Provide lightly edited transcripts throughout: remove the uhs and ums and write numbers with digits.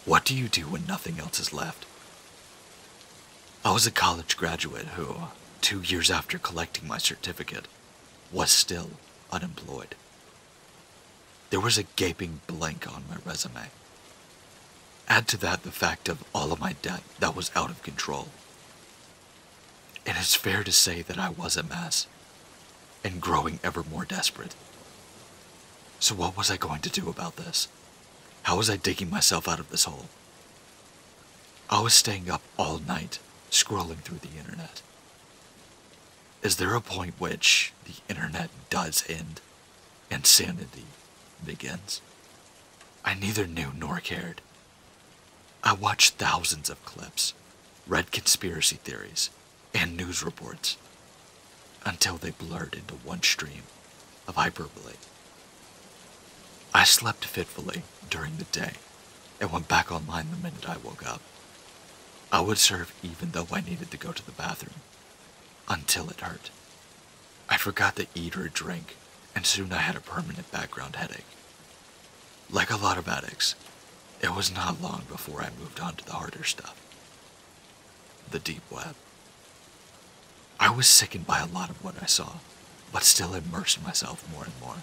What do you do when nothing else is left? I was a college graduate who, 2 years after collecting my certificate, was still unemployed. There was a gaping blank on my resume. Add to that the fact of all of my debt that was out of control. It is fair to say that I was a mess, and growing ever more desperate. So what was I going to do about this? How was I digging myself out of this hole? I was staying up all night, scrolling through the internet. Is there a point which the internet does end and sanity begins? I neither knew nor cared. I watched thousands of clips, read conspiracy theories, and news reports, until they blurred into one stream of hyperbole. I slept fitfully during the day and went back online the minute I woke up. I would surf even though I needed to go to the bathroom, until it hurt. I forgot to eat or drink, and soon I had a permanent background headache. Like a lot of addicts, it was not long before I moved on to the harder stuff. The deep web. I was sickened by a lot of what I saw, but still immersed myself more and more.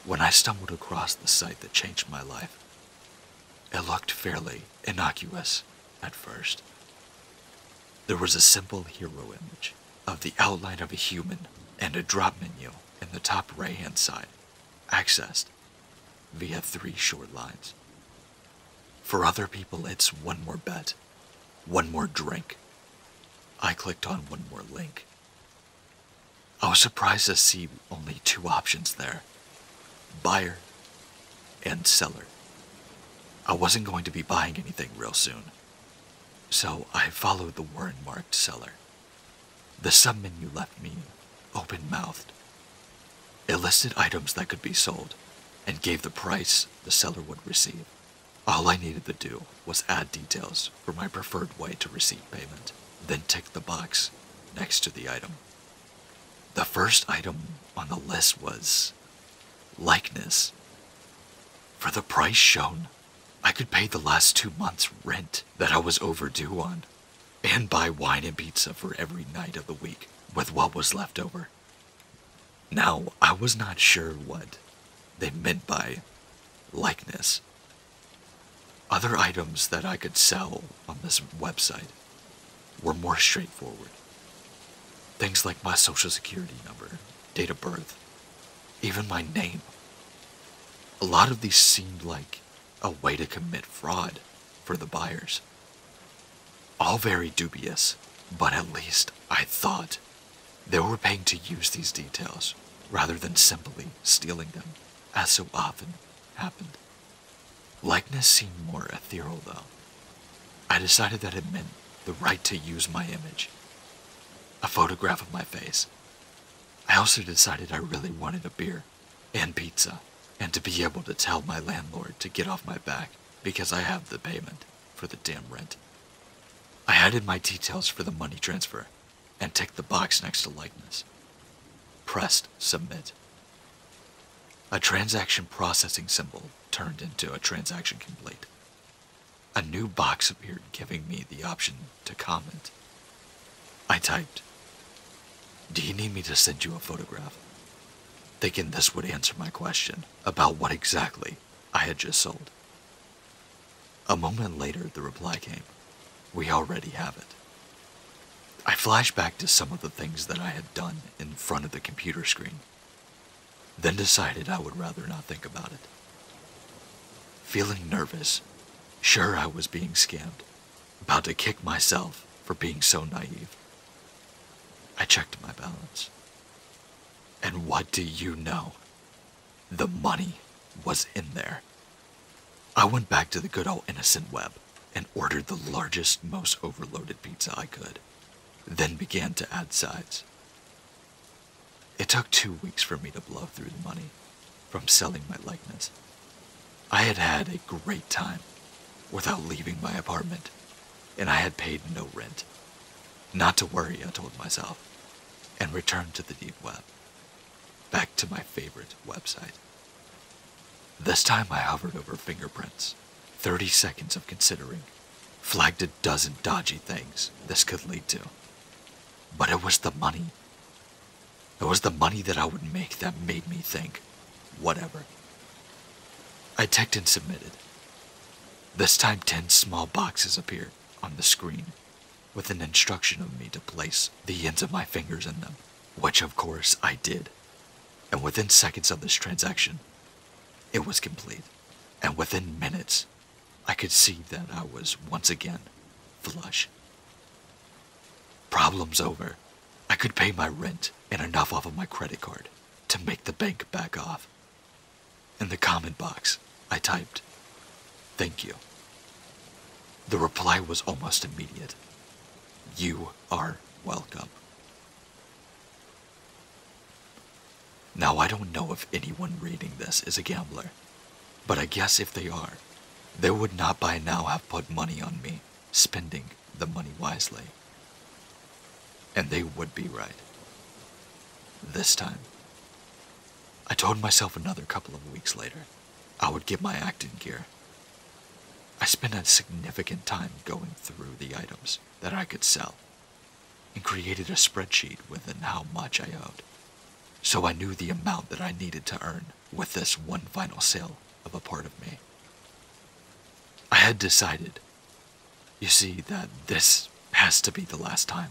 When I stumbled across the site that changed my life, it looked fairly innocuous at first. There was a simple hero image of the outline of a human and a drop menu in the top right-hand side, accessed via 3 short lines. For other people, it's one more bet, one more drink. I clicked on one more link. I was surprised to see only 2 options there: buyer and seller. I wasn't going to be buying anything real soon, so I followed the word marked seller. The submenu left me open-mouthed. It listed items that could be sold and gave the price the seller would receive. All I needed to do was add details for my preferred way to receive payment, then tick the box next to the item. The first item on the list was likeness. For the price shown, I could pay the last 2 months' rent that I was overdue on, and buy wine and pizza for every night of the week with what was left over. Now, I was not sure what they meant by likeness. Other items that I could sell on this website were more straightforward. Things like my social security number, date of birth, even my name. A lot of these seemed like a way to commit fraud for the buyers. All very dubious, but at least I thought they were paying to use these details rather than simply stealing them, as so often happened. Likeness seemed more ethereal though. I decided that it meant the right to use my image, a photograph of my face. I also decided I really wanted a beer and pizza, and to be able to tell my landlord to get off my back because I have the payment for the damn rent. I added my details for the money transfer and ticked the box next to likeness. Pressed submit. A transaction processing symbol turned into a transaction complete. A new box appeared giving me the option to comment. I typed, "Do you need me to send you a photograph?" thinking this would answer my question about what exactly I had just sold. A moment later, the reply came, "We already have it." I flashed back to some of the things that I had done in front of the computer screen, then decided I would rather not think about it. Feeling nervous, sure I was being scammed, about to kick myself for being so naive, I checked my balance. And what do you know? The money was in there. I went back to the good old innocent web and ordered the largest, most overloaded pizza I could, then began to add sides. It took 2 weeks for me to blow through the money from selling my likeness. I had had a great time without leaving my apartment, and I had paid no rent. Not to worry, I told myself, and returned to the deep web, back to my favorite website. This time I hovered over fingerprints, 30 seconds of considering, flagged a dozen dodgy things this could lead to. But it was the money. It was the money that I would make that made me think, whatever. I ticked and submitted. This time 10 small boxes appeared on the screen with an instruction of me to place the ends of my fingers in them, which of course I did. And within seconds of this transaction, it was complete. And within minutes, I could see that I was once again flush. Problems over. I could pay my rent and enough off of my credit card to make the bank back off. In the comment box, I typed, "Thank you." The reply was almost immediate. "You are welcome." Now, I don't know if anyone reading this is a gambler, but I guess if they are, they would not by now have put money on me spending the money wisely. And they would be right. This time. I told myself another couple of weeks later, I would get my act in gear. I spent a significant time going through the items that I could sell and created a spreadsheet within how much I owed, so I knew the amount that I needed to earn with this one final sale of a part of me. I had decided, you see, that this has to be the last time.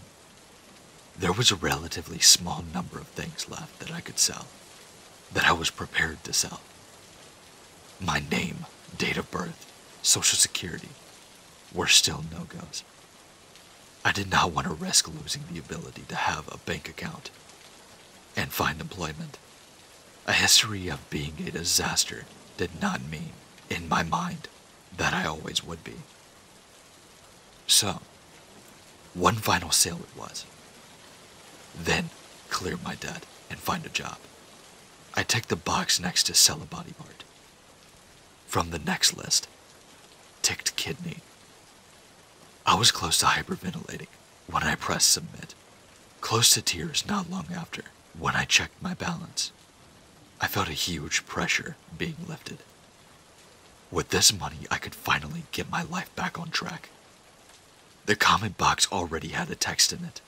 There was a relatively small number of things left that I could sell, that I was prepared to sell. My name, date of birth, Social Security were still no-goes. I did not want to risk losing the ability to have a bank account and find employment. A history of being a disaster did not mean, in my mind, that I always would be. So, one final sale it was. Then, clear my debt and find a job. I ticked the box next to sell a body part. From the next list, ticked kidney. I was close to hyperventilating when I pressed submit, close to tears not long after when I checked my balance. I felt a huge pressure being lifted. With this money, I could finally get my life back on track. The comment box already had a text in it.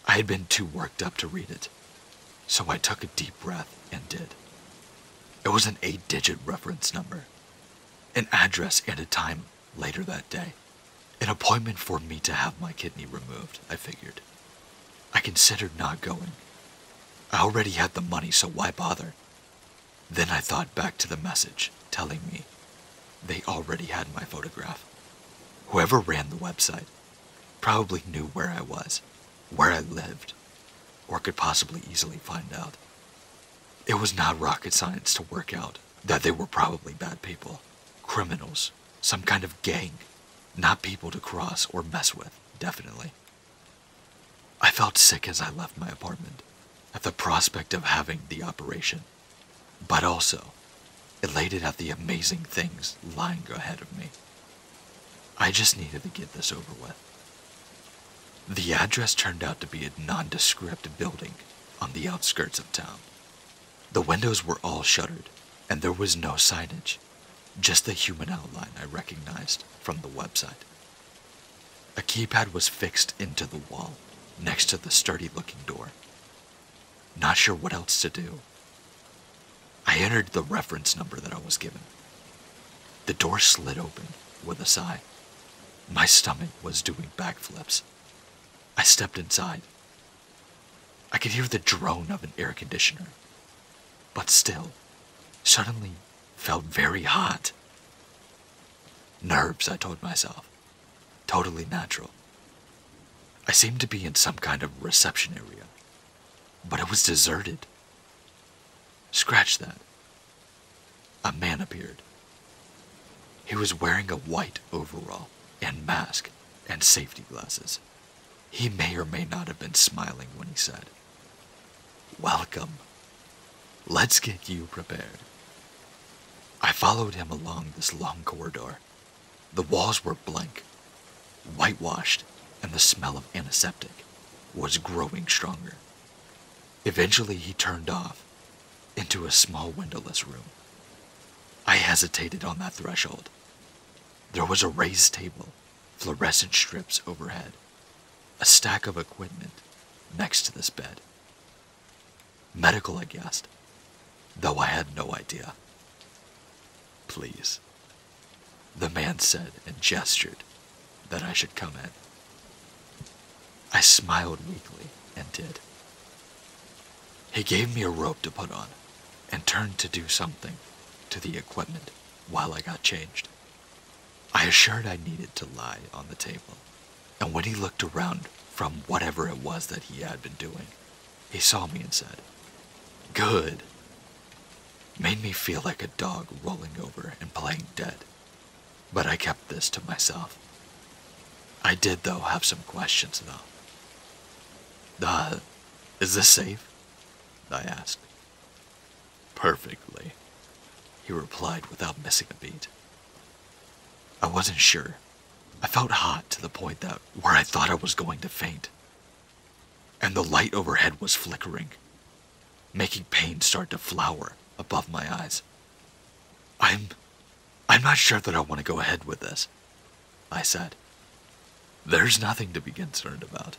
I had been too worked up to read it, so I took a deep breath and did. It was an 8-digit reference number, an address and a time later that day. An appointment for me to have my kidney removed, I figured. I considered not going. I already had the money, so why bother? Then I thought back to the message telling me they already had my photograph. Whoever ran the website probably knew where I was, where I lived, or could possibly easily find out. It was not rocket science to work out that they were probably bad people, criminals, some kind of gang, not people to cross or mess with, definitely. I felt sick as I left my apartment at the prospect of having the operation, but also elated at the amazing things lying ahead of me. I just needed to get this over with. The address turned out to be a nondescript building on the outskirts of town. The windows were all shuttered, and there was no signage, just the human outline I recognized from the website. A keypad was fixed into the wall next to the sturdy-looking door. Not sure what else to do. I entered the reference number that I was given. The door slid open with a sigh. My stomach was doing backflips. I stepped inside. I could hear the drone of an air conditioner, but still, suddenly felt very hot. Nerves, I told myself. Totally natural. I seemed to be in some kind of reception area, but it was deserted. Scratch that. A man appeared. He was wearing a white overall and mask and safety glasses. He may or may not have been smiling when he said, "Welcome. Let's get you prepared." I followed him along this long corridor. The walls were blank, whitewashed, and the smell of antiseptic was growing stronger. Eventually, he turned off into a small windowless room. I hesitated on that threshold. There was a raised table, fluorescent strips overhead, a stack of equipment next to this bed. Medical, I guessed, though I had no idea. "Please," the man said and gestured that I should come in. I smiled weakly and did. He gave me a rope to put on and turned to do something to the equipment while I got changed. I assured I needed to lie on the table, and when he looked around from whatever it was that he had been doing, he saw me and said, "Good." Made me feel like a dog rolling over and playing dead, but I kept this to myself. I did, though, have some questions, though. Is this safe?" I asked. "Perfectly," he replied without missing a beat. I wasn't sure. I felt hot to the point that where I thought I was going to faint. And the light overhead was flickering, making pain start to flower above my eyes. I'm not sure that I want to go ahead with this," I said. "There's nothing to be concerned about,"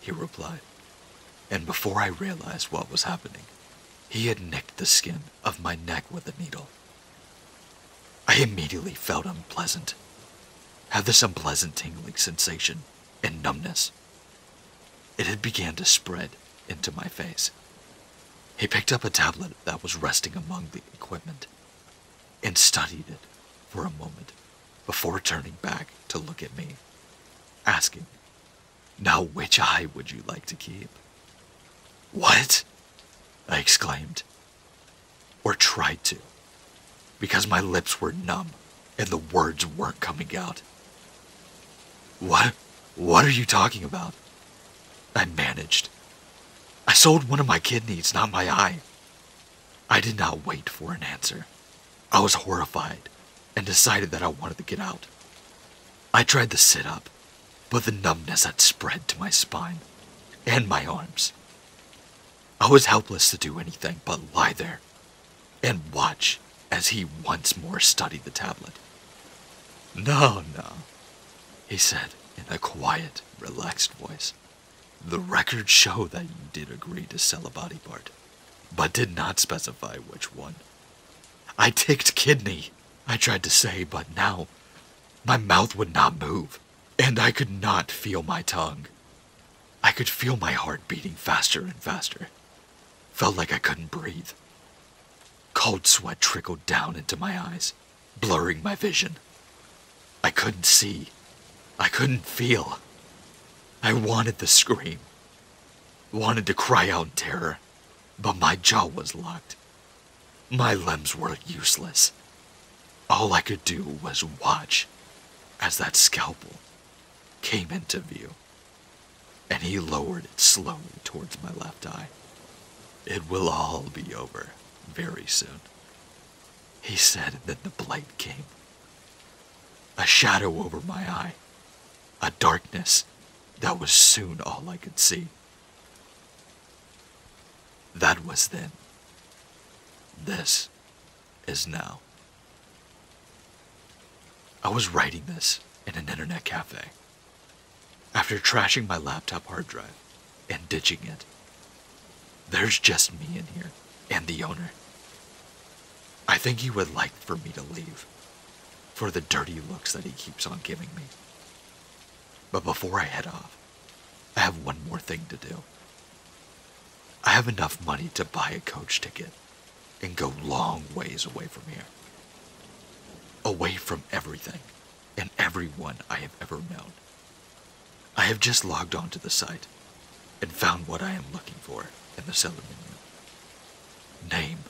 he replied. And before I realized what was happening, he had nicked the skin of my neck with a needle. I immediately felt unpleasant, had this unpleasant tingling sensation and numbness. It had began to spread into my face. He picked up a tablet that was resting among the equipment and studied it for a moment before turning back to look at me, asking, "Now which eye would you like to keep?" "What?" I exclaimed, or tried to, because my lips were numb and the words weren't coming out. What are you talking about?" I managed. "I sold one of my kidneys, not my eye." I did not wait for an answer. I was horrified and decided that I wanted to get out. I tried to sit up, but the numbness had spread to my spine and my arms. I was helpless to do anything but lie there and watch as he once more studied the tablet. No, he said in a quiet, relaxed voice. "The records show that you did agree to sell a body part, but did not specify which one." "I ticked kidney," I tried to say, but now my mouth would not move, and I could not feel my tongue. I could feel my heart beating faster and faster. Felt like I couldn't breathe. Cold sweat trickled down into my eyes, blurring my vision. I couldn't see. I couldn't feel. I wanted to scream, wanted to cry out in terror, but my jaw was locked. My limbs were useless. All I could do was watch as that scalpel came into view, and he lowered it slowly towards my left eye. "It will all be over very soon," he said, and then the blade came. A shadow over my eye, a darkness that was soon all I could see. That was then. This is now. I was writing this in an internet cafe. After trashing my laptop hard drive and ditching it, there's just me in here and the owner. I think he would like for me to leave, for the dirty looks that he keeps on giving me. But before I head off, I have one more thing to do. I have enough money to buy a coach ticket and go long ways away from here. Away from everything and everyone I have ever known. I have just logged onto the site and found what I am looking for in the seller menu. Name,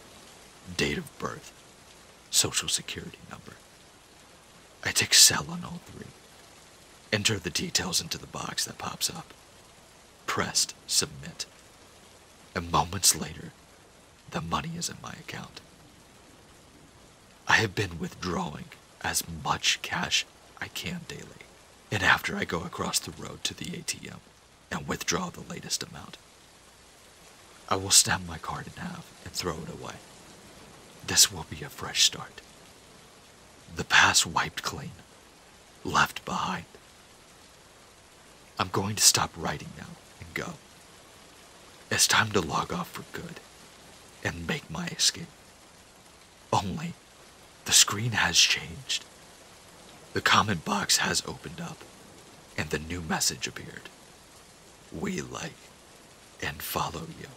date of birth, social security number. I tick sell on all three. Enter the details into the box that pops up. Pressed submit. And moments later, the money is in my account. I have been withdrawing as much cash I can daily, and after I go across the road to the ATM and withdraw the latest amount, I will snap my card in half and throw it away. This will be a fresh start. The past wiped clean, left behind. I'm going to stop writing now and go. It's time to log off for good and make my escape. Only, the screen has changed. The comment box has opened up, and the new message appeared. We like and follow you.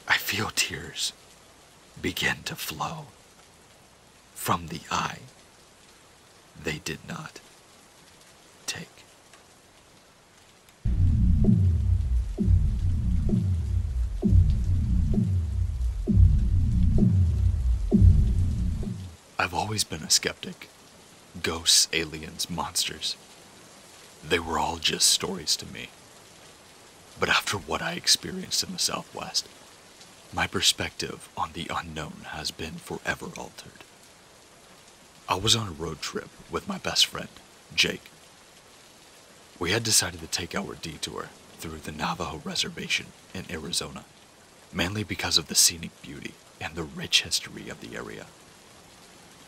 I feel tears begin to flow from the eye they did not take. I've always been a skeptic. Ghosts, aliens, monsters. They were all just stories to me. But after what I experienced in the Southwest, my perspective on the unknown has been forever altered. I was on a road trip with my best friend, Jake. We had decided to take our detour through the Navajo Reservation in Arizona, mainly because of the scenic beauty and the rich history of the area.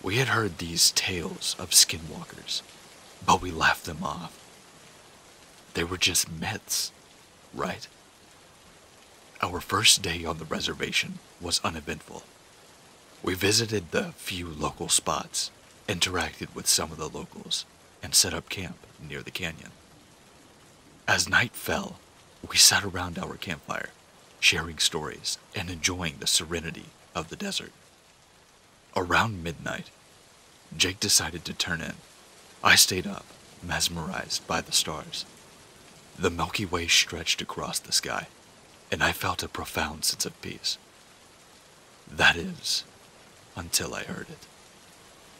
We had heard these tales of skinwalkers, but we laughed them off. They were just myths, right? Our first day on the reservation was uneventful. We visited the few local spots, interacted with some of the locals, and set up camp near the canyon. As night fell, we sat around our campfire, sharing stories and enjoying the serenity of the desert. Around midnight, Jake decided to turn in. I stayed up, mesmerized by the stars. The Milky Way stretched across the sky, and I felt a profound sense of peace. That is, until I heard it.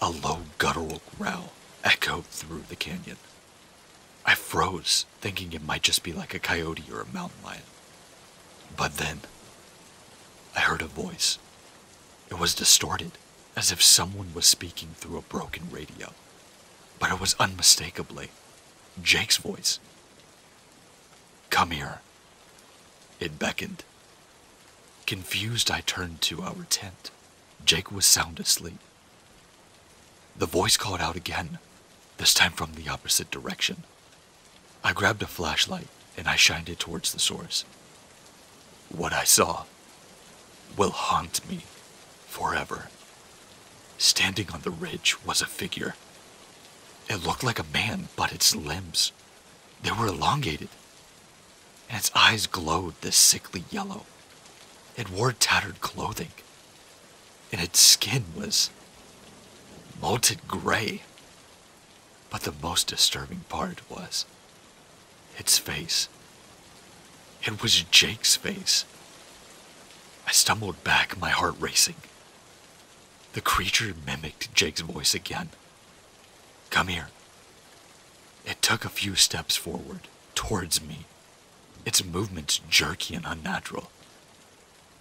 A low guttural growl echoed through the canyon. I froze, thinking it might just be like a coyote or a mountain lion. But then, I heard a voice. It was distorted, as if someone was speaking through a broken radio. But it was unmistakably Jake's voice. Come here. It beckoned. Confused, I turned to our tent. Jake was sound asleep. The voice called out again, this time from the opposite direction. I grabbed a flashlight and I shined it towards the source. What I saw will haunt me forever. Standing on the ridge was a figure. It looked like a man, but its limbs, they were elongated, and its eyes glowed this sickly yellow. It wore tattered clothing, and its skin was molted gray. But the most disturbing part was its face. It was Jake's face. I stumbled back, my heart racing. The creature mimicked Jake's voice again. Come here. It took a few steps forward, towards me, its movements jerky and unnatural.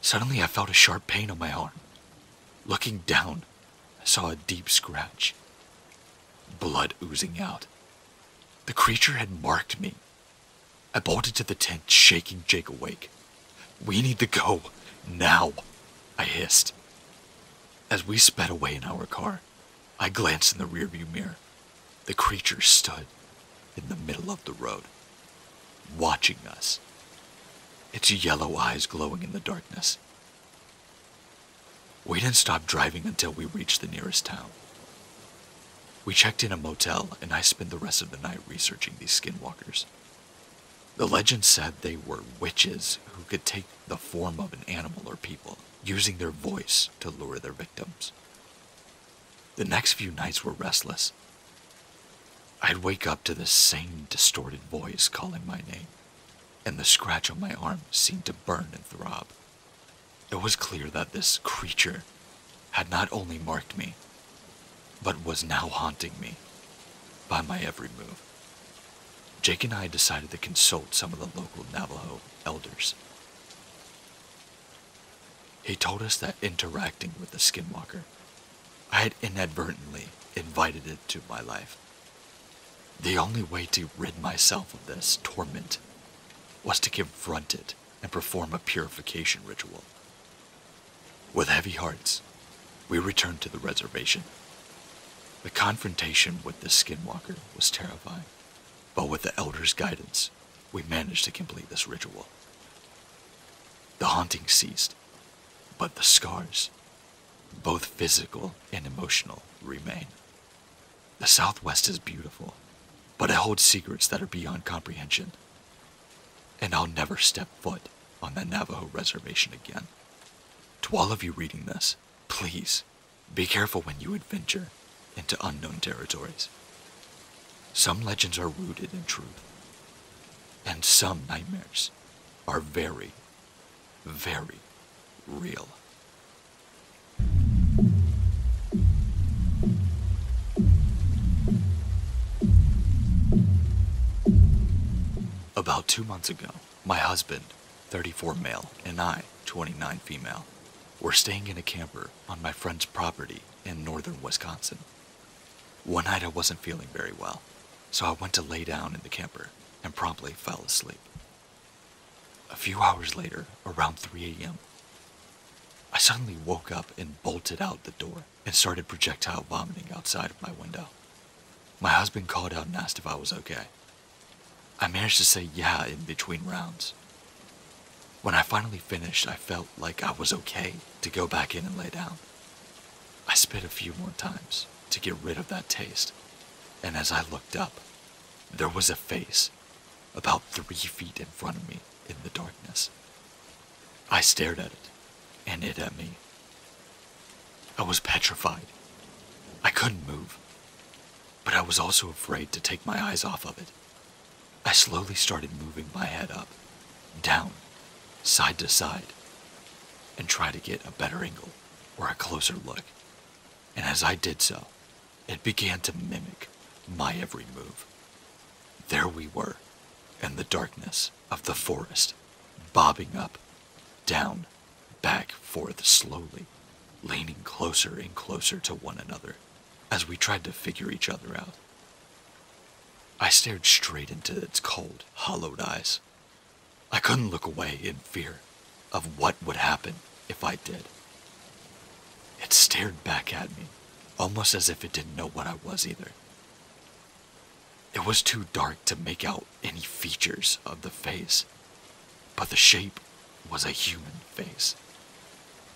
Suddenly I felt a sharp pain on my arm. Looking down, I saw a deep scratch. Blood oozing out. The creature had marked me. I bolted to the tent, shaking Jake awake. We need to go, now, I hissed. As we sped away in our car, I glanced in the rearview mirror. The creature stood in the middle of the road, watching us, its yellow eyes glowing in the darkness. We didn't stop driving until we reached the nearest town. We checked in a motel, and I spent the rest of the night researching these skinwalkers. The legend said they were witches who could take the form of an animal or people, using their voice to lure their victims. The next few nights were restless. I'd wake up to the same distorted voice calling my name, and the scratch on my arm seemed to burn and throb. It was clear that this creature had not only marked me, but was now haunting me by my every move. Jake and I decided to consult some of the local Navajo elders. He told us that interacting with the skinwalker, I had inadvertently invited it to my life. The only way to rid myself of this torment was to confront it and perform a purification ritual. With heavy hearts, we returned to the reservation. The confrontation with the skinwalker was terrifying, but with the elder's guidance, we managed to complete this ritual. The haunting ceased, but the scars, both physical and emotional, remain. The Southwest is beautiful, but it holds secrets that are beyond comprehension. And I'll never step foot on that Navajo reservation again. To all of you reading this, please be careful when you adventure into unknown territories. Some legends are rooted in truth, and some nightmares are very, very real. About 2 months ago, my husband, 34 male, and I, 29 female, were staying in a camper on my friend's property in northern Wisconsin. One night I wasn't feeling very well, so I went to lay down in the camper and promptly fell asleep. A few hours later, around 3 a.m., I suddenly woke up and bolted out the door and started projectile vomiting outside of my window. My husband called out and asked if I was okay. I managed to say yeah in between rounds. When I finally finished, I felt like I was okay to go back in and lay down. I spit a few more times to get rid of that taste, and as I looked up, there was a face about 3 feet in front of me in the darkness. I stared at it, and it at me. I was petrified. I couldn't move, but I was also afraid to take my eyes off of it. I slowly started moving my head up, down, side to side, and try to get a better angle or a closer look. And as I did so, it began to mimic my every move. There we were, in the darkness of the forest, bobbing up, down, back, forth slowly, leaning closer and closer to one another as we tried to figure each other out. I stared straight into its cold, hollowed eyes. I couldn't look away in fear of what would happen if I did. It stared back at me, almost as if it didn't know what I was either. It was too dark to make out any features of the face, but the shape was a human face.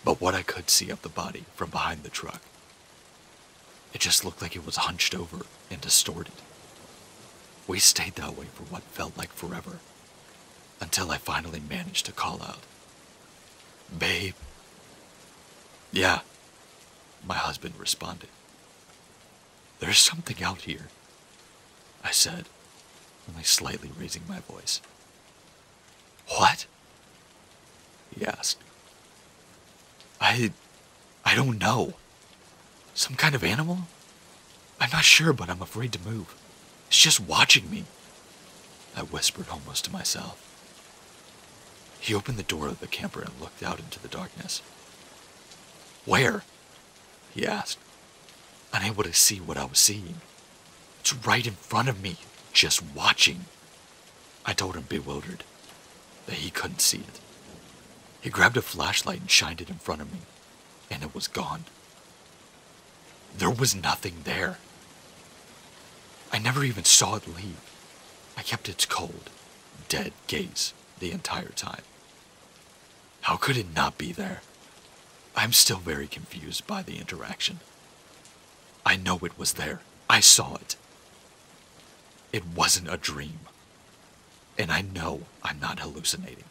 But what I could see of the body from behind the truck, it just looked like it was hunched over and distorted. We stayed that way for what felt like forever, until I finally managed to call out, "Babe." "Yeah," my husband responded. "There's something out here," I said, only slightly raising my voice. "What?" he asked. I don't know. Some kind of animal? I'm not sure, but I'm afraid to move. It's just watching me," I whispered almost to myself. He opened the door of the camper and looked out into the darkness. "Where?" he asked, unable to see what I was seeing. "It's right in front of me, just watching," I told him, bewildered that he couldn't see it. He grabbed a flashlight and shined it in front of me, and it was gone. There was nothing there. I never even saw it leave. I kept its cold, dead gaze the entire time. How could it not be there? I'm still very confused by the interaction. I know it was there. I saw it. It wasn't a dream. And I know I'm not hallucinating.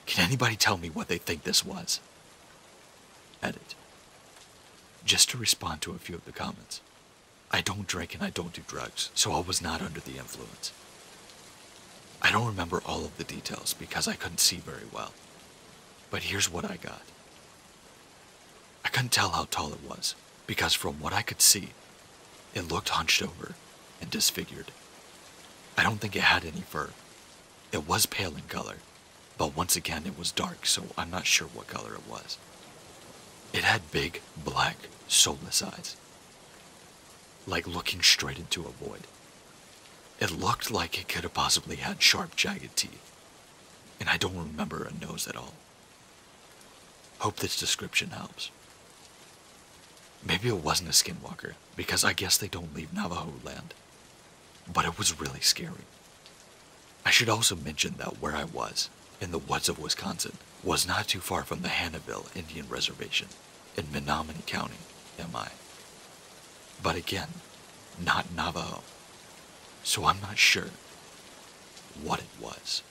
Can anybody tell me what they think this was? Edit. Just to respond to a few of the comments. I don't drink and I don't do drugs, so I was not under the influence. I don't remember all of the details because I couldn't see very well. But here's what I got. I couldn't tell how tall it was, because from what I could see, it looked hunched over and disfigured. I don't think it had any fur. It was pale in color, but once again it was dark, so I'm not sure what color it was. It had big, black, soulless eyes, like looking straight into a void. It looked like it could have possibly had sharp, jagged teeth, and I don't remember a nose at all. Hope this description helps. Maybe it wasn't a skinwalker, because I guess they don't leave Navajo land. But it was really scary. I should also mention that where I was, in the woods of Wisconsin, was not too far from the Hannahville Indian Reservation in Menominee County, MI. But again, not Navajo. So I'm not sure what it was.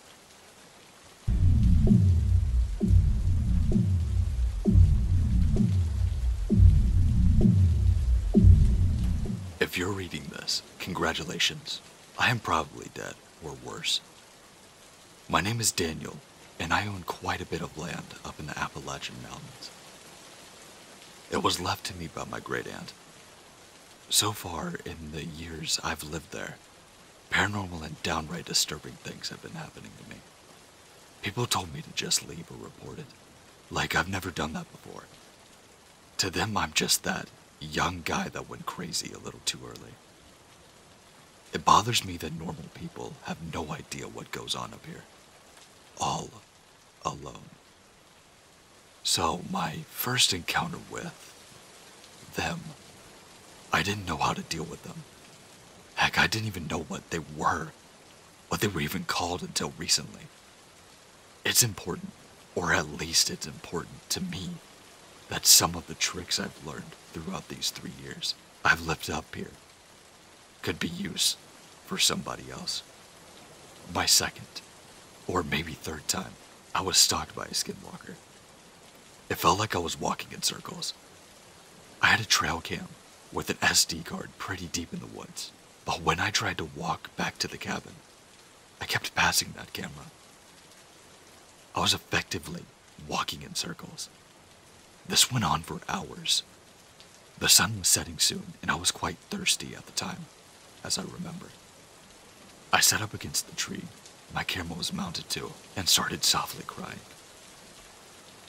If you're reading this, congratulations. I am probably dead, or worse. My name is Daniel, and I own quite a bit of land up in the Appalachian Mountains. It was left to me by my great-aunt. So far, in the years I've lived there, paranormal and downright disturbing things have been happening to me. People told me to just leave or report it, like I've never done that before. To them, I'm just that young guy that went crazy a little too early. It bothers me that normal people have no idea what goes on up here. All alone. So my first encounter with them, I didn't know how to deal with them. Heck, I didn't even know what they were even called until recently. It's important, or at least it's important to me, that some of the tricks I've learned throughout these 3 years I've lived up here could be used for somebody else. My second, or maybe third time, I was stalked by a skinwalker. It felt like I was walking in circles. I had a trail cam with an SD card pretty deep in the woods, but when I tried to walk back to the cabin, I kept passing that camera. I was effectively walking in circles. This went on for hours. The sun was setting soon, and I was quite thirsty at the time, as I remember. I sat up against the tree my camera was mounted to and started softly crying.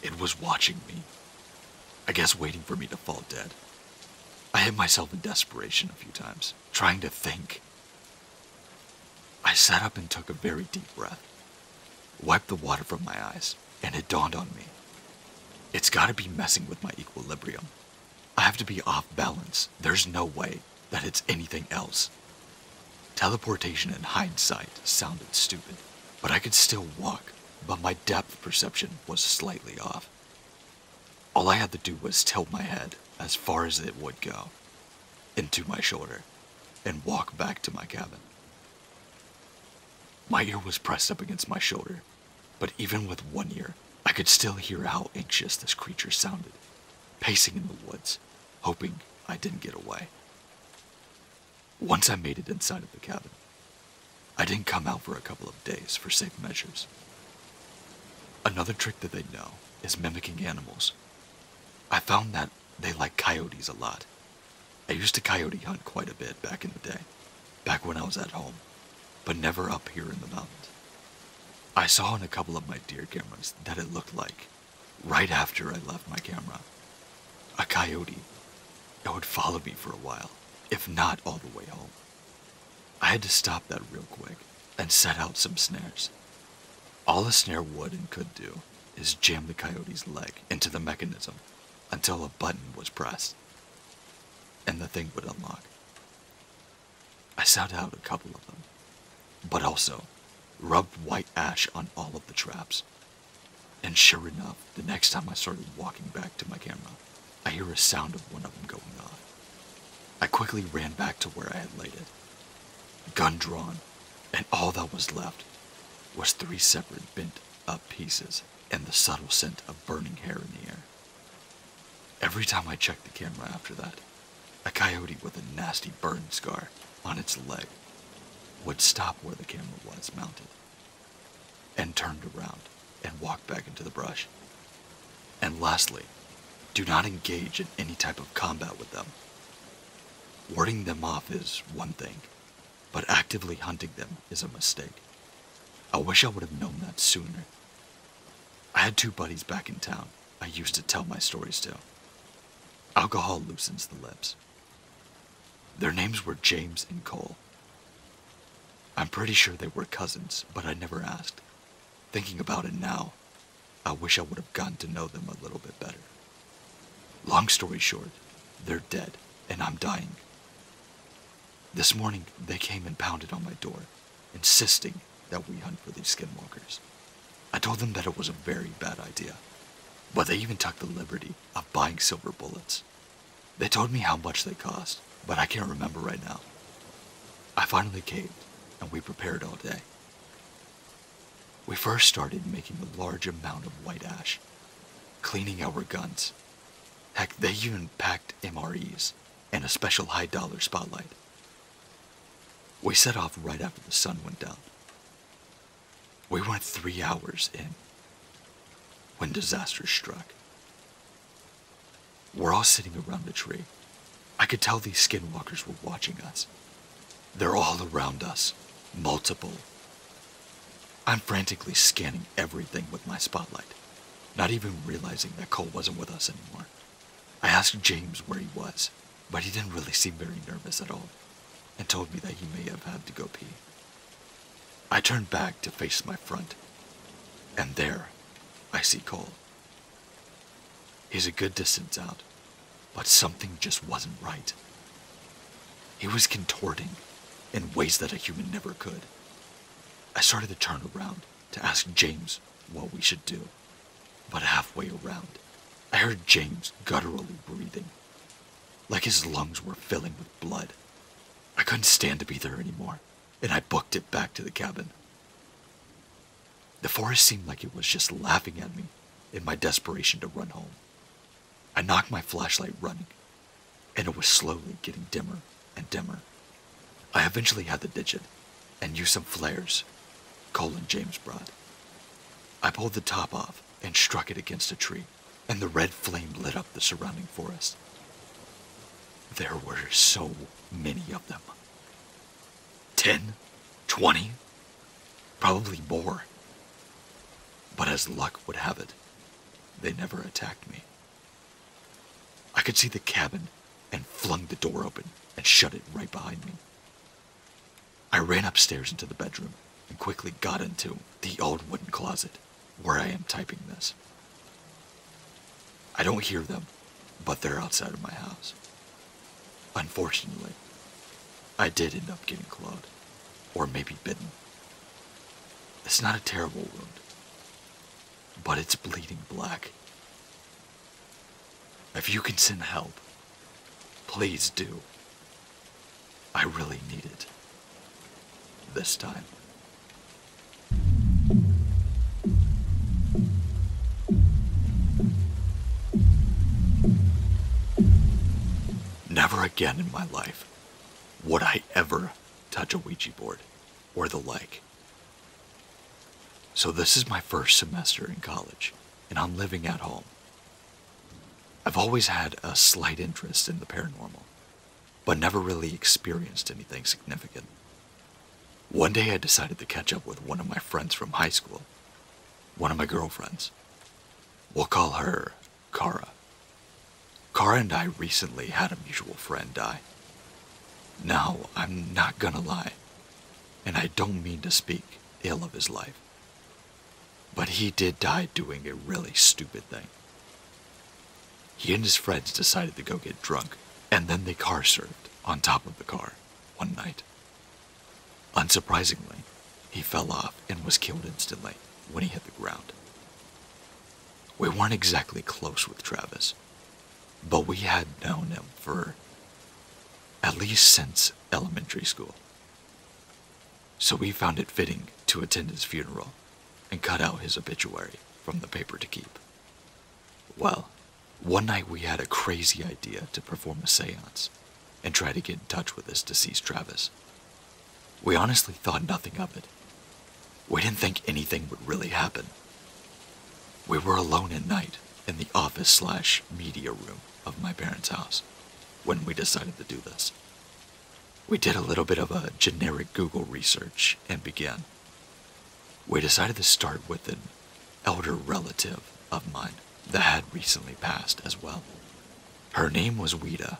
It was watching me, I guess waiting for me to fall dead. I hit myself in desperation a few times, trying to think. I sat up and took a very deep breath, wiped the water from my eyes, and it dawned on me. It's gotta be messing with my equilibrium. I have to be off balance. There's no way that it's anything else. Teleportation in hindsight sounded stupid, but I could still walk, but my depth perception was slightly off. All I had to do was tilt my head as far as it would go, into my shoulder, and walk back to my cabin. My ear was pressed up against my shoulder, but even with one ear, I could still hear how anxious this creature sounded, pacing in the woods, hoping I didn't get away. Once I made it inside of the cabin, I didn't come out for a couple of days for safe measures. Another trick that they know is mimicking animals. I found that they like coyotes a lot. I used to coyote hunt quite a bit back in the day, back when I was at home, but never up here in the mountains. I saw in a couple of my deer cameras that it looked like, right after I left my camera, a coyote, it would follow me for a while, if not all the way home. I had to stop that real quick and set out some snares. All a snare would and could do is jam the coyote's leg into the mechanism until a button was pressed, and the thing would unlock. I set out a couple of them, but also rubbed white ash on all of the traps. And sure enough, the next time I started walking back to my camera, I hear a sound of one of them going off. I quickly ran back to where I had laid it, gun drawn, and all that was left was 3 separate bent up pieces and the subtle scent of burning hair in the air. Every time I checked the camera after that, a coyote with a nasty burn scar on its leg would stop where the camera was mounted and turned around and walked back into the brush. And lastly, do not engage in any type of combat with them. Warding them off is one thing, but actively hunting them is a mistake. I wish I would have known that sooner. I had 2 buddies back in town I used to tell my stories to. Alcohol loosens the lips. Their names were James and Cole. I'm pretty sure they were cousins, but I never asked. Thinking about it now, I wish I would have gotten to know them a little bit better. Long story short, They're dead, and I'm dying. This morning, they came and pounded on my door, insisting that we hunt for these skinwalkers. I told them that it was a very bad idea, but they even took the liberty of buying silver bullets. They told me how much they cost, but I can't remember right now. I finally caved, and we prepared all day. We first started making a large amount of white ash, cleaning our guns. Heck, they even packed MREs and a special high-dollar spotlight. We set off right after the sun went down. We weren't 3 hours in when disaster struck. We're all sitting around a tree. I could tell these skinwalkers were watching us. They're all around us, multiple. I'm frantically scanning everything with my spotlight, not even realizing that Cole wasn't with us anymore. I asked James where he was, but he didn't really seem very nervous at all, and told me that he may have had to go pee. I turned back to face my front, and there, I see Cole. He's a good distance out, but something just wasn't right. He was contorting in ways that a human never could. I started to turn around to ask James what we should do, but halfway around, I heard James gutturally breathing, like his lungs were filling with blood. I couldn't stand to be there anymore, and I booked it back to the cabin. The forest seemed like it was just laughing at me in my desperation to run home. I knocked my flashlight running, and it was slowly getting dimmer and dimmer. I eventually had to ditch it and use some flares Cole and James brought. I pulled the top off and struck it against a tree, and the red flame lit up the surrounding forest. There were so many of them. 10, 20, probably more. But as luck would have it, they never attacked me. I could see the cabin and flung the door open and shut it right behind me. I ran upstairs into the bedroom and quickly got into the old wooden closet where I am typing this. I don't hear them, but they're outside of my house. Unfortunately, I did end up getting clawed, or maybe bitten. It's not a terrible wound, but it's bleeding black. If you can send help, please do. I really need it. This time. Never again in my life would I ever touch a Ouija board or the like. So this is my first semester in college, and I'm living at home. I've always had a slight interest in the paranormal, but never really experienced anything significant. One day I decided to catch up with one of my friends from high school, one of my girlfriends. We'll call her Kara. Kara and I recently had a mutual friend die. Now, I'm not gonna lie, and I don't mean to speak ill of his life, but he did die doing a really stupid thing. He and his friends decided to go get drunk, and then they car surfed on top of the car one night. Unsurprisingly, he fell off and was killed instantly when he hit the ground. We weren't exactly close with Travis, but we had known him for at least since elementary school. So we found it fitting to attend his funeral and cut out his obituary from the paper to keep. Well, one night we had a crazy idea to perform a seance and try to get in touch with his deceased Travis. We honestly thought nothing of it. We didn't think anything would really happen. We were alone at night in the office/media room of my parents' house when we decided to do this. We did a little bit of a generic Google research and began. We decided to start with an elder relative of mine that had recently passed as well. Her name was Wida.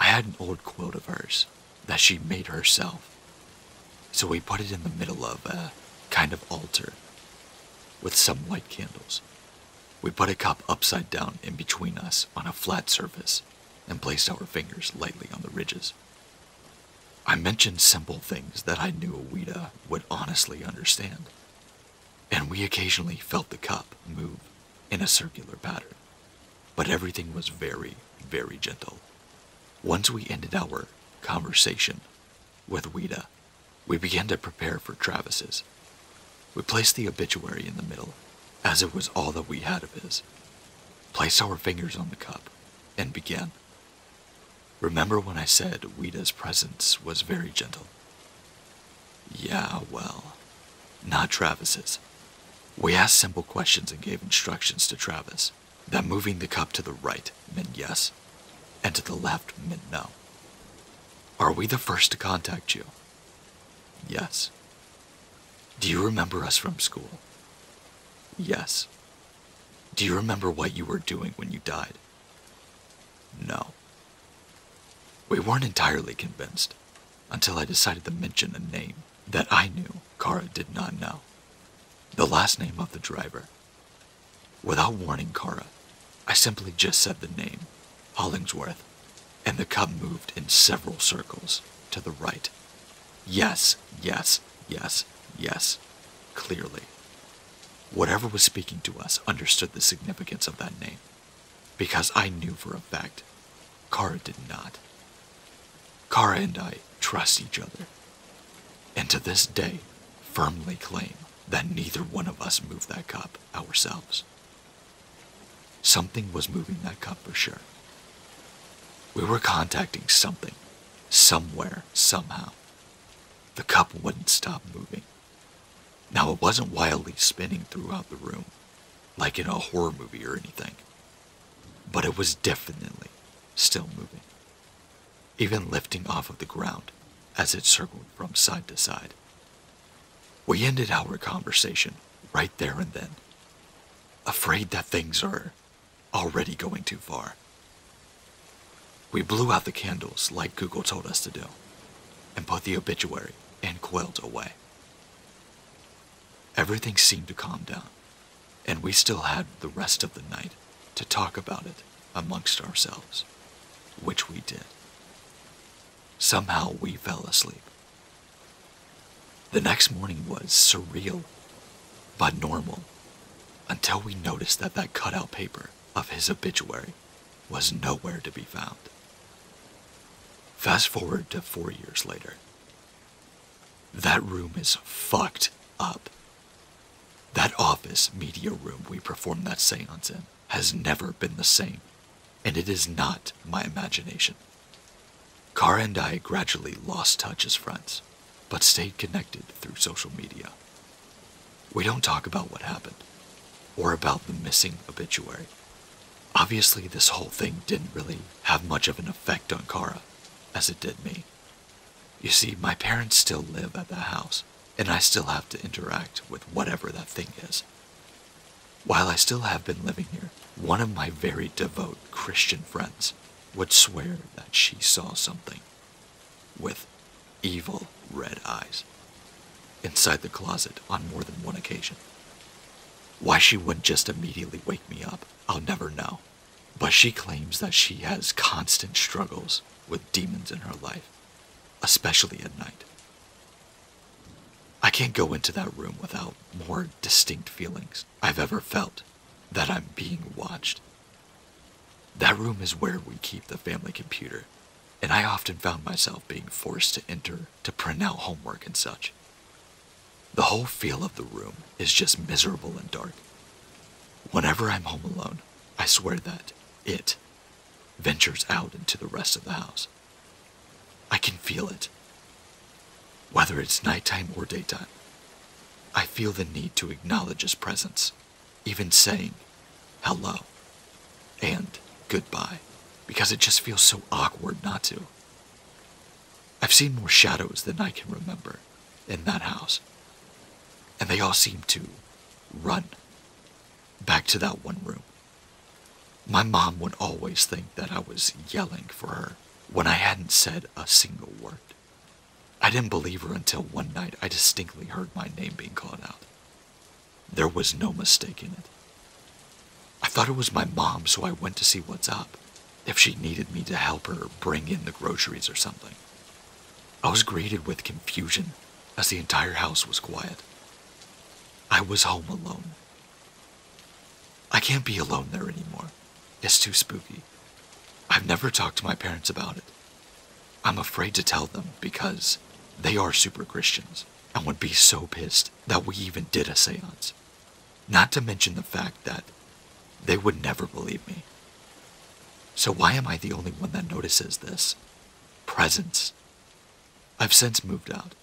I had an old quote of hers that she made herself, so we put it in the middle of a kind of altar with some white candles. We put a cup upside down in between us on a flat surface and placed our fingers lightly on the ridges. I mentioned simple things that I knew Ouida would honestly understand, and we occasionally felt the cup move in a circular pattern, but everything was very, very gentle. Once we ended our conversation with Ouida, we began to prepare for Travis's. We placed the obituary in the middle, as it was all that we had of his, placed our fingers on the cup, and began. Remember when I said Ouida's presence was very gentle? Yeah, well, not Travis's. We asked simple questions and gave instructions to Travis that moving the cup to the right meant yes, and to the left meant no. Are we the first to contact you? Yes. Do you remember us from school? Yes. Do you remember what you were doing when you died? No. We weren't entirely convinced until I decided to mention a name that I knew Kara did not know. The last name of the driver. Without warning Kara, I simply just said the name, Hollingsworth, and the cup moved in several circles to the right. Yes, yes, yes, yes, clearly. Whatever was speaking to us understood the significance of that name, because I knew for a fact Kara did not. Kara and I trust each other, and to this day firmly claim that neither one of us moved that cup ourselves. Something was moving that cup for sure. We were contacting something, somewhere, somehow. The cup wouldn't stop moving. Now, it wasn't wildly spinning throughout the room, like in a horror movie or anything, but it was definitely still moving, even lifting off of the ground as it circled from side to side. We ended our conversation right there and then, afraid that things are already going too far. We blew out the candles like Google told us to do, and put the obituary and quilt away. Everything seemed to calm down, and we still had the rest of the night to talk about it amongst ourselves, which we did. Somehow we fell asleep. The next morning was surreal, but normal, until we noticed that that cutout paper of his obituary was nowhere to be found. Fast forward to 4 years later. That room is fucked up. That office media room we performed that seance in has never been the same, and it is not my imagination. Kara and I gradually lost touch as friends, but stayed connected through social media. We don't talk about what happened, or about the missing obituary. Obviously, this whole thing didn't really have much of an effect on Kara, as it did me. You see, my parents still live at the house, and I still have to interact with whatever that thing is. While I still have been living here, one of my very devout Christian friends would swear that she saw something with evil red eyes inside the closet on more than one occasion. Why she wouldn't just immediately wake me up, I'll never know. But she claims that she has constant struggles with demons in her life, especially at night. I can't go into that room without more distinct feelings I've ever felt that I'm being watched. That room is where we keep the family computer, and I often found myself being forced to enter to print out homework and such. The whole feel of the room is just miserable and dark. Whenever I'm home alone, I swear that it ventures out into the rest of the house. I can feel it. Whether it's nighttime or daytime, I feel the need to acknowledge its presence, even saying hello and goodbye, because it just feels so awkward not to. I've seen more shadows than I can remember in that house, and they all seem to run back to that one room. My mom would always think that I was yelling for her when I hadn't said a single word. I didn't believe her until one night I distinctly heard my name being called out. There was no mistaking it. I thought it was my mom, so I went to see what's up. if she needed me to help her bring in the groceries or something. I was greeted with confusion as the entire house was quiet. I was home alone. I can't be alone there anymore. It's too spooky. I've never talked to my parents about it. I'm afraid to tell them because they are super Christians and would be so pissed that we even did a seance. Not to mention the fact that they would never believe me. So why am I the only one that notices this presence? I've since moved out,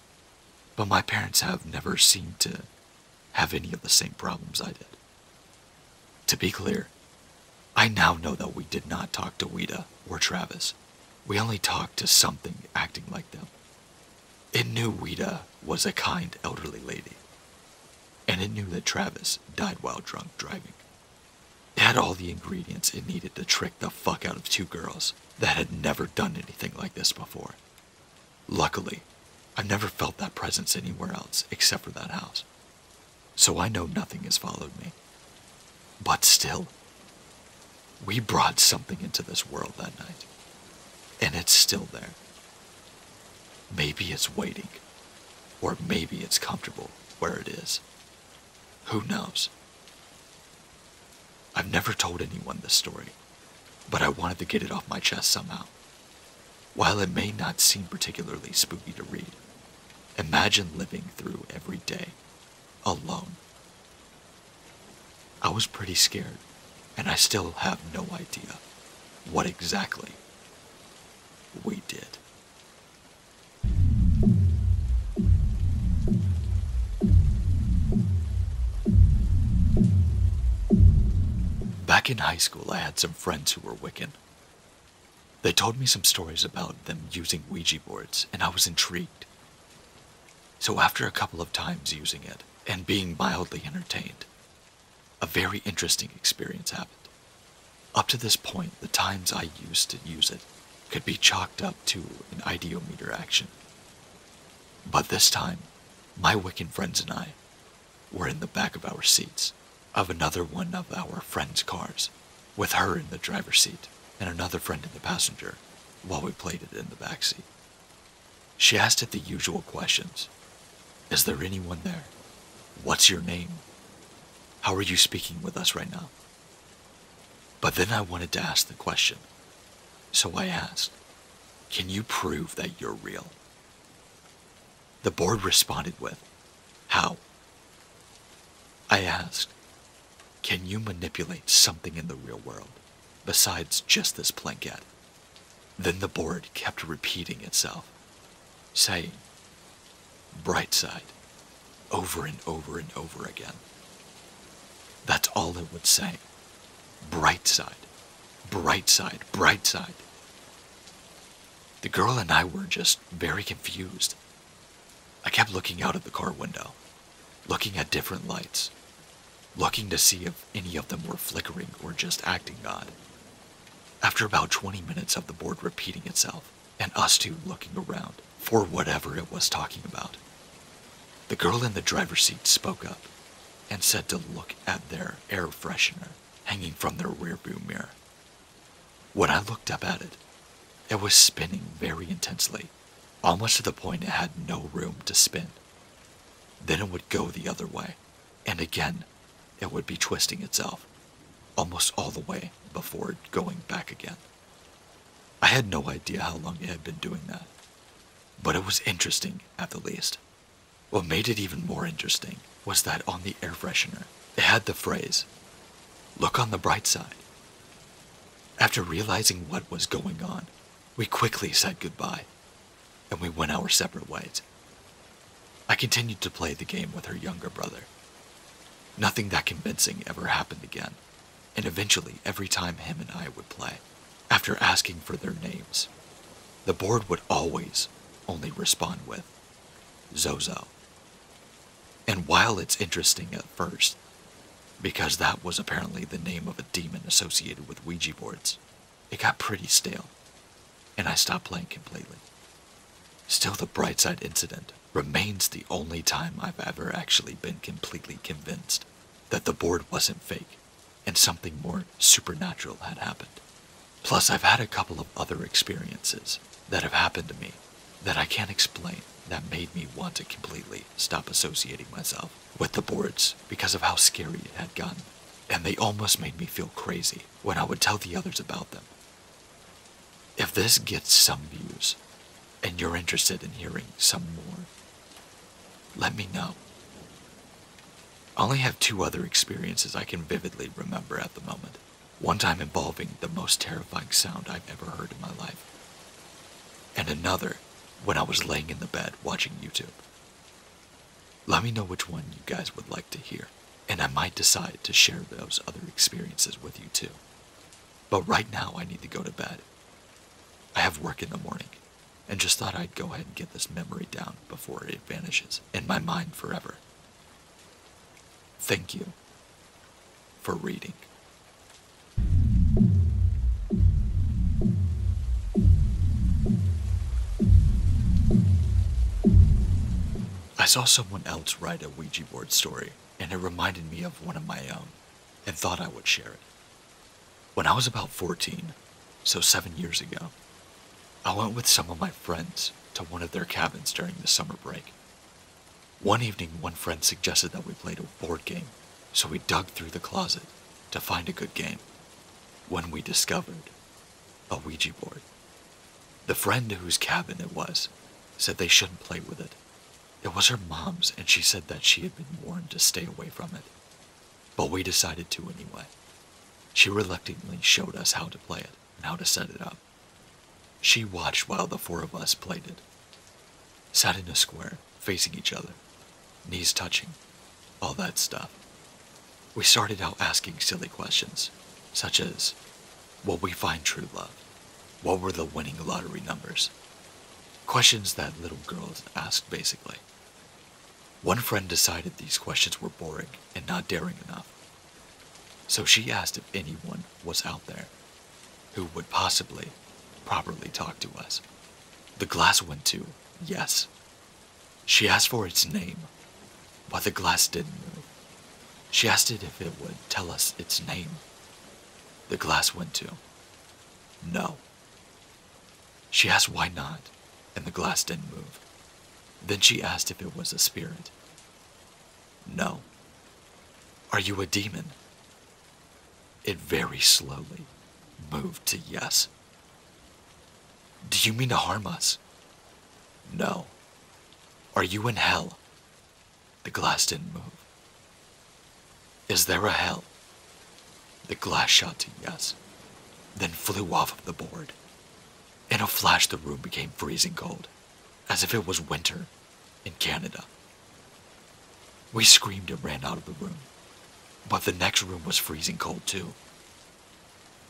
but my parents have never seemed to have any of the same problems I did. To be clear, I now know that we did not talk to Ouida or Travis. We only talked to something acting like them. It knew Ouida was a kind elderly lady, and it knew that Travis died while drunk driving. It had all the ingredients it needed to trick the fuck out of two girls that had never done anything like this before. Luckily, I've never felt that presence anywhere else except for that house, so I know nothing has followed me. But still, we brought something into this world that night, and it's still there. Maybe it's waiting, or maybe it's comfortable where it is. Who knows? I've never told anyone this story, but I wanted to get it off my chest somehow. While it may not seem particularly spooky to read, imagine living through every day alone. I was pretty scared, and I still have no idea what exactly we did. Back in high school, I had some friends who were Wiccan. They told me some stories about them using Ouija boards, and I was intrigued. So after a couple of times using it, and being mildly entertained, a very interesting experience happened. Up to this point, the times I used to use it could be chalked up to an ideometer action. But this time, my Wiccan friends and I were in the back of our seats of another one of our friends' cars, with her in the driver's seat and another friend in the passenger, while we played it in the back seat. She asked it the usual questions. Is there anyone there? What's your name? How are you speaking with us right now? But then I wanted to ask the question, so I asked, can you prove that you're real? The board responded with, how? I asked, can you manipulate something in the real world besides just this blanket? Then the board kept repeating itself, saying, bright side, over and over and over again. That's all it would say. Bright side, bright side, bright side. The girl and I were just very confused. I kept looking out of the car window, looking at different lights, looking to see if any of them were flickering or just acting odd. After about 20 minutes of the board repeating itself, and us two looking around for whatever it was talking about, the girl in the driver's seat spoke up and said to look at their air freshener hanging from their rearview mirror. When I looked up at it, it was spinning very intensely, almost to the point it had no room to spin. Then it would go the other way, and again, it would be twisting itself, almost all the way before going back again. I had no idea how long it had been doing that, but it was interesting at the least. What made it even more interesting was that on the air freshener, it had the phrase, look on the bright side. After realizing what was going on, we quickly said goodbye, and we went our separate ways. I continued to play the game with her younger brother. Nothing that convincing ever happened again, and eventually every time him and I would play, after asking for their names, the board would always only respond with, Zozo. And while it's interesting at first, because that was apparently the name of a demon associated with Ouija boards, it got pretty stale, and I stopped playing completely. Still, the Brightside incident remains the only time I've ever actually been completely convinced that the board wasn't fake and something more supernatural had happened. Plus, I've had a couple of other experiences that have happened to me that I can't explain that made me want to completely stop associating myself with the boards because of how scary it had gotten. And they almost made me feel crazy when I would tell the others about them. If this gets some views, and you're interested in hearing some more, let me know. I only have 2 other experiences I can vividly remember at the moment. One time involving the most terrifying sound I've ever heard in my life. And another when I was laying in the bed watching YouTube. Let me know which one you guys would like to hear, and I might decide to share those other experiences with you too. But right now I need to go to bed. I have work in the morning, and just thought I'd go ahead and get this memory down before it vanishes in my mind forever. Thank you for reading. I saw someone else write a Ouija board story, and it reminded me of one of my own, and thought I would share it. When I was about 14, so 7 years ago, I went with some of my friends to one of their cabins during the summer break. One evening, one friend suggested that we played a board game, so we dug through the closet to find a good game, when we discovered a Ouija board. The friend whose cabin it was said they shouldn't play with it. It was her mom's, and she said that she had been warned to stay away from it. But we decided to anyway. She reluctantly showed us how to play it and how to set it up. She watched while the 4 of us played it. Sat in a square, facing each other, knees touching, all that stuff. We started out asking silly questions, such as, will we find true love? What were the winning lottery numbers? Questions that little girls asked, basically. One friend decided these questions were boring and not daring enough. So she asked if anyone was out there who would possibly properly talk to us. The glass went to yes. She asked for its name, but the glass didn't move. She asked it if it would tell us its name. The glass went to no. She asked why not, and the glass didn't move. Then she asked if it was a spirit. No. Are you a demon? It very slowly moved to yes. Do you mean to harm us? No. Are you in hell? The glass didn't move. Is there a hell? The glass shot to yes, then flew off of the board. In a flash, the room became freezing cold, as if it was winter in Canada. We screamed and ran out of the room, but the next room was freezing cold too.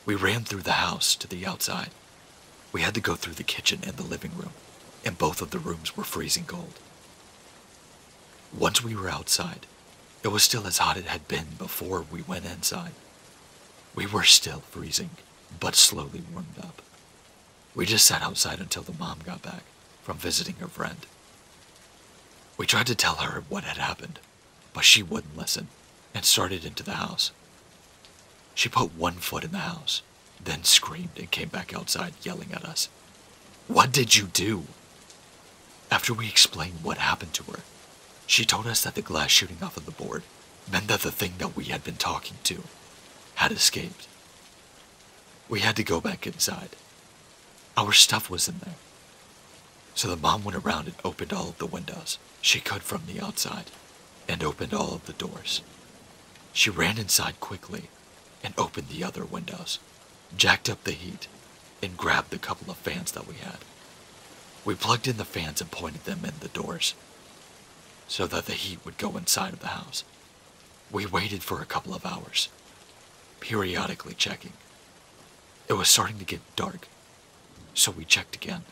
We ran through the house to the outside. We had to go through the kitchen and the living room, and both of the rooms were freezing cold. Once we were outside, it was still as hot as it had been before we went inside. We were still freezing, but slowly warmed up. We just sat outside until the mom got back from visiting her friend. We tried to tell her what had happened, but she wouldn't listen and started into the house. She put one foot in the house, then screamed and came back outside yelling at us. What did you do? After we explained what happened to her, she told us that the glass shooting off of the board meant that the thing that we had been talking to had escaped. We had to go back inside. Our stuff was in there. So the mom went around and opened all of the windows she could from the outside and opened all of the doors. She ran inside quickly and opened the other windows, jacked up the heat, and grabbed the couple of fans that we had. We plugged in the fans and pointed them in the doors so that the heat would go inside of the house. We waited for a couple of hours, periodically checking. It was starting to get dark, so we checked again.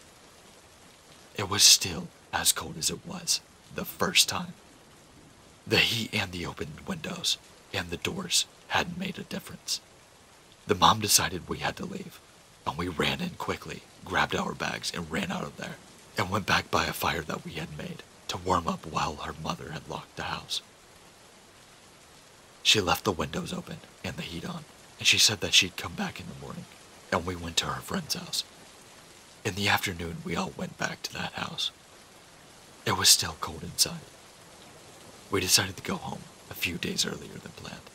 It was still as cold as it was the first time. The heat and the opened windows and the doors hadn't made a difference. The mom decided we had to leave, and we ran in quickly, grabbed our bags, and ran out of there, and went back by a fire that we had made to warm up while her mother had locked the house. She left the windows open and the heat on, and she said that she'd come back in the morning and we went to our friend's house. In the afternoon, we all went back to that house. It was still cold inside. We decided to go home a few days earlier than planned.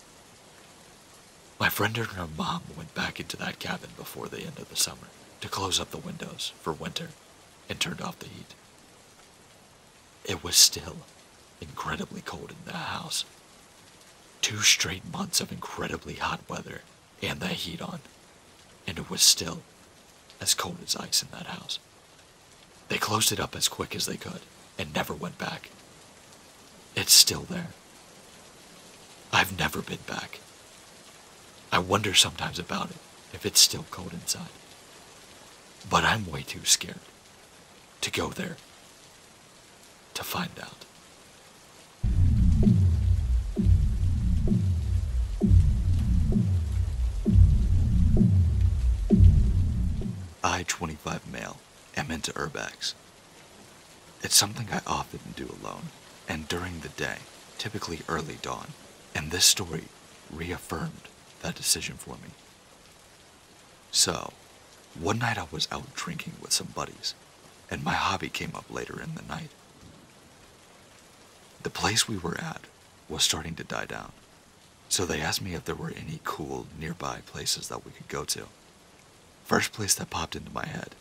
My friend and her mom went back into that cabin before the end of the summer to close up the windows for winter and turned off the heat. It was still incredibly cold in that house. 2 straight months of incredibly hot weather and that heat on, and it was still as cold as ice in that house. They closed it up as quick as they could and never went back. It's still there. I've never been back. I wonder sometimes about it, if it's still cold inside. But I'm way too scared to go there to find out. I, 25 male, am into urbex. It's something I often do alone, and during the day, typically early dawn, and this story reaffirmed that decision for me. So, one night I was out drinking with some buddies, and my hobby came up later in the night. The place we were at was starting to die down, so they asked me if there were any cool nearby places that we could go to. First place that popped into my head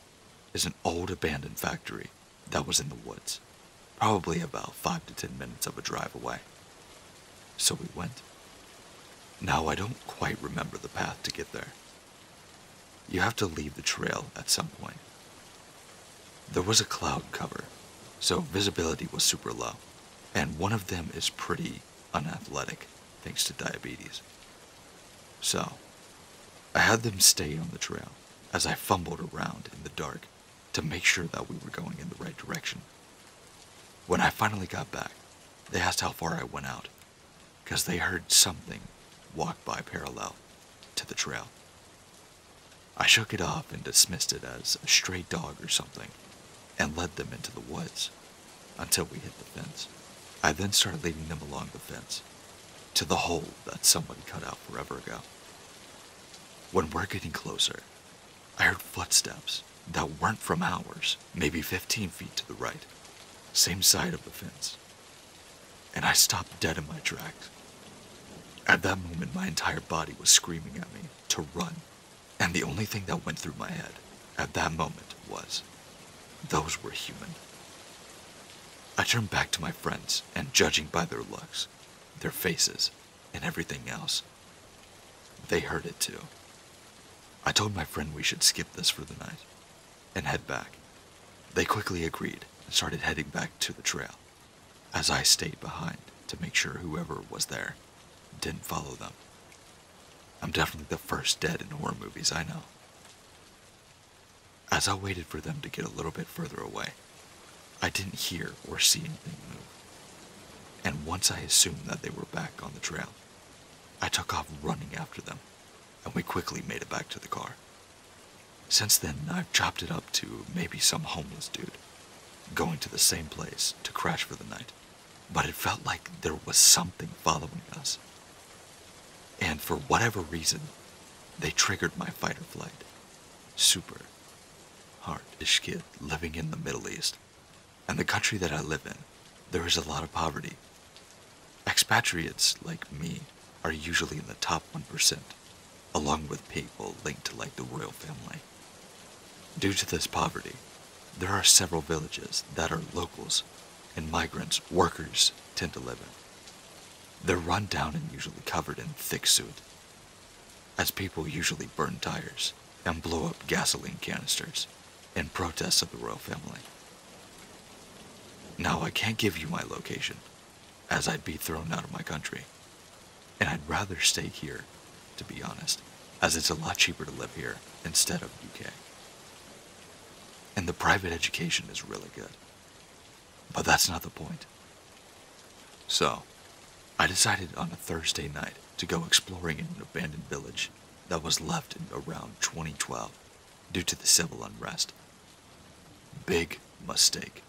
is an old abandoned factory that was in the woods, probably about 5 to 10 minutes of a drive away. So we went. Now I don't quite remember the path to get there. You have to leave the trail at some point. There was a cloud cover, so visibility was super low, and one of them is pretty unathletic thanks to diabetes. So, I had them stay on the trail as I fumbled around in the dark to make sure that we were going in the right direction. When I finally got back, they asked how far I went out, because they heard something walk by parallel to the trail. I shook it off and dismissed it as a stray dog or something, and led them into the woods until we hit the fence. I then started leading them along the fence to the hole that somebody cut out forever ago. When we're getting closer, I heard footsteps that weren't from ours, maybe 15 feet to the right, same side of the fence, and I stopped dead in my tracks. At that moment, my entire body was screaming at me to run, and the only thing that went through my head at that moment was, those were human. I turned back to my friends, and judging by their looks, their faces, and everything else, they heard it too. I told my friend we should skip this for the night and head back. They quickly agreed and started heading back to the trail, as I stayed behind to make sure whoever was there didn't follow them. I'm definitely the first dead in horror movies I know. As I waited for them to get a little bit further away, I didn't hear or see anything move. And once I assumed that they were back on the trail, I took off running after them, and we quickly made it back to the car. Since then, I've chopped it up to maybe some homeless dude, going to the same place to crash for the night. But it felt like there was something following us. And for whatever reason, they triggered my fight or flight. Super hard-ish kid living in the Middle East. And the country that I live in, there is a lot of poverty. Expatriates like me are usually in the top 1%, along with people linked to like the royal family. Due to this poverty, there are several villages that are locals and migrants, workers, tend to live in. They're run down and usually covered in thick soot, as people usually burn tires and blow up gasoline canisters in protest of the royal family. Now, I can't give you my location, as I'd be thrown out of my country, and I'd rather stay here, to be honest, as it's a lot cheaper to live here instead of UK. And the private education is really good. But that's not the point. So, I decided on a Thursday night to go exploring in an abandoned village that was left in around 2012 due to the civil unrest. Big mistake.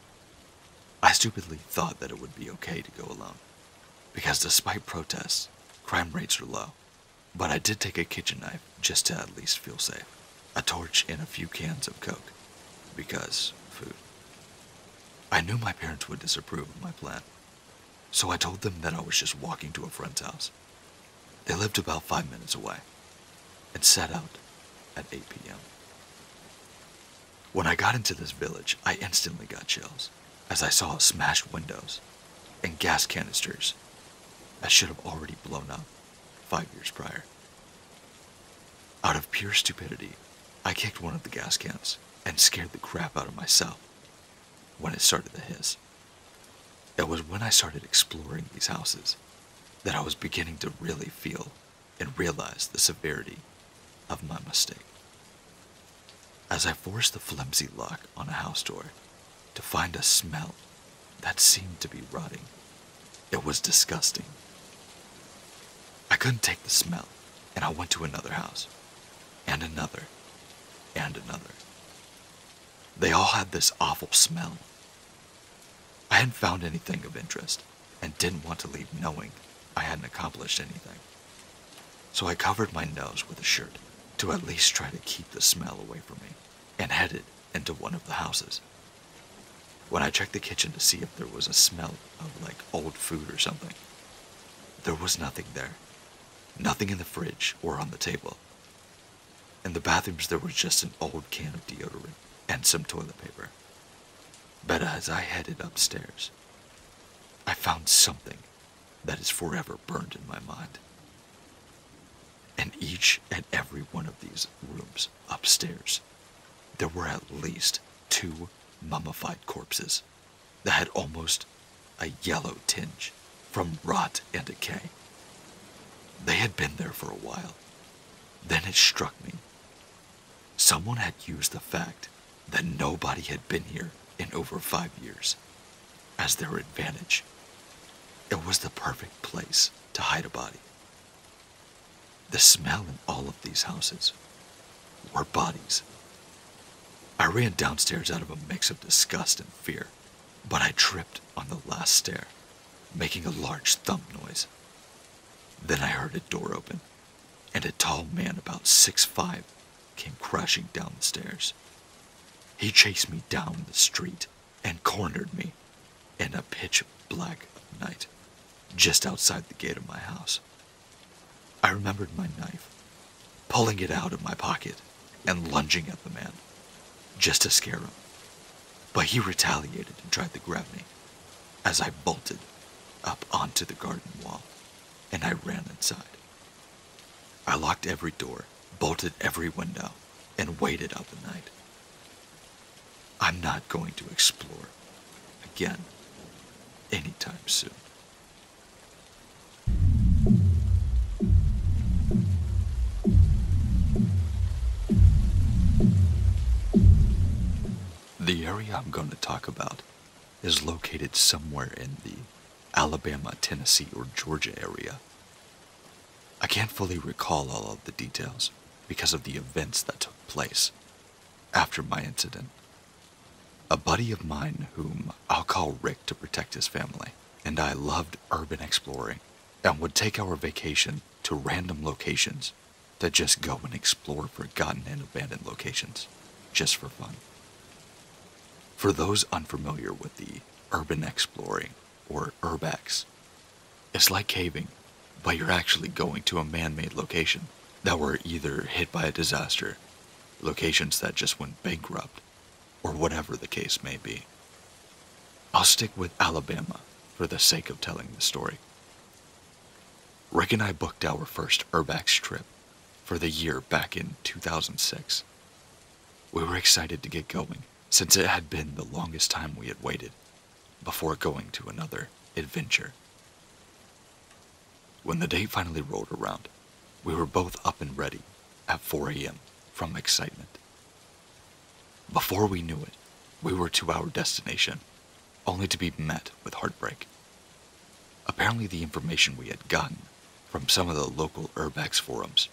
I stupidly thought that it would be okay to go alone, because despite protests, crime rates are low. But I did take a kitchen knife just to at least feel safe. a torch, and a few cans of Coke, because food. I knew my parents would disapprove of my plan, so I told them that I was just walking to a friend's house. They lived about 5 minutes away, and set out at 8 p.m. When I got into this village, I instantly got chills, as I saw smashed windows and gas canisters that should have already blown up 5 years prior. Out of pure stupidity, I kicked one of the gas cans and scared the crap out of myself when it started to hiss. It was when I started exploring these houses that I was beginning to really feel and realize the severity of my mistake. As I forced the flimsy lock on a house door to find a smell that seemed to be rotting, it was disgusting. I couldn't take the smell, and I went to another house, and another, and another. They all had this awful smell. I hadn't found anything of interest, and didn't want to leave knowing I hadn't accomplished anything. So I covered my nose with a shirt to at least try to keep the smell away from me, and headed into one of the houses. When I checked the kitchen to see if there was a smell of like old food or something, there was nothing there. Nothing in the fridge or on the table. In the bathrooms there was just an old can of deodorant and some toilet paper. But as I headed upstairs, I found something that is forever burned in my mind. In each and every one of these rooms upstairs, there were at least 2 mummified corpses that had almost a yellow tinge from rot and decay. They had been there for a while. Then it struck me. Someone had used the fact that nobody had been here in over 5 years as their advantage. It was the perfect place to hide a body. The smell in all of these houses were bodies. I ran downstairs out of a mix of disgust and fear, but I tripped on the last stair, making a large thump noise. Then I heard a door open, and a tall man about 6'5" came crashing down the stairs. He chased me down the street and cornered me in a pitch black night, just outside the gate of my house. I remembered my knife, pulling it out of my pocket and lunging at the man, just to scare him. But he retaliated and tried to grab me as I bolted up onto the garden wall, and I ran inside. I locked every door, bolted every window, and waited out the night. I'm not going to explore again anytime soon. The area I'm going to talk about is located somewhere in the Alabama, Tennessee, or Georgia area. I can't fully recall all of the details because of the events that took place after my incident. A buddy of mine, whom I'll call Rick to protect his family, and I loved urban exploring and would take our vacation to random locations to just go and explore forgotten and abandoned locations, just for fun. For those unfamiliar with the urban exploring, or urbex, it's like caving, but you're actually going to a man-made location that were either hit by a disaster, locations that just went bankrupt, or whatever the case may be. I'll stick with Alabama for the sake of telling the story. Rick and I booked our first urbex trip for the year back in 2006. We were excited to get going, since it had been the longest time we had waited before going to another adventure. When the date finally rolled around, we were both up and ready at 4 a.m. from excitement. Before we knew it, we were to our destination, only to be met with heartbreak. Apparently the information we had gotten from some of the local urbex forums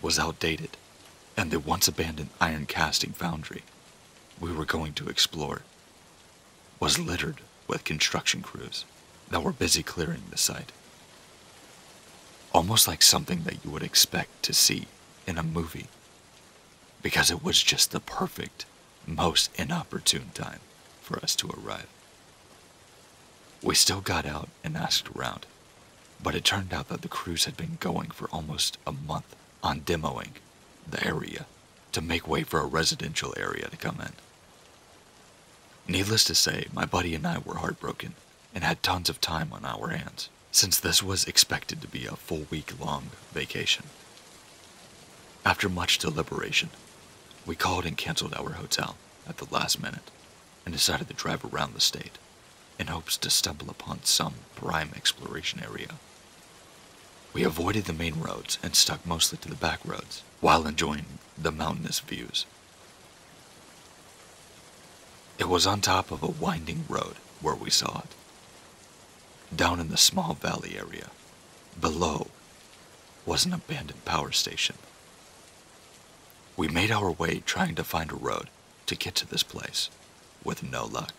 was outdated, and the once abandoned iron casting foundry we were going to explore was littered with construction crews that were busy clearing the site. Almost like something that you would expect to see in a movie. because it was just the perfect, most inopportune time for us to arrive. We still got out and asked around, but it turned out that the crews had been going for almost a month on demoing the area to make way for a residential area to come in. Needless to say, my buddy and I were heartbroken and had tons of time on our hands, since this was expected to be a full week-long vacation. After much deliberation, we called and canceled our hotel at the last minute and decided to drive around the state in hopes to stumble upon some prime exploration area. We avoided the main roads and stuck mostly to the back roads while enjoying the mountainous views. It was on top of a winding road where we saw it. Down in the small valley area, below, was an abandoned power station. We made our way trying to find a road to get to this place, with no luck.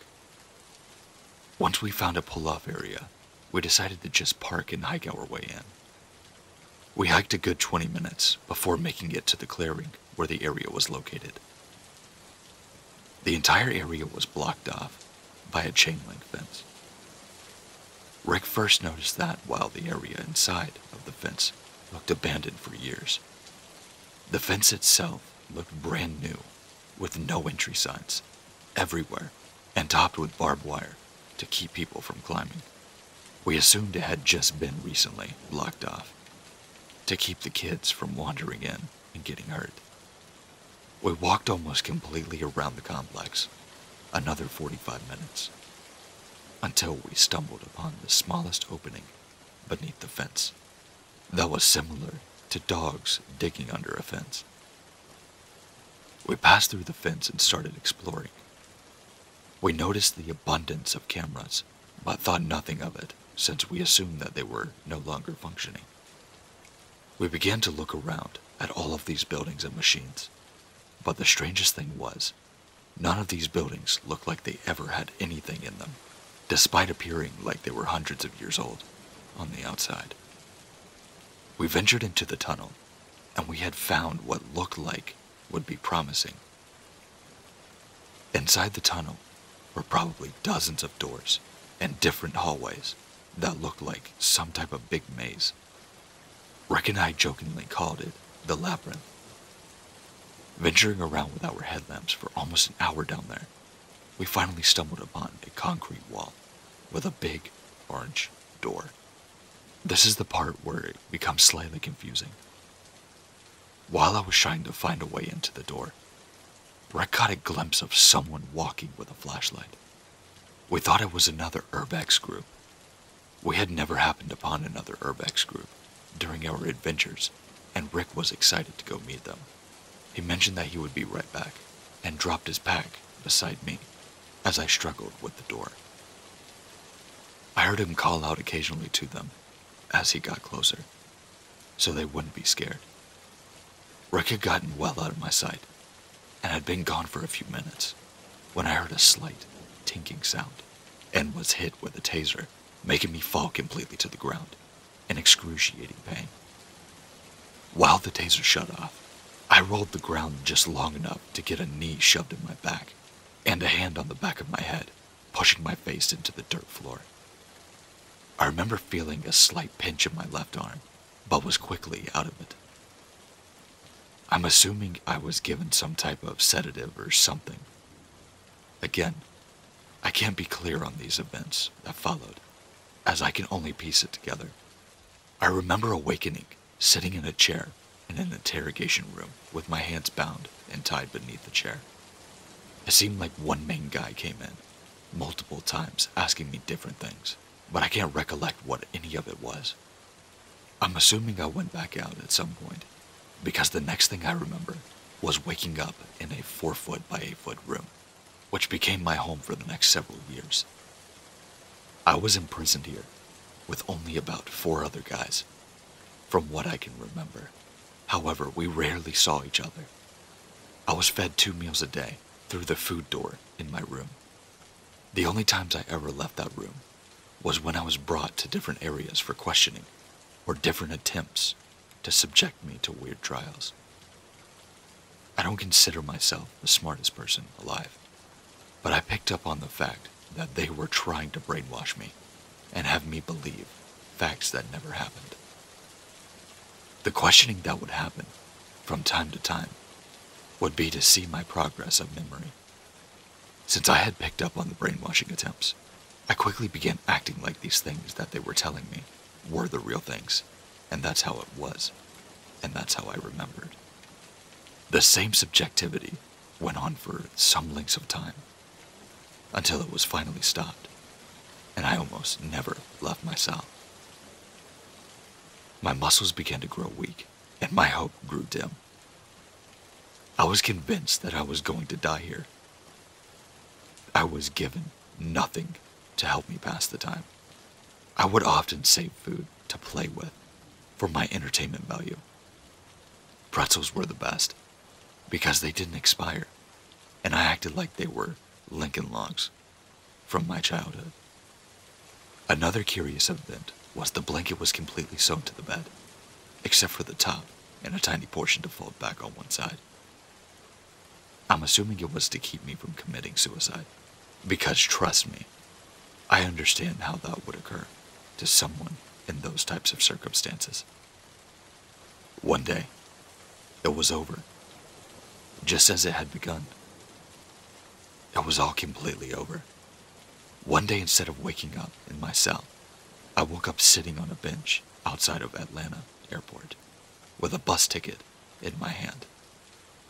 Once we found a pull-off area, we decided to just park and hike our way in. We hiked a good 20 minutes before making it to the clearing where the area was located. The entire area was blocked off by a chain-link fence. Rick first noticed that while the area inside of the fence looked abandoned for years. The fence itself looked brand new, with no entry signs everywhere and topped with barbed wire to keep people from climbing. We assumed it had just been recently blocked off to keep the kids from wandering in and getting hurt. We walked almost completely around the complex, another 45 minutes, until we stumbled upon the smallest opening beneath the fence that was similar to dogs digging under a fence. We passed through the fence and started exploring. We noticed the abundance of cameras, but thought nothing of it since we assumed that they were no longer functioning. We began to look around at all of these buildings and machines, but the strangest thing was, none of these buildings looked like they ever had anything in them, despite appearing like they were hundreds of years old on the outside. We ventured into the tunnel, and we had found what looked like would be promising. Inside the tunnel were probably dozens of doors and different hallways that looked like some type of big maze. Rick and I jokingly called it the labyrinth. Venturing around with our headlamps for almost an hour down there, we finally stumbled upon a concrete wall with a big orange door. This is the part where it becomes slightly confusing. While I was trying to find a way into the door, Rick caught a glimpse of someone walking with a flashlight. We thought it was another Urbex group. We had never happened upon another Urbex group during our adventures, and Rick was excited to go meet them. He mentioned that he would be right back, and dropped his pack beside me as I struggled with the door. I heard him call out occasionally to them as he got closer, so they wouldn't be scared. Rick had gotten well out of my sight, and had been gone for a few minutes, when I heard a slight tinking sound, and was hit with a taser, making me fall completely to the ground, in excruciating pain. While the taser shut off, I rolled the ground just long enough to get a knee shoved in my back, and a hand on the back of my head, pushing my face into the dirt floor. I remember feeling a slight pinch in my left arm, but was quickly out of it. I'm assuming I was given some type of sedative or something. Again, I can't be clear on these events that followed, as I can only piece it together. I remember awakening, sitting in a chair in an interrogation room with my hands bound and tied beneath the chair. It seemed like one main guy came in, multiple times asking me different things, but I can't recollect what any of it was. I'm assuming I went back out at some point, because the next thing I remember was waking up in a 4-foot by 8-foot room, which became my home for the next several years. I was imprisoned here, with only about 4 other guys, from what I can remember. However, we rarely saw each other. I was fed 2 meals a day through the food door in my room. The only times I ever left that room was when I was brought to different areas for questioning, or different attempts to subject me to weird trials. I don't consider myself the smartest person alive, but I picked up on the fact that they were trying to brainwash me and have me believe facts that never happened. The questioning that would happen from time to time would be to see my progress of memory. Since I had picked up on the brainwashing attempts, I quickly began acting like these things that they were telling me were the real things, and that's how it was, and that's how I remembered. The same subjectivity went on for some lengths of time, until it was finally stopped, and I almost never left my cell. My muscles began to grow weak, and my hope grew dim. I was convinced that I was going to die here. I was given nothing to help me pass the time. I would often save food to play with for my entertainment value. Pretzels were the best because they didn't expire, and I acted like they were Lincoln Logs from my childhood. Another curious event was the blanket was completely sewn to the bed, except for the top and a tiny portion to fold back on one side. I'm assuming it was to keep me from committing suicide, because trust me, I understand how that would occur to someone in those types of circumstances. One day, it was over, just as it had begun. It was all completely over. One day, instead of waking up in my cell, I woke up sitting on a bench outside of Atlanta Airport with a bus ticket in my hand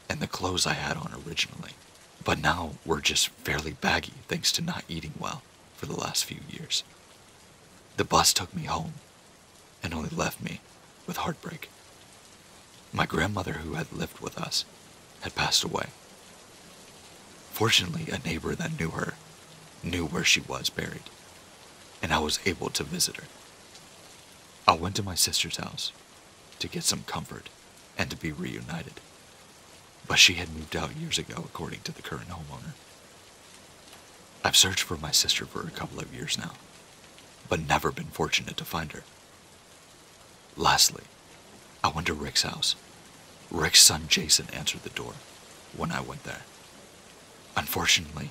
and the clothes I had on originally, but now were just fairly baggy thanks to not eating well for the last few years. The bus took me home and only left me with heartbreak. My grandmother, who had lived with us, had passed away. Fortunately, a neighbor that knew her knew where she was buried, and I was able to visit her. I went to my sister's house to get some comfort and to be reunited, but she had moved out years ago according to the current homeowner. I've searched for my sister for a couple of years now, but never been fortunate to find her. Lastly, I went to Rick's house. Rick's son Jason answered the door when I went there. Unfortunately,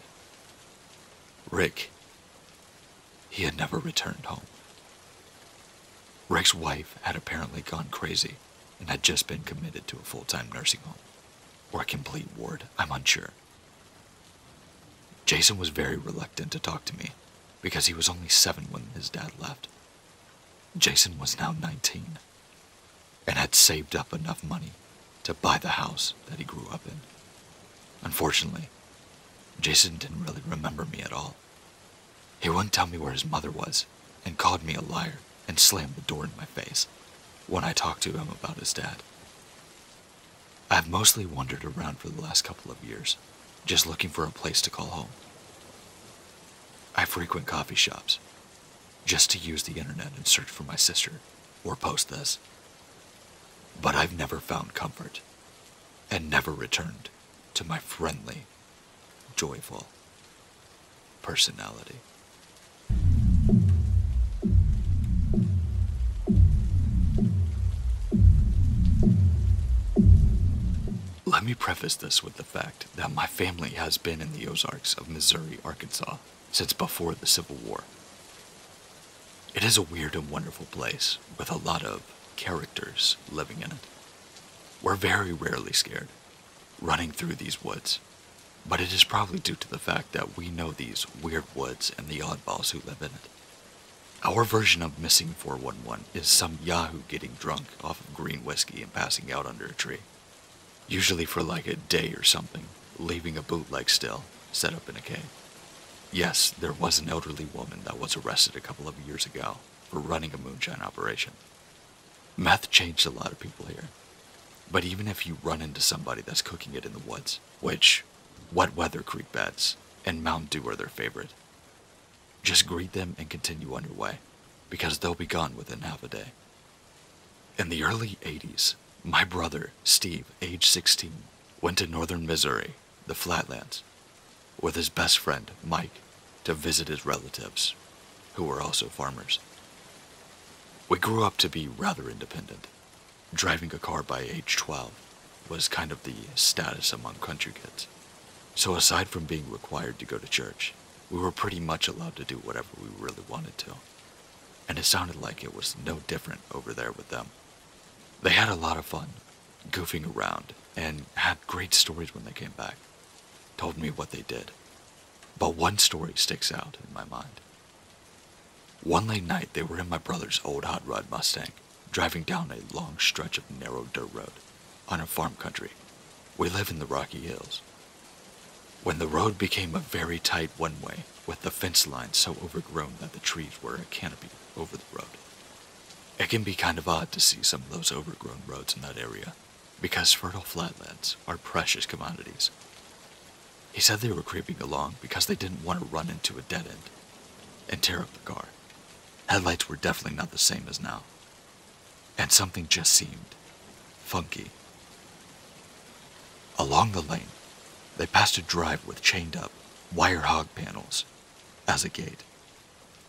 Rick, he had never returned home. Rick's wife had apparently gone crazy and had just been committed to a full-time nursing home, or a complete ward, I'm unsure. Jason was very reluctant to talk to me because he was only 7 when his dad left. Jason was now 19 and had saved up enough money to buy the house that he grew up in. Unfortunately, Jason didn't really remember me at all. He wouldn't tell me where his mother was and called me a liar and slammed the door in my face when I talked to him about his dad. I've mostly wandered around for the last couple of years, just looking for a place to call home. I frequent coffee shops, just to use the internet and search for my sister, or post this. But I've never found comfort, and never returned to my friendly, joyful personality. Let me preface this with the fact that my family has been in the Ozarks of Missouri, Arkansas since before the Civil War. It is a weird and wonderful place with a lot of characters living in it. We're very rarely scared running through these woods, but it is probably due to the fact that we know these weird woods and the oddballs who live in it. Our version of Missing 411 is some yahoo getting drunk off of green whiskey and passing out under a tree. Usually for like a day or something, leaving a bootleg still set up in a cave. Yes, there was an elderly woman that was arrested a couple of years ago for running a moonshine operation. Meth changed a lot of people here. But even if you run into somebody that's cooking it in the woods, which wet weather creek beds and Mountain Dew are their favorite, just greet them and continue on your way, because they'll be gone within half a day. In the early 80s, my brother, Steve, age 16, went to northern Missouri, the Flatlands, with his best friend, Mike, to visit his relatives, who were also farmers. We grew up to be rather independent, driving a car by age 12, was kind of the status among country kids. So aside from being required to go to church, we were pretty much allowed to do whatever we really wanted to. And it sounded like it was no different over there with them. They had a lot of fun, goofing around, and had great stories when they came back. Told me what they did. But one story sticks out in my mind. One late night, they were in my brother's old hot rod Mustang, driving down a long stretch of narrow dirt road on a farm country. We live in the Rocky Hills. When the road became a very tight one-way, with the fence line so overgrown that the trees were a canopy over the road. It can be kind of odd to see some of those overgrown roads in that area, because fertile flatlands are precious commodities. He said they were creeping along because they didn't want to run into a dead end and tear up the car. Headlights were definitely not the same as now, and something just seemed funky. Along the lane, they passed a drive with chained-up wire hog panels as a gate.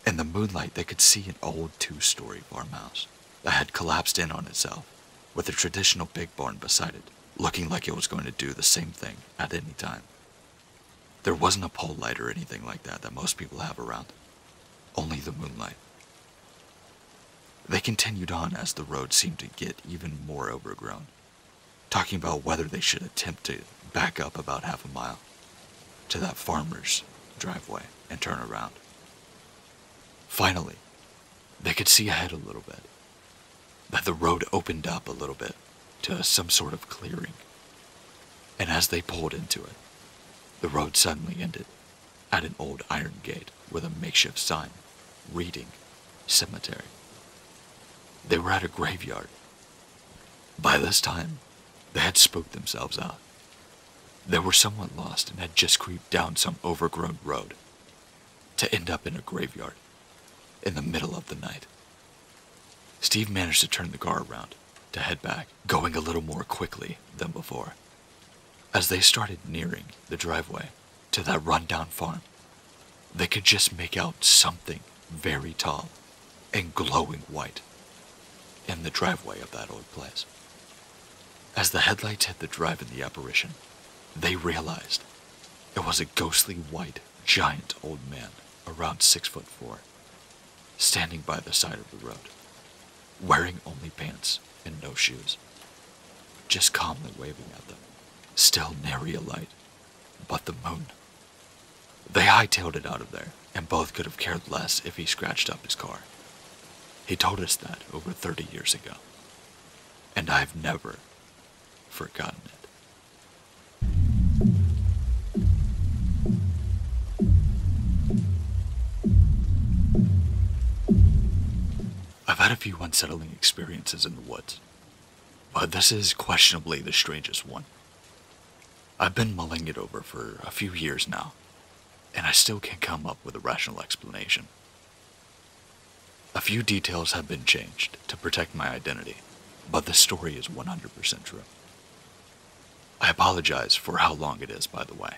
In the moonlight, they could see an old two-story farmhouse that had collapsed in on itself, with a traditional big barn beside it, looking like it was going to do the same thing at any time. There wasn't a pole light or anything like that most people have around, only the moonlight. They continued on as the road seemed to get even more overgrown, talking about whether they should attempt to back up about half a mile to that farmer's driveway and turn around. Finally, they could see ahead a little bit, that the road opened up a little bit to some sort of clearing, and as they pulled into it, the road suddenly ended at an old iron gate with a makeshift sign reading cemetery. They were at a graveyard. By this time, they had spooked themselves out. They were somewhat lost and had just creeped down some overgrown road to end up in a graveyard in the middle of the night. Steve managed to turn the car around to head back, going a little more quickly than before. As they started nearing the driveway to that rundown farm, they could just make out something very tall and glowing white in the driveway of that old place. As the headlights hit the drive in the apparition, they realized it was a ghostly white, giant old man, around 6'4", standing by the side of the road, wearing only pants and no shoes, just calmly waving at them. Still nary a light, but the moon. They hightailed it out of there, and both could have cared less if he scratched up his car. He told us that over 30 years ago, and I've never forgotten it. I've had a few unsettling experiences in the woods, but this is questionably the strangest one. I've been mulling it over for a few years now, and I still can't come up with a rational explanation. A few details have been changed to protect my identity, but the story is 100% true. I apologize for how long it is, by the way.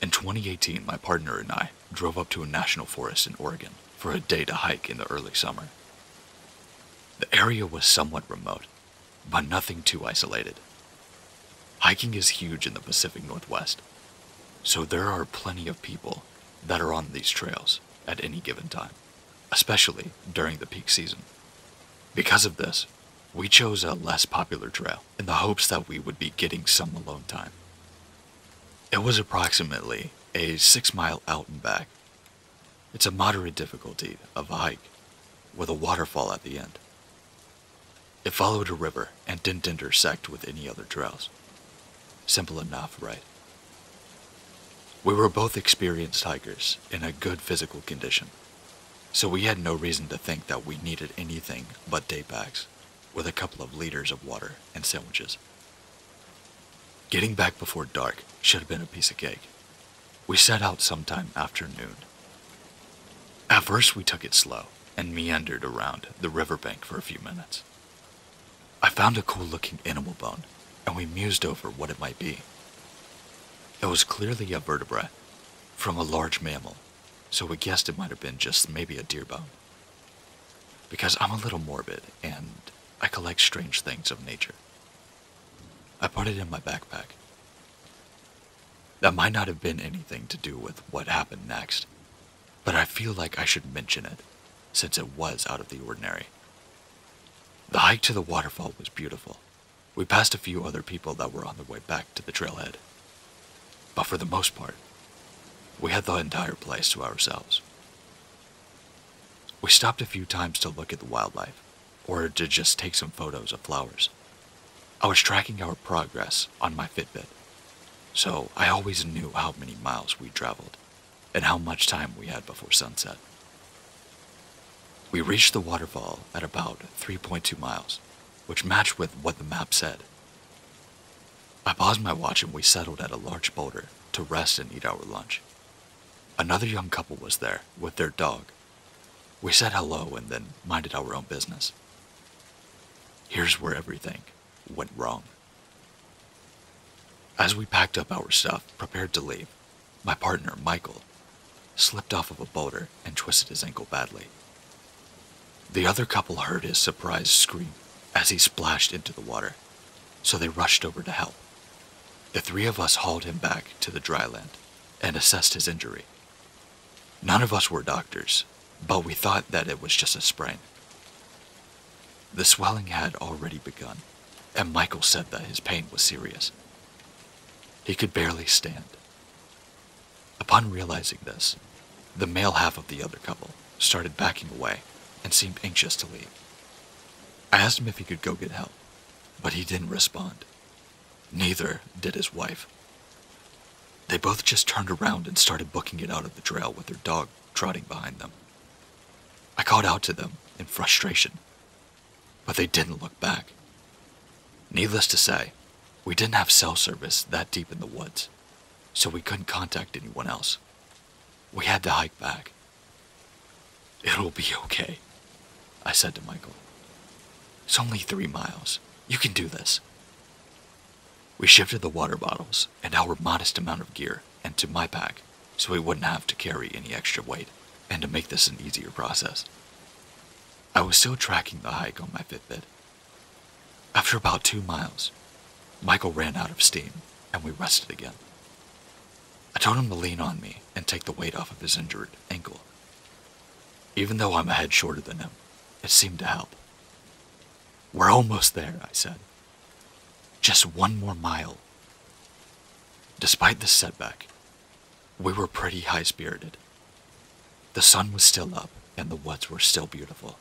In 2018, my partner and I drove up to a national forest in Oregon for a day to hike in the early summer. The area was somewhat remote, but nothing too isolated. Hiking is huge in the Pacific Northwest, so there are plenty of people that are on these trails at any given time, especially during the peak season. Because of this, we chose a less popular trail in the hopes that we would be getting some alone time. It was approximately a 6-mile out and back. It's a moderate difficulty of a hike, with a waterfall at the end. It followed a river and didn't intersect with any other trails. Simple enough, right? We were both experienced hikers in a good physical condition, so we had no reason to think that we needed anything but day packs, with a couple of liters of water and sandwiches. Getting back before dark should have been a piece of cake. We set out sometime after noon. At first we took it slow and meandered around the riverbank for a few minutes. I found a cool-looking animal bone, and we mused over what it might be. It was clearly a vertebrae from a large mammal, so we guessed it might have been just maybe a deer bone. Because I'm a little morbid, and I collect strange things of nature. I put it in my backpack. That might not have been anything to do with what happened next, but I feel like I should mention it, since it was out of the ordinary. The hike to the waterfall was beautiful. We passed a few other people that were on their way back to the trailhead, but for the most part, we had the entire place to ourselves. We stopped a few times to look at the wildlife, or to just take some photos of flowers. I was tracking our progress on my Fitbit, so I always knew how many miles we traveled, and how much time we had before sunset. We reached the waterfall at about 3.2 miles, which matched with what the map said. I paused my watch and we settled at a large boulder to rest and eat our lunch. Another young couple was there with their dog. We said hello and then minded our own business. Here's where everything went wrong. As we packed up our stuff, prepared to leave, my partner, Michael, slipped off of a boulder and twisted his ankle badly. The other couple heard his surprised scream as he splashed into the water, so they rushed over to help. The three of us hauled him back to the dry land and assessed his injury. None of us were doctors, but we thought that it was just a sprain. The swelling had already begun, and Michael said that his pain was serious. He could barely stand. Upon realizing this, the male half of the other couple started backing away and seemed anxious to leave. I asked him if he could go get help, but he didn't respond. Neither did his wife. They both just turned around and started booking it out of the trail with their dog trotting behind them. I called out to them in frustration, but they didn't look back. Needless to say, we didn't have cell service that deep in the woods, so we couldn't contact anyone else. We had to hike back. "It'll be okay," I said to Michael. "It's only 3 miles. You can do this." We shifted the water bottles and our modest amount of gear into my pack so we wouldn't have to carry any extra weight, and to make this an easier process. I was still tracking the hike on my Fitbit. After about 2 miles, Michael ran out of steam and we rested again. I told him to lean on me and take the weight off of his injured ankle. Even though I'm a head shorter than him, it seemed to help. "We're almost there," I said. "Just 1 more mile." Despite this setback, we were pretty high-spirited. The sun was still up and the woods were still beautiful.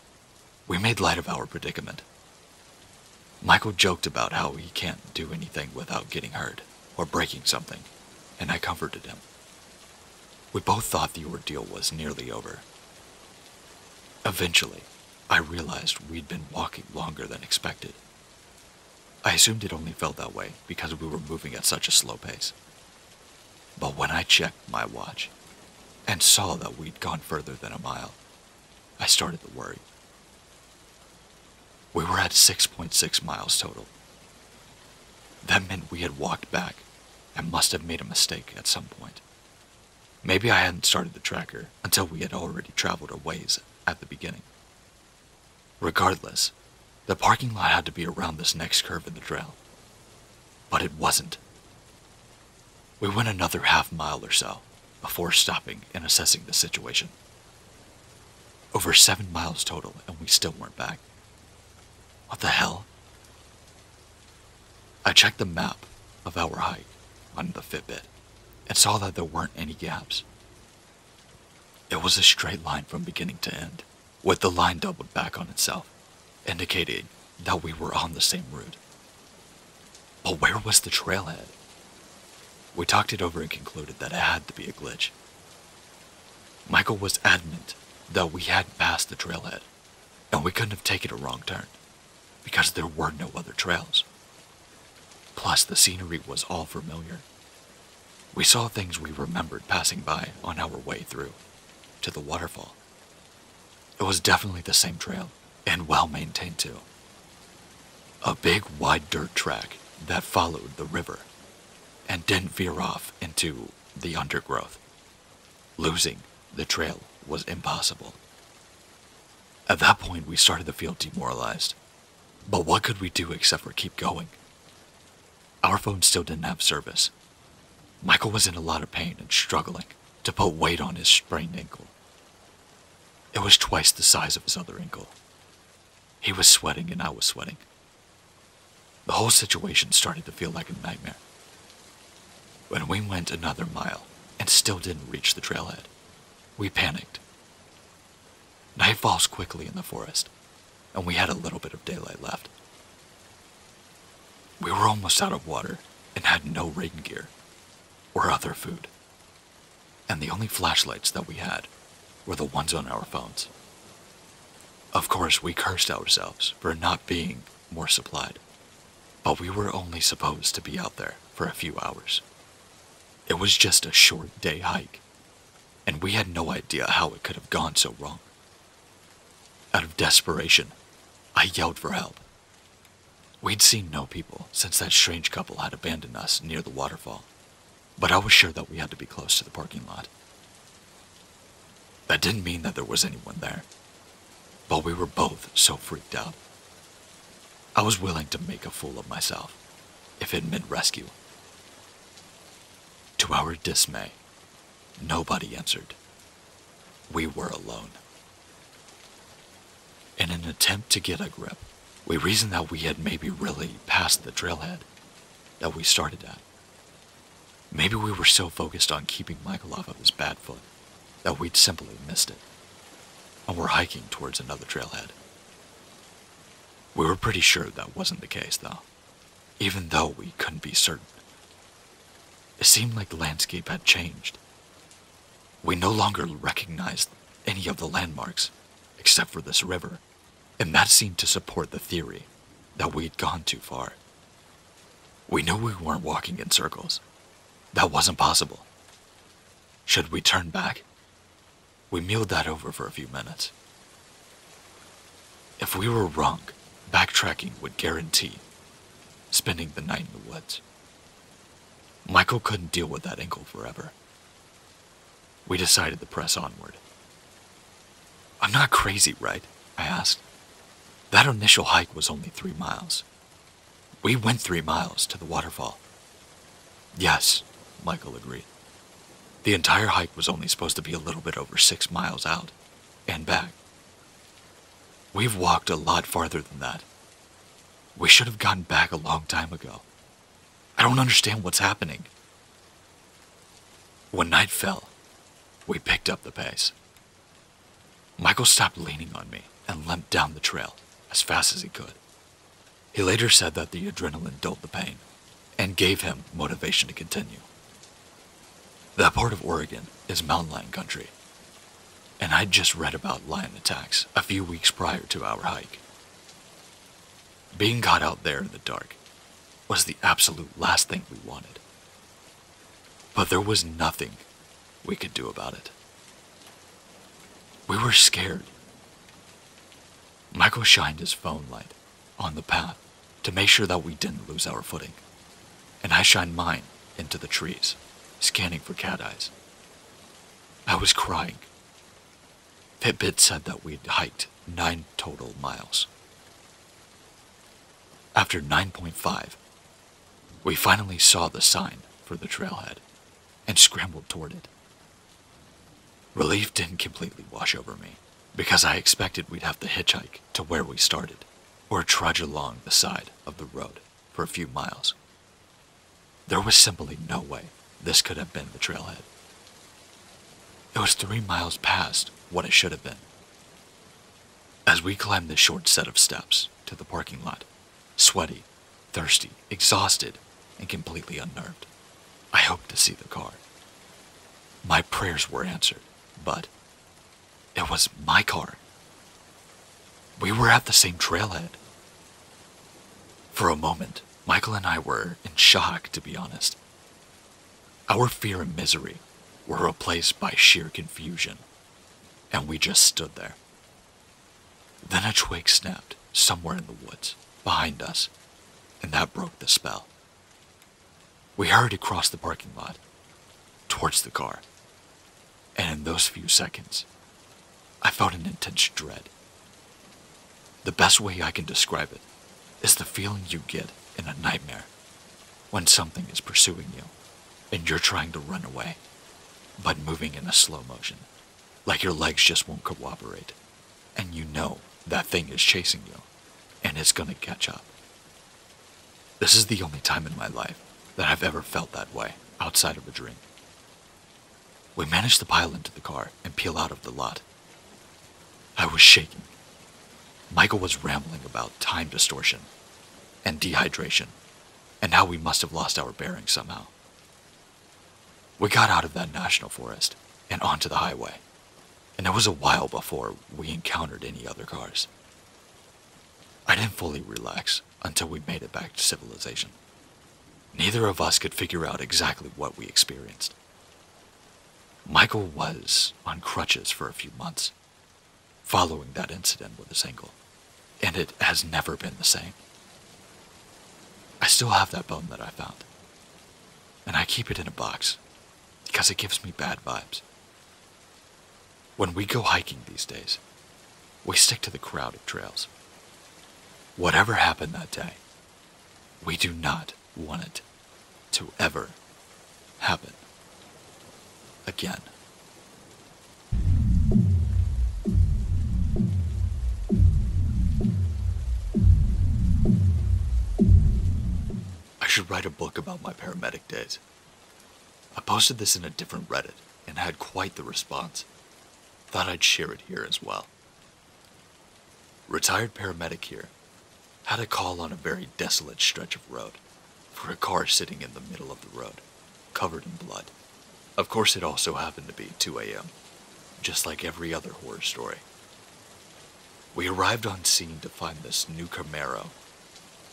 We made light of our predicament. Michael joked about how he can't do anything without getting hurt or breaking something, and I comforted him. We both thought the ordeal was nearly over. Eventually, I realized we'd been walking longer than expected. I assumed it only felt that way because we were moving at such a slow pace. But when I checked my watch and saw that we'd gone further than a mile, I started to worry. We were at 6.6 miles total. That meant we had walked back and must have made a mistake at some point. Maybe I hadn't started the tracker until we had already traveled a ways at the beginning. Regardless, the parking lot had to be around this next curve in the trail. But it wasn't. We went another half mile or so before stopping and assessing the situation. Over 7 miles total and we still weren't back. What the hell? I checked the map of our hike on the Fitbit and saw that there weren't any gaps. It was a straight line from beginning to end, with the line doubled back on itself, indicating that we were on the same route. But where was the trailhead? We talked it over and concluded that it had to be a glitch. Michael was adamant that we hadn't passed the trailhead, and we couldn't have taken a wrong turn, because there were no other trails. Plus, the scenery was all familiar. We saw things we remembered passing by on our way through to the waterfall. It was definitely the same trail, and well maintained too. A big, wide dirt track that followed the river and didn't veer off into the undergrowth. Losing the trail was impossible. At that point, we started to feel demoralized. But what could we do except for keep going? Our phone still didn't have service. Michael was in a lot of pain and struggling to put weight on his sprained ankle. It was twice the size of his other ankle. He was sweating and I was sweating. The whole situation started to feel like a nightmare. When we went another mile and still didn't reach the trailhead, we panicked. Night falls quickly in the forest, and we had a little bit of daylight left. We were almost out of water and had no rain gear or other food, and the only flashlights that we had were the ones on our phones. Of course, we cursed ourselves for not being more supplied, but we were only supposed to be out there for a few hours. It was just a short day hike, and we had no idea how it could have gone so wrong. Out of desperation, I yelled for help. We'd seen no people since that strange couple had abandoned us near the waterfall, but I was sure that we had to be close to the parking lot. That didn't mean that there was anyone there, but we were both so freaked out. I was willing to make a fool of myself if it meant rescue. To our dismay, nobody answered. We were alone. In an attempt to get a grip, we reasoned that we had maybe really passed the trailhead that we started at. Maybe we were so focused on keeping Michael off of his bad foot that we'd simply missed it, and were hiking towards another trailhead. We were pretty sure that wasn't the case, though, even though we couldn't be certain. It seemed like the landscape had changed. We no longer recognized any of the landmarks, except for this river, and that seemed to support the theory that we'd gone too far. We knew we weren't walking in circles. That wasn't possible. Should we turn back? We mulled that over for a few minutes. If we were wrong, backtracking would guarantee spending the night in the woods. Michael couldn't deal with that ankle forever. We decided to press onward. I'm not crazy, right? I asked. That initial hike was only 3 miles. We went 3 miles to the waterfall. Yes, Michael agreed. The entire hike was only supposed to be a little bit over 6 miles out and back. We've walked a lot farther than that. We should have gotten back a long time ago. I don't understand what's happening. When night fell, we picked up the pace. Michael stopped leaning on me and limped down the trail as fast as he could. He later said that the adrenaline dulled the pain and gave him motivation to continue. That part of Oregon is mountain lion country, and I'd just read about lion attacks a few weeks prior to our hike. Being caught out there in the dark was the absolute last thing we wanted. But there was nothing we could do about it. We were scared. Michael shined his phone light on the path to make sure that we didn't lose our footing, and I shined mine into the trees, scanning for cat eyes. I was crying. Fitbit said that we'd hiked 9 total miles. After 9.5, we finally saw the sign for the trailhead and scrambled toward it. Relief didn't completely wash over me, because I expected we'd have to hitchhike to where we started, or trudge along the side of the road for a few miles. There was simply no way this could have been the trailhead. It was 3 miles past what it should have been. As we climbed the short set of steps to the parking lot, sweaty, thirsty, exhausted, and completely unnerved, I hoped to see the car. My prayers were answered, but it was my car. We were at the same trailhead. For a moment, Michael and I were in shock, to be honest. Our fear and misery were replaced by sheer confusion, and we just stood there. Then a twig snapped somewhere in the woods behind us, and that broke the spell. We hurried across the parking lot, towards the car, and in those few seconds, I felt an intense dread. The best way I can describe it is the feeling you get in a nightmare When something is pursuing you, and you're trying to run away, but moving in a slow motion, like your legs just won't cooperate, and you know that thing is chasing you, and it's gonna catch up. This is the only time in my life that I've ever felt that way, outside of a dream. We managed to pile into the car and peel out of the lot. I was shaking. Michael was rambling about time distortion and dehydration, and how we must have lost our bearings somehow. We got out of that national forest and onto the highway, and it was a while before we encountered any other cars. I didn't fully relax until we made it back to civilization. Neither of us could figure out exactly what we experienced. Michael was on crutches for a few months, following that incident with his ankle, and it has never been the same. I still have that bone that I found, and I keep it in a box because it gives me bad vibes. When we go hiking these days, we stick to the crowded trails. Whatever happened that day, we do not want it to ever happen again. I should write a book about my paramedic days. I posted this in a different Reddit and had quite the response. Thought I'd share it here as well. Retired paramedic here had a call on a very desolate stretch of road for a car sitting in the middle of the road, covered in blood. Of course, it also happened to be 2 a.m., just like every other horror story. We arrived on scene to find this new Camaro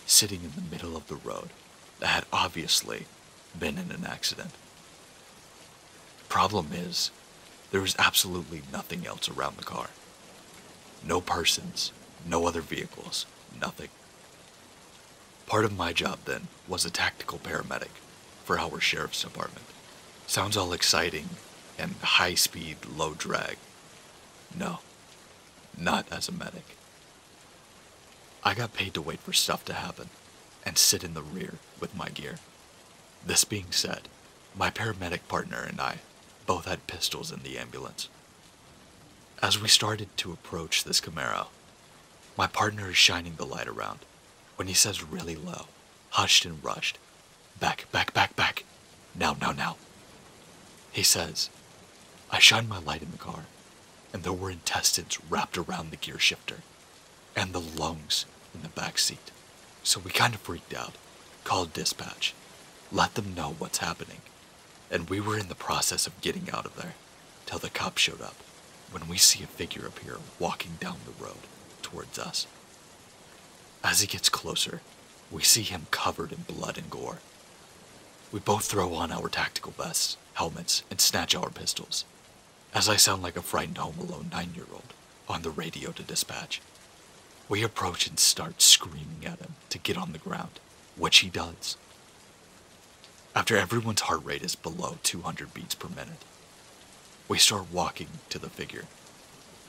sitting in the middle of the road that had obviously been in an accident. The problem is, there was absolutely nothing else around the car. No persons, no other vehicles, nothing. Part of my job then was a tactical paramedic for our sheriff's department. Sounds all exciting and high speed, low drag. No, not as a medic. I got paid to wait for stuff to happen and sit in the rear with my gear. This being said, my paramedic partner and I both had pistols in the ambulance. As we started to approach this Camaro, my partner is shining the light around when he says really low, hushed and rushed, "Back, back, back, back. Now, now, now." He says, I shine my light in the car, and there were intestines wrapped around the gear shifter, and the lungs in the back seat. So we kind of freaked out, called dispatch, let them know what's happening, and we were in the process of getting out of there, till the cop showed up, when we see a figure appear walking down the road towards us. As he gets closer, we see him covered in blood and gore. We both throw on our tactical vests, helmets, and snatch our pistols, as I sound like a frightened Home Alone 9-year-old on the radio to dispatch. We approach and start screaming at him to get on the ground, which he does. After everyone's heart rate is below 200 beats per minute, we start walking to the figure.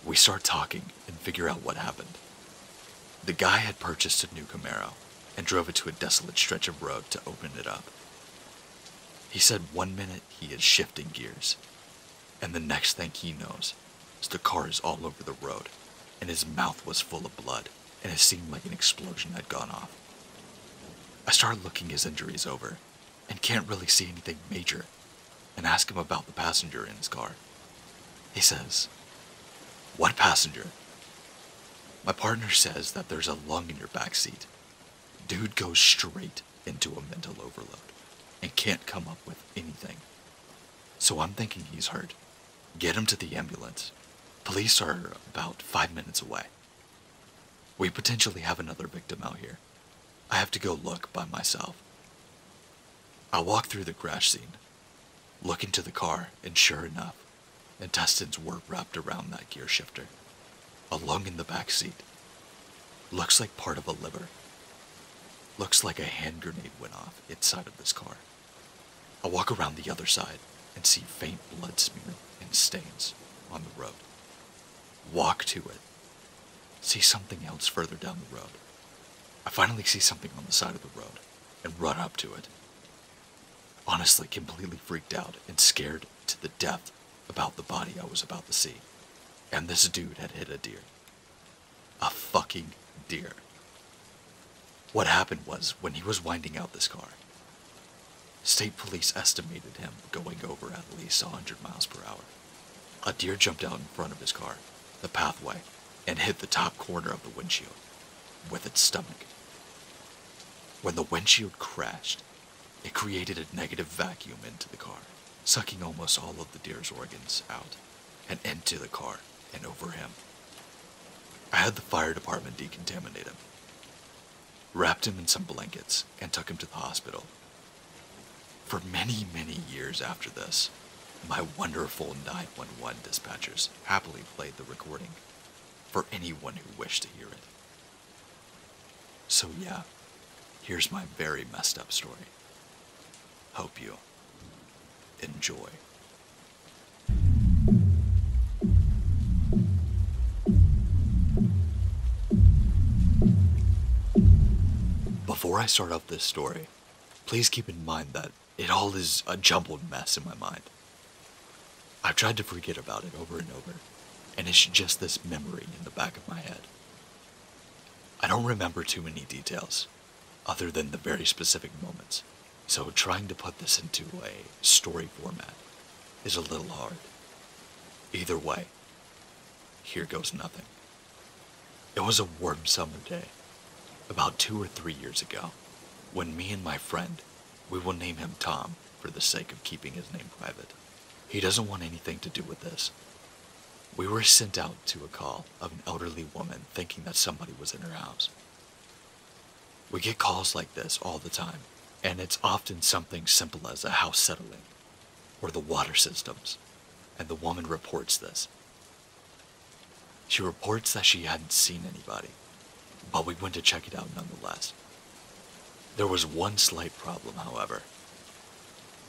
We start talking and figure out what happened. The guy had purchased a new Camaro and drove it to a desolate stretch of road to open it up. He said 1 minute he is shifting gears, and the next thing he knows is the car is all over the road, and his mouth was full of blood, and it seemed like an explosion had gone off. I start looking his injuries over, and can't really see anything major, and ask him about the passenger in his car. He says, "What passenger?" My partner says that there's a lung in your back seat. Dude goes straight into a mental overload and can't come up with anything. So I'm thinking he's hurt. Get him to the ambulance. Police are about 5 minutes away. We potentially have another victim out here. I have to go look by myself. I walk through the crash scene, look into the car, and sure enough, intestines were wrapped around that gear shifter. A lung in the back seat. Looks like part of a liver. Looks like a hand grenade went off inside of this car. I walk around the other side and see faint blood smear and stains on the road. Walk to it. See something else further down the road. I finally see something on the side of the road and run up to it Honestly, completely freaked out and scared to the death about the body I was about to see. And this dude had hit a deer. A fucking deer. What happened was, when he was winding out this car, state police estimated him going over at least 100 miles per hour. A deer jumped out in front of his car, the pathway, and hit the top corner of the windshield with its stomach. When the windshield crashed, it created a negative vacuum into the car, sucking almost all of the deer's organs out and into the car and over him. I had the fire department decontaminate him, wrapped him in some blankets, and took him to the hospital. For many, many years after this, my wonderful 911 dispatchers happily played the recording for anyone who wished to hear it. So yeah, here's my very messed up story. Hope you enjoy. Before I start off this story, please keep in mind that it all is a jumbled mess in my mind. I've tried to forget about it over and over, and it's just this memory in the back of my head. I don't remember too many details, other than the very specific moments, so trying to put this into a story format is a little hard. Either way, here goes nothing. It was a warm summer day, about 2 or 3 years ago, when me and my friend, we will name him Tom for the sake of keeping his name private. He doesn't want anything to do with this. We were sent out to a call of an elderly woman thinking that somebody was in her house. We get calls like this all the time, and it's often something simple as a house settling or the water systems, and the woman reports this. She reports that she hadn't seen anybody, but we went to check it out nonetheless. There was one slight problem, however.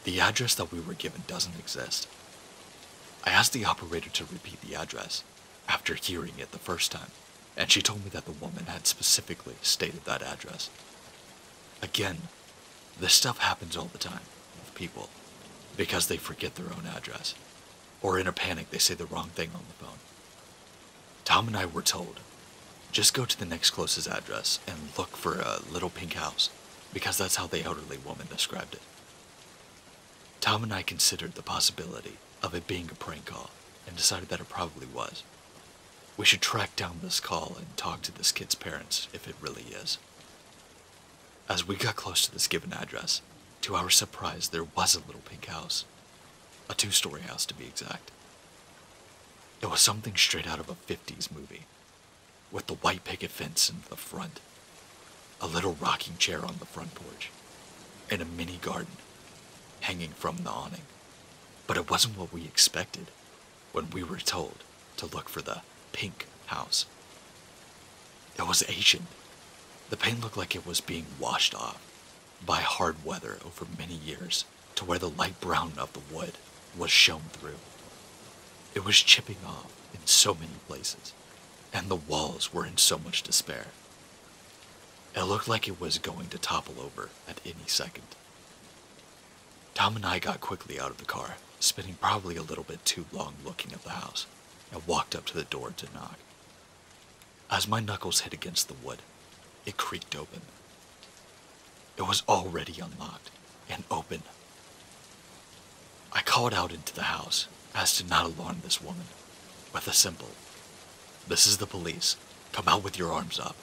The address that we were given doesn't exist. I asked the operator to repeat the address after hearing it the first time, and she told me that the woman had specifically stated that address. Again, this stuff happens all the time with people because they forget their own address, or in a panic they say the wrong thing on the phone. Tom and I were told, just go to the next closest address and look for a little pink house, because that's how the elderly woman described it. Tom and I considered the possibility of it being a prank call and decided that it probably was. We should track down this call and talk to this kid's parents if it really is. As we got close to this given address, to our surprise, there was a little pink house. A 2-story house, to be exact. It was something straight out of a 50s movie, with the white picket fence in the front, a little rocking chair on the front porch, and a mini garden hanging from the awning. But it wasn't what we expected when we were told to look for the pink house. It was Asian. The paint looked like it was being washed off by hard weather over many years to where the light brown of the wood was shown through. It was chipping off in so many places, and the walls were in so much despair. It looked like it was going to topple over at any second. Tom and I got quickly out of the car, spending probably a little bit too long looking at the house, and walked up to the door to knock. As my knuckles hit against the wood, it creaked open. It was already unlocked and open. I called out into the house as to not alarm this woman with a simple, "This is the police. Come out with your arms up."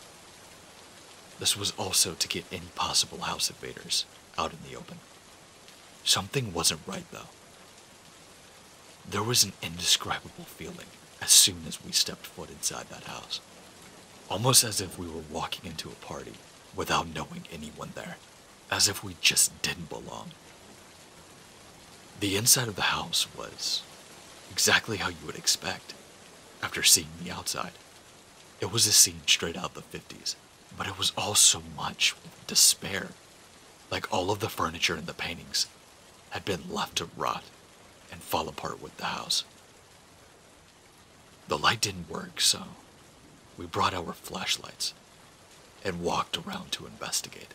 This was also to get any possible house invaders out in the open. Something wasn't right, though. There was an indescribable feeling as soon as we stepped foot inside that house. Almost as if we were walking into a party without knowing anyone there. As if we just didn't belong. The inside of the house was exactly how you would expect after seeing the outside. It was a scene straight out of the 50s, but it was all so much with despair. Like all of the furniture and the paintings had been left to rot and fall apart with the house. The light didn't work, so we brought our flashlights and walked around to investigate.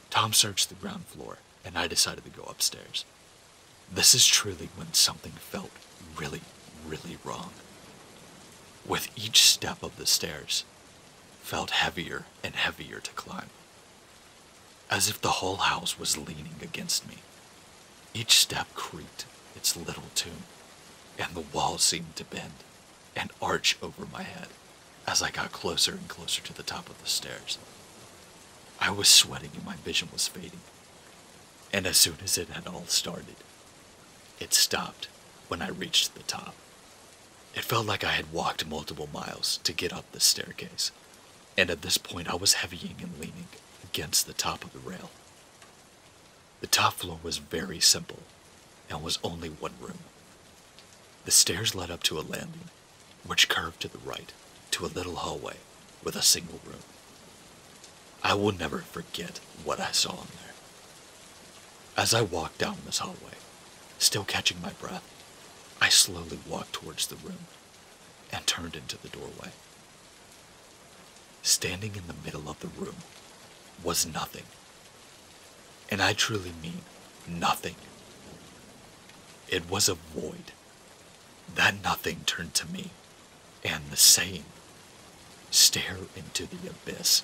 Tom searched the ground floor and I decided to go upstairs. This is truly when something felt really, really wrong. With each step of the stairs, felt heavier and heavier to climb, as if the whole house was leaning against me. Each step creaked its little tune, and the walls seemed to bend and arch over my head as I got closer and closer to the top of the stairs. I was sweating and my vision was fading, and as soon as it had all started, it stopped when I reached the top. It felt like I had walked multiple miles to get up the staircase, and at this point I was heavying and leaning against the top of the rail. The top floor was very simple and was only one room. The stairs led up to a landing, which curved to the right to a little hallway with a single room. I will never forget what I saw in there. As I walked down this hallway, still catching my breath, I slowly walked towards the room and turned into the doorway. Standing in the middle of the room was nothing. And I truly mean nothing. It was a void. That nothing turned to me, and the saying, "Stare into the abyss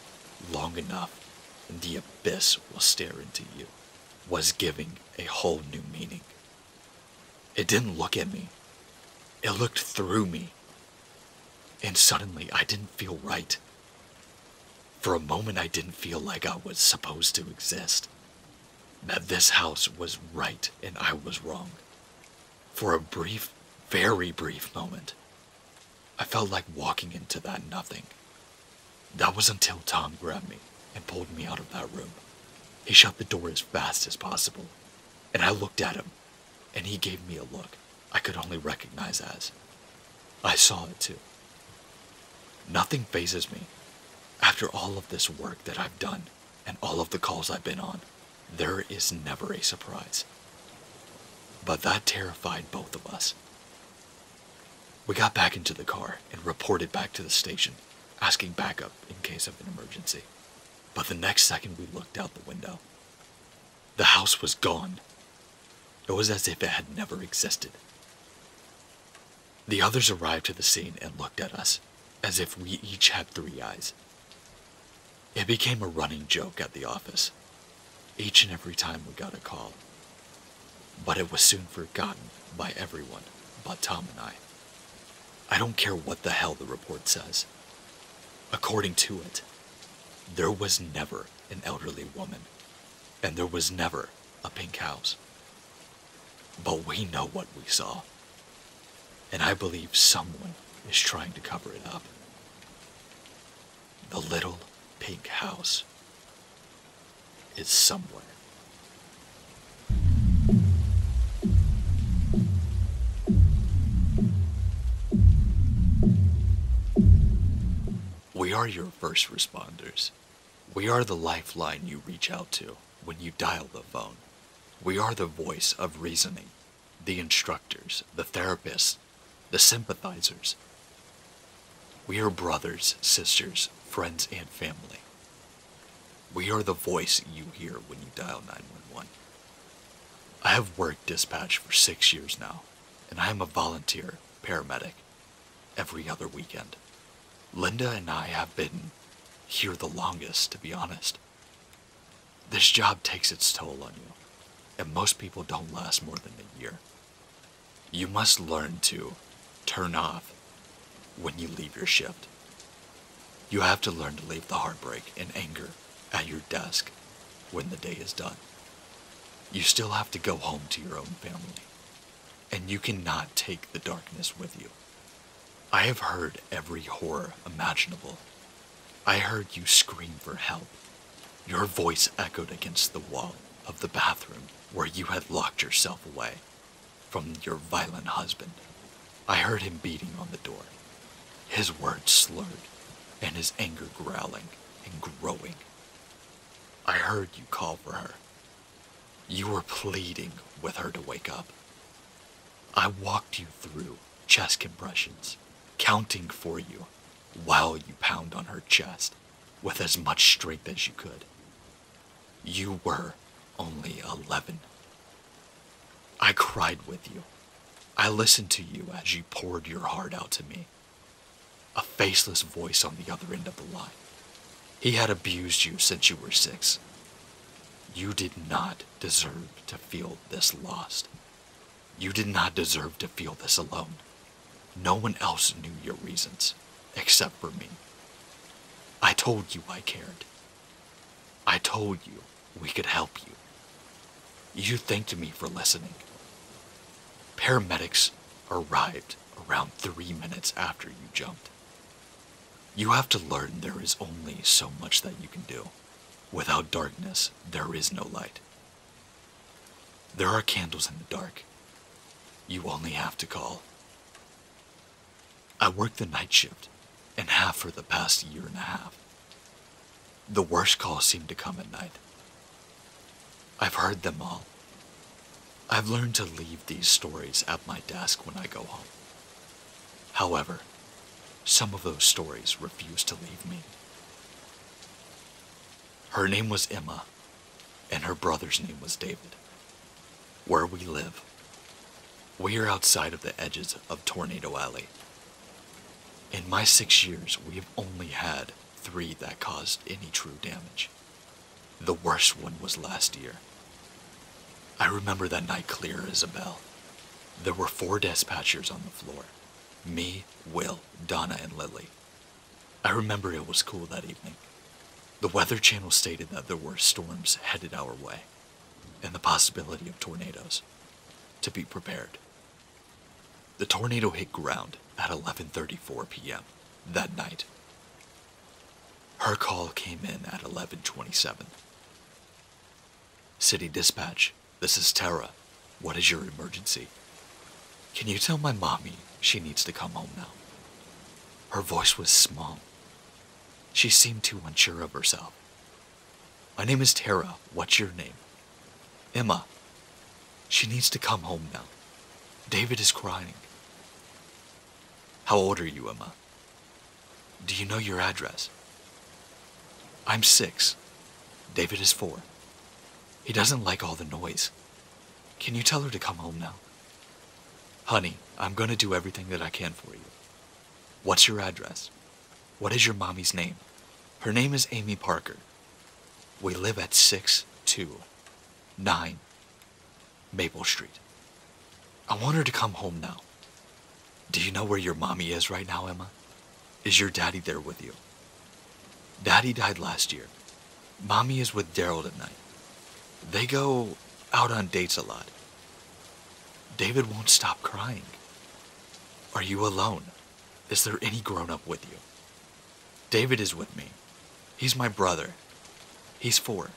long enough, and the abyss will stare into you," was giving a whole new meaning. It didn't look at me. It looked through me. And suddenly I didn't feel right. For a moment I didn't feel like I was supposed to exist. That this house was right and I was wrong. For a brief, very brief moment, I felt like walking into that nothing. That was until Tom grabbed me and pulled me out of that room. He shut the door as fast as possible, and I looked at him, and he gave me a look I could only recognize as, I saw it too. Nothing phases me. After all of this work that I've done and all of the calls I've been on, there is never a surprise. But that terrified both of us. We got back into the car and reported back to the station, asking backup in case of an emergency. But the next second we looked out the window, the house was gone. It was as if it had never existed. The others arrived to the scene and looked at us, as if we each had 3 eyes. It became a running joke at the office, each and every time we got a call. But it was soon forgotten by everyone but Tom and I. I don't care what the hell the report says. According to it, there was never an elderly woman, and there was never a pink house. But we know what we saw, and I believe someone is trying to cover it up. The little pink house is somewhere. We are your first responders. We are the lifeline you reach out to when you dial the phone. We are the voice of reasoning, the instructors, the therapists, the sympathizers. We are brothers, sisters, friends, and family. We are the voice you hear when you dial 911. I have worked dispatch for 6 years now, and I am a volunteer paramedic every other weekend. Linda and I have been here the longest, to be honest. This job takes its toll on you, and most people don't last more than a year. You must learn to turn off when you leave your shift. You have to learn to leave the heartbreak and anger at your desk when the day is done. You still have to go home to your own family, and you cannot take the darkness with you. I have heard every horror imaginable. I heard you scream for help. Your voice echoed against the wall of the bathroom where you had locked yourself away from your violent husband. I heard him beating on the door, his words slurred, and his anger growling and growing. I heard you call for her. You were pleading with her to wake up. I walked you through chest compressions, counting for you while you pound on her chest with as much strength as you could. You were only 11. I cried with you. I listened to you as you poured your heart out to me. A faceless voice on the other end of the line. He had abused you since you were 6. You did not deserve to feel this lost. You did not deserve to feel this alone. No one else knew your reasons, except for me. I told you I cared. I told you we could help you. You thanked me for listening. Paramedics arrived around 3 minutes after you jumped. You have to learn there is only so much that you can do. Without darkness, there is no light. There are candles in the dark. You only have to call. I worked the night shift and have for the past year and a half. The worst calls seem to come at night. I've heard them all. I've learned to leave these stories at my desk when I go home. However, some of those stories refuse to leave me. Her name was Emma, and her brother's name was David. Where we live, we are outside of the edges of Tornado Alley. In my 6 years, we have only had 3 that caused any true damage. The worst one was last year. I remember that night clear as a bell. There were 4 dispatchers on the floor. Me, Will, Donna, and Lily. I remember it was cool that evening. The Weather Channel stated that there were storms headed our way, and the possibility of tornadoes. To be prepared. The tornado hit ground at 11:34 p.m. that night. Her call came in at 11:27. City Dispatch, this is Tara. What is your emergency? Can you tell my mommy she needs to come home now? Her voice was small. She seemed too unsure of herself. My name is Tara. What's your name? Emma. She needs to come home now. David is crying. How old are you, Emma? Do you know your address? I'm 6. David is 4. He doesn't like all the noise. Can you tell her to come home now? Honey, I'm going to do everything that I can for you. What's your address? What is your mommy's name? Her name is Amy Parker. We live at 629 Maple Street. I want her to come home now. Do you know where your mommy is right now, Emma? Is your daddy there with you? Daddy died last year. Mommy is with Daryl tonight. They go out on dates a lot. David won't stop crying. Are you alone? Is there any grown-up with you? David is with me. He's my brother. He's 4.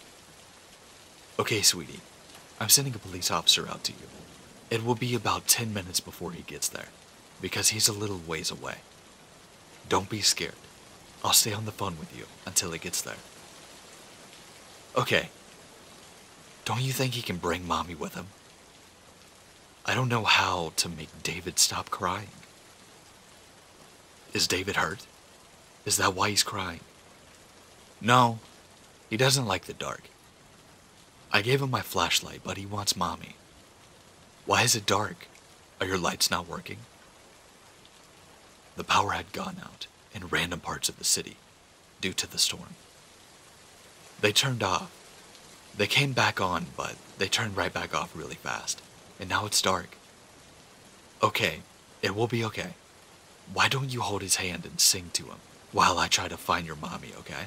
Okay, sweetie. I'm sending a police officer out to you. It will be about 10 minutes before he gets there, because he's a little ways away. Don't be scared. I'll stay on the phone with you until he gets there. Okay. Don't you think he can bring Mommy with him? I don't know how to make David stop crying. Is David hurt? Is that why he's crying? No, he doesn't like the dark. I gave him my flashlight, but he wants Mommy. Why is it dark? Are your lights not working? The power had gone out in random parts of the city due to the storm. They turned off. They came back on, but they turned right back off really fast. And now it's dark. Okay, it will be okay. Why don't you hold his hand and sing to him while I try to find your mommy, okay?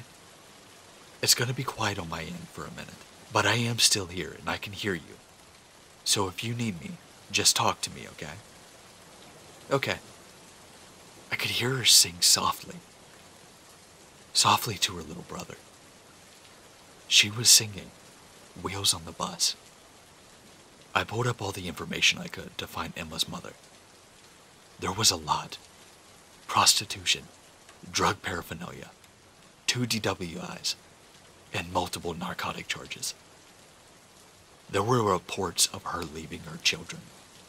It's gonna be quiet on my end for a minute, but I am still here and I can hear you. So if you need me, just talk to me, okay? Okay. I could hear her sing softly. Softly to her little brother. She was singing Wheels on the Bus. I pulled up all the information I could to find Emma's mother. There was a lot. Prostitution, drug paraphernalia, 2 DWIs, and multiple narcotic charges. There were reports of her leaving her children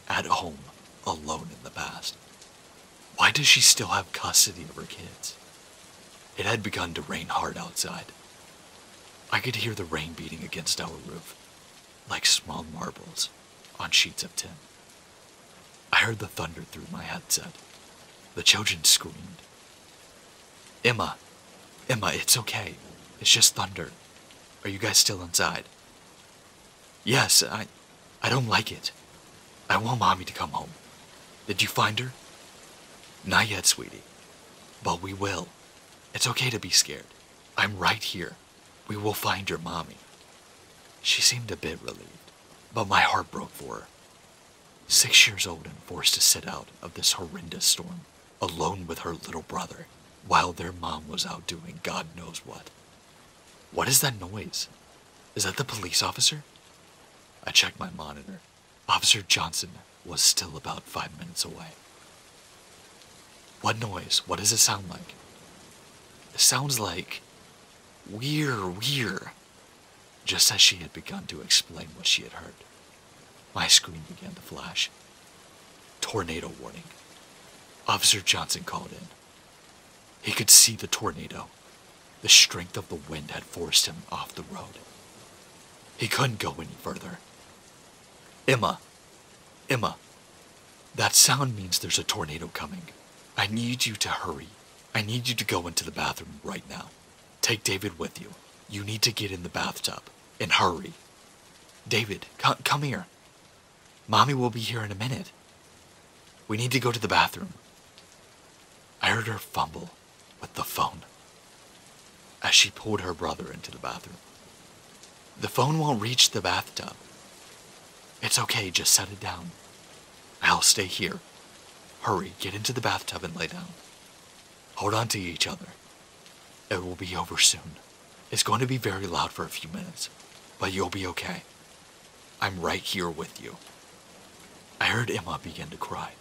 at home alone in the past. Why does she still have custody of her kids? It had begun to rain hard outside. I could hear the rain beating against our roof. like small marbles on sheets of tin. I heard the thunder through my headset. The children screamed. Emma, it's okay. It's just thunder. Are you guys still inside? Yes, I don't like it. I want Mommy to come home. Did you find her? Not yet, sweetie. But we will. It's okay to be scared. I'm right here. We will find your Mommy. She seemed a bit relieved, but my heart broke for her. 6 years old and forced to sit out of this horrendous storm, alone with her little brother, while their mom was out doing God knows what. What is that noise? Is that the police officer? I checked my monitor. Officer Johnson was still about 5 minutes away. What noise? What does it sound like? It sounds like weir. Just as she had begun to explain what she had heard, my screen began to flash. Tornado warning. Officer Johnson called in. He could see the tornado. The strength of the wind had forced him off the road. He couldn't go any further. Emma, that sound means there's a tornado coming. I need you to hurry. I need you to go into the bathroom right now. Take David with you. You need to get in the bathtub. And hurry. David, come here. Mommy will be here in a minute. We need to go to the bathroom. I heard her fumble with the phone as she pulled her brother into the bathroom. The phone won't reach the bathtub. It's okay, just set it down. I'll stay here. Hurry, get into the bathtub and lay down. Hold on to each other. It will be over soon. It's going to be very loud for a few minutes, but you'll be okay. I'm right here with you. I heard Emma begin to cry.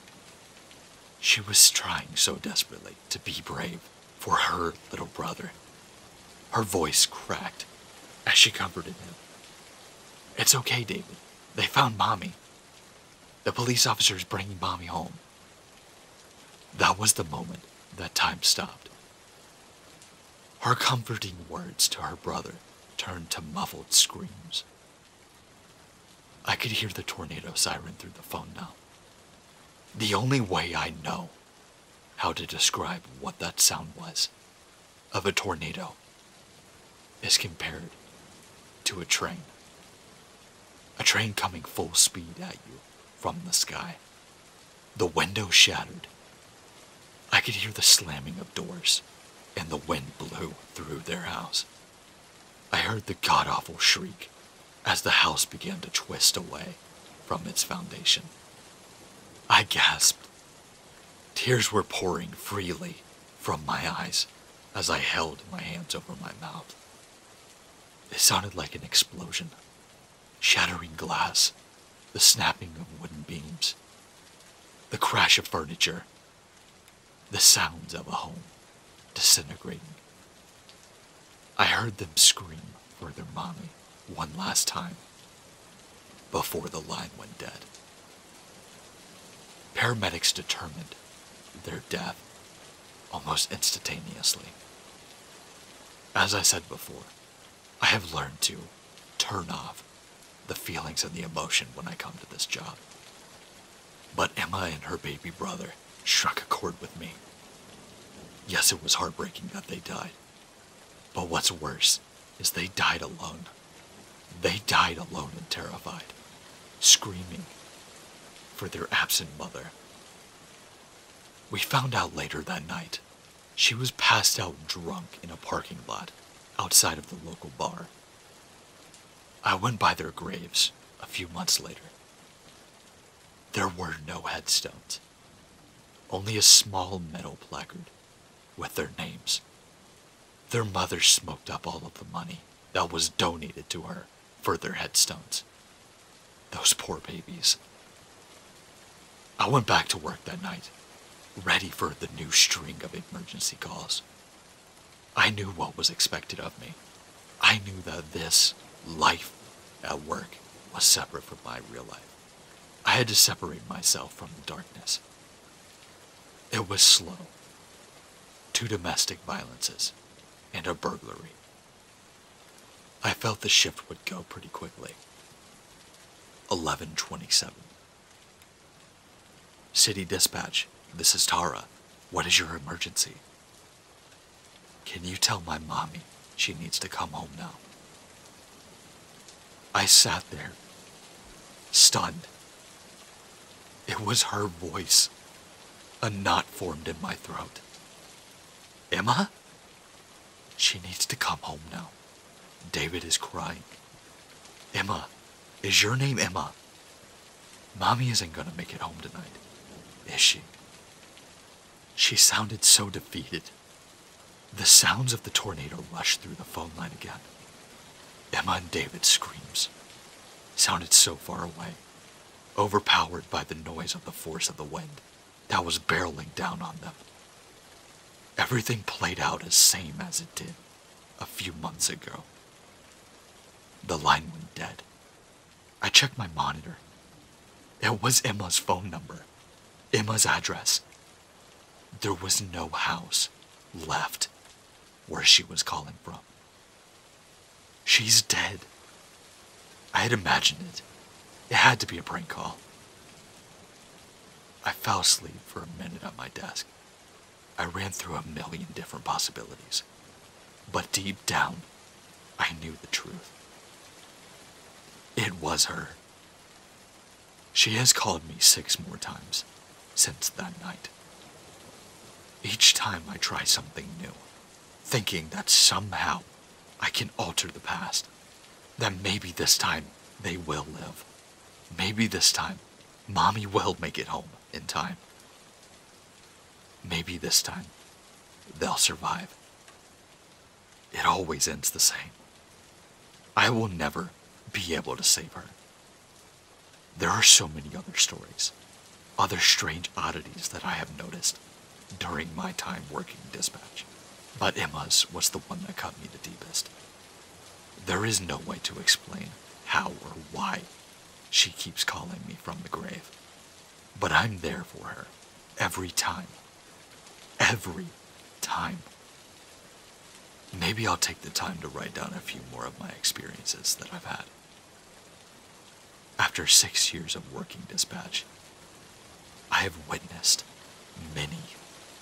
She was trying so desperately to be brave for her little brother. Her voice cracked as she comforted him. It's okay, David. They found Mommy. The police officer's bringing Mommy home. That was the moment that time stopped. Her comforting words to her brother turned to muffled screams. I could hear the tornado siren through the phone now. The only way I know how to describe what that sound was of a tornado is compared to a train. A train coming full speed at you from the sky. The window shattered. I could hear the slamming of doors, and the wind blew through their house. I heard the god-awful shriek as the house began to twist away from its foundation. I gasped. Tears were pouring freely from my eyes as I held my hands over my mouth. It sounded like an explosion. Shattering glass, the snapping of wooden beams, the crash of furniture, the sounds of a home disintegrating. I heard them scream for their Mommy one last time before the line went dead. Paramedics determined their death almost instantaneously. As I said before, I have learned to turn off the feelings and the emotion when I come to this job. But Emma and her baby brother struck a chord with me. Yes, it was heartbreaking that they died. But what's worse is they died alone. They died alone and terrified, screaming for their absent mother. We found out later that night she was passed out drunk in a parking lot outside of the local bar. I went by their graves a few months later. There were no headstones, only a small metal placard with their names. Their mother smoked up all of the money that was donated to her for their headstones. Those poor babies. I went back to work that night, ready for the new string of emergency calls. I knew what was expected of me. I knew that this life at work was separate from my real life. I had to separate myself from the darkness. It was slow. 2 domestic violences and a burglary. I felt the shift would go pretty quickly. 11:27. City Dispatch, this is Tara. What is your emergency? Can you tell my mommy she needs to come home now? I sat there, stunned. It was her voice. A knot formed in my throat. Emma? She needs to come home now. David is crying. Emma, is your name Emma? Mommy isn't gonna make it home tonight, is she? She sounded so defeated. The sounds of the tornado rushed through the phone line again. Emma and David's screams sounded so far away, overpowered by the noise of the force of the wind that was barreling down on them. Everything played out as same as it did a few months ago. The line went dead. I checked my monitor. It was Emma's phone number, Emma's address. There was no house left where she was calling from. She's dead. I had imagined it. It had to be a prank call. I fell asleep for a minute at my desk. I ran through a million different possibilities. But deep down, I knew the truth. It was her. She has called me 6 more times since that night. Each time I try something new, thinking that somehow I can alter the past, that maybe this time they will live. Maybe this time, Mommy will make it home in time. Maybe this time, they'll survive. It always ends the same. I will never be able to save her. There are so many other stories, other strange oddities that I have noticed during my time working dispatch, but Emma's was the one that cut me the deepest. There is no way to explain how or why she keeps calling me from the grave, but I'm there for her every time. Every time. Maybe I'll take the time to write down a few more of my experiences that I've had. After 6 years of working dispatch, I have witnessed many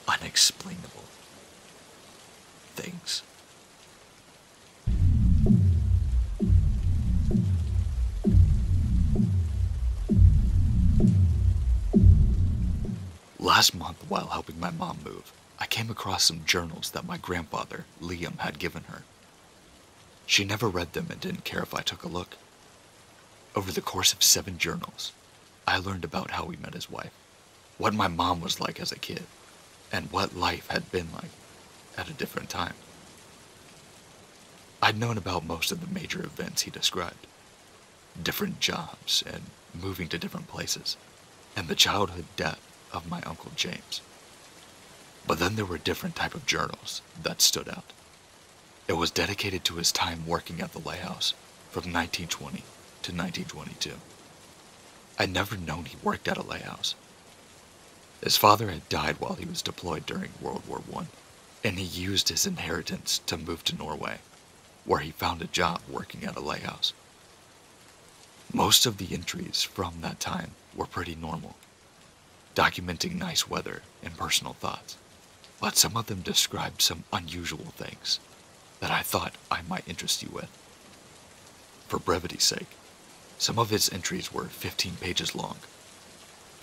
unexplainable things. Last month, while helping my mom move, I came across some journals that my grandfather, Liam, had given her. She never read them and didn't care if I took a look. Over the course of 7 journals, I learned about how he met his wife, what my mom was like as a kid, and what life had been like at a different time. I'd known about most of the major events he described, different jobs and moving to different places, and the childhood death of my Uncle James. But then there were different type of journals that stood out. It was dedicated to his time working at the lighthouse from 1920 to 1922. I'd never known he worked at a lighthouse. His father had died while he was deployed during World War I, and he used his inheritance to move to Norway, where he found a job working at a lighthouse. Most of the entries from that time were pretty normal, documenting nice weather and personal thoughts, but some of them described some unusual things that I thought I might interest you with. For brevity's sake, some of his entries were 15 pages long.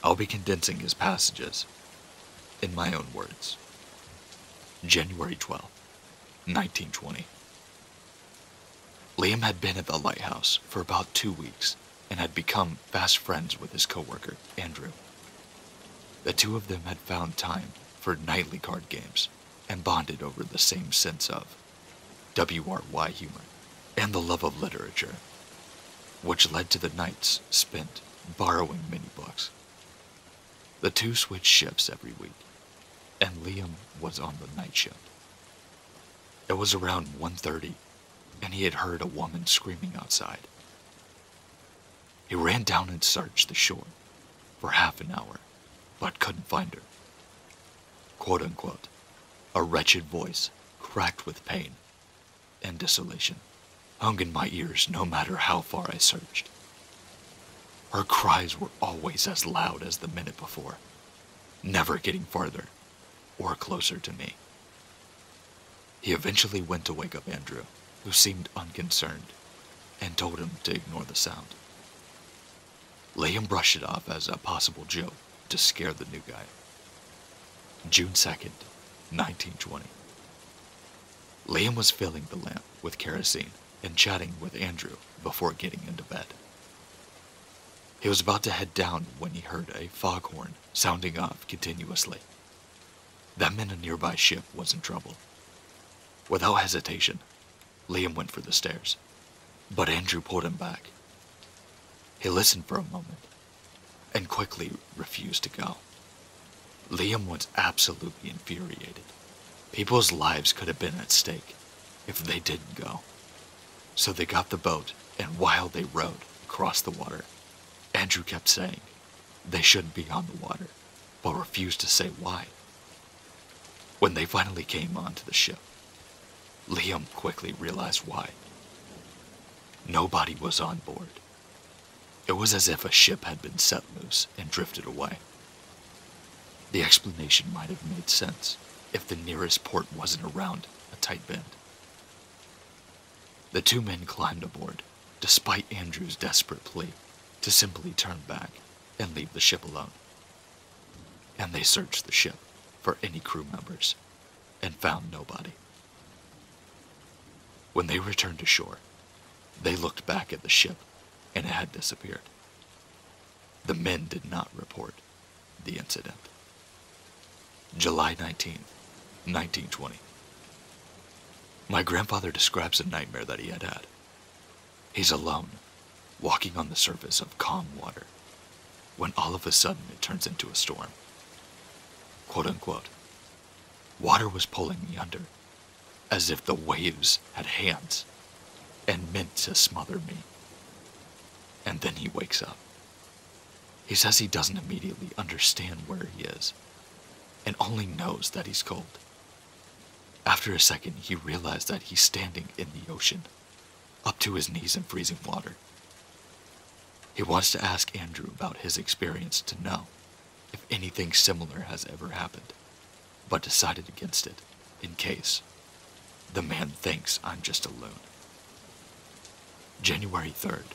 I'll be condensing his passages in my own words. January 12th, 1920. Liam had been at the lighthouse for about 2 weeks and had become fast friends with his coworker, Andrew. The two of them had found time for nightly card games and bonded over the same sense of WRY humor and the love of literature, which led to the nights spent borrowing many books. The two switched shifts every week, and Liam was on the night shift. It was around 1:30, and he had heard a woman screaming outside. He ran down and searched the shore for half an hour, but couldn't find her. Quote unquote, a wretched voice, cracked with pain and desolation, hung in my ears no matter how far I searched. Her cries were always as loud as the minute before, never getting farther or closer to me. He eventually went to wake up Andrew, who seemed unconcerned, and told him to ignore the sound. Liam brushed it off as a possible joke to scare the new guy. June 2nd, 1920. Liam was filling the lamp with kerosene and chatting with Andrew before getting into bed. He was about to head down when he heard a foghorn sounding off continuously. That meant a nearby ship was in trouble. Without hesitation, Liam went for the stairs, but Andrew pulled him back. He listened for a moment and quickly refused to go. Liam was absolutely infuriated. People's lives could have been at stake if they didn't go. So they got the boat, and while they rowed across the water, Andrew kept saying they shouldn't be on the water, but refused to say why. When they finally came onto the ship, Liam quickly realized why. Nobody was on board. It was as if a ship had been set loose and drifted away. The explanation might have made sense if the nearest port wasn't around a tight bend. The two men climbed aboard, despite Andrew's desperate plea to simply turn back and leave the ship alone. And they searched the ship for any crew members and found nobody. When they returned to shore, they looked back at the ship and it had disappeared. The men did not report the incident. July 19th, 1920. My grandfather describes a nightmare that he had had. He's alone, walking on the surface of calm water, when all of a sudden it turns into a storm. Quote unquote. Water was pulling me under, as if the waves had hands and meant to smother me. And then he wakes up. He says he doesn't immediately understand where he is, and only knows that he's cold. After a second, he realized that he's standing in the ocean, up to his knees in freezing water. He wants to ask Andrew about his experience to know if anything similar has ever happened, but decided against it in case. The man thinks I'm just a loon. January 3rd,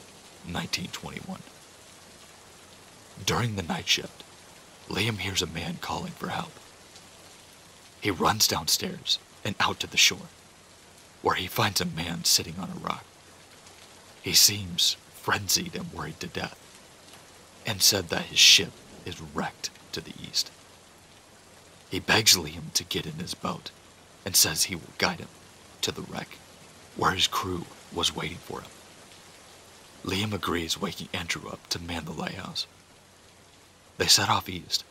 1921. During the night shift, Liam hears a man calling for help. He runs downstairs and out to the shore, where he finds a man sitting on a rock. He seems frenzied and worried to death, and said that his ship is wrecked to the east. He begs Liam to get in his boat and says he will guide him to the wreck, where his crew was waiting for him. Liam agrees, waking Andrew up to man the lighthouse. They set off east,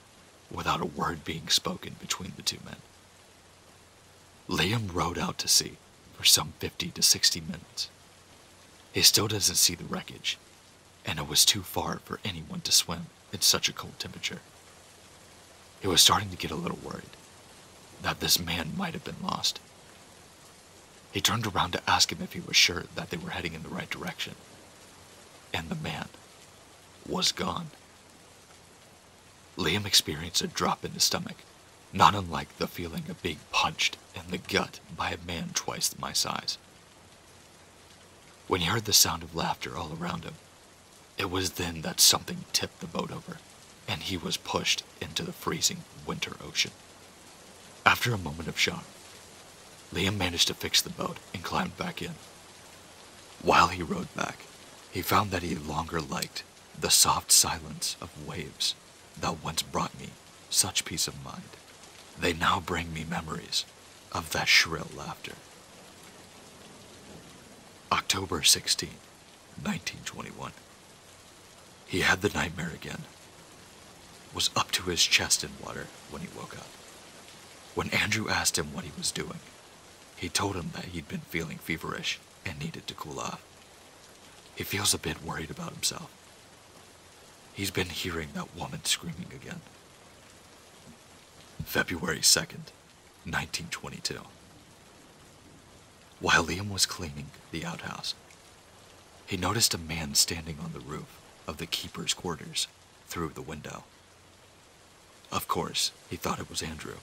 without a word being spoken between the two men. Liam rowed out to sea for some 50 to 60 minutes. He still doesn't see the wreckage, and it was too far for anyone to swim in such a cold temperature. He was starting to get a little worried that this man might have been lost. He turned around to ask him if he was sure that they were heading in the right direction, and the man was gone. Liam experienced a drop in his stomach, not unlike the feeling of being punched in the gut by a man twice my size. When he heard the sound of laughter all around him, it was then that something tipped the boat over, and he was pushed into the freezing winter ocean. After a moment of shock, Liam managed to fix the boat and climbed back in. While he rowed back, he found that he longer liked the soft silence of waves that once brought me such peace of mind. They now bring me memories of that shrill laughter. October 16, 1921. He had the nightmare again. Was up to his chest in water when he woke up. When Andrew asked him what he was doing, he told him that he'd been feeling feverish and needed to cool off. He feels a bit worried about himself. He's been hearing that woman screaming again. February 2nd, 1922. While Liam was cleaning the outhouse, he noticed a man standing on the roof of the keeper's quarters through the window. Of course, he thought it was Andrew,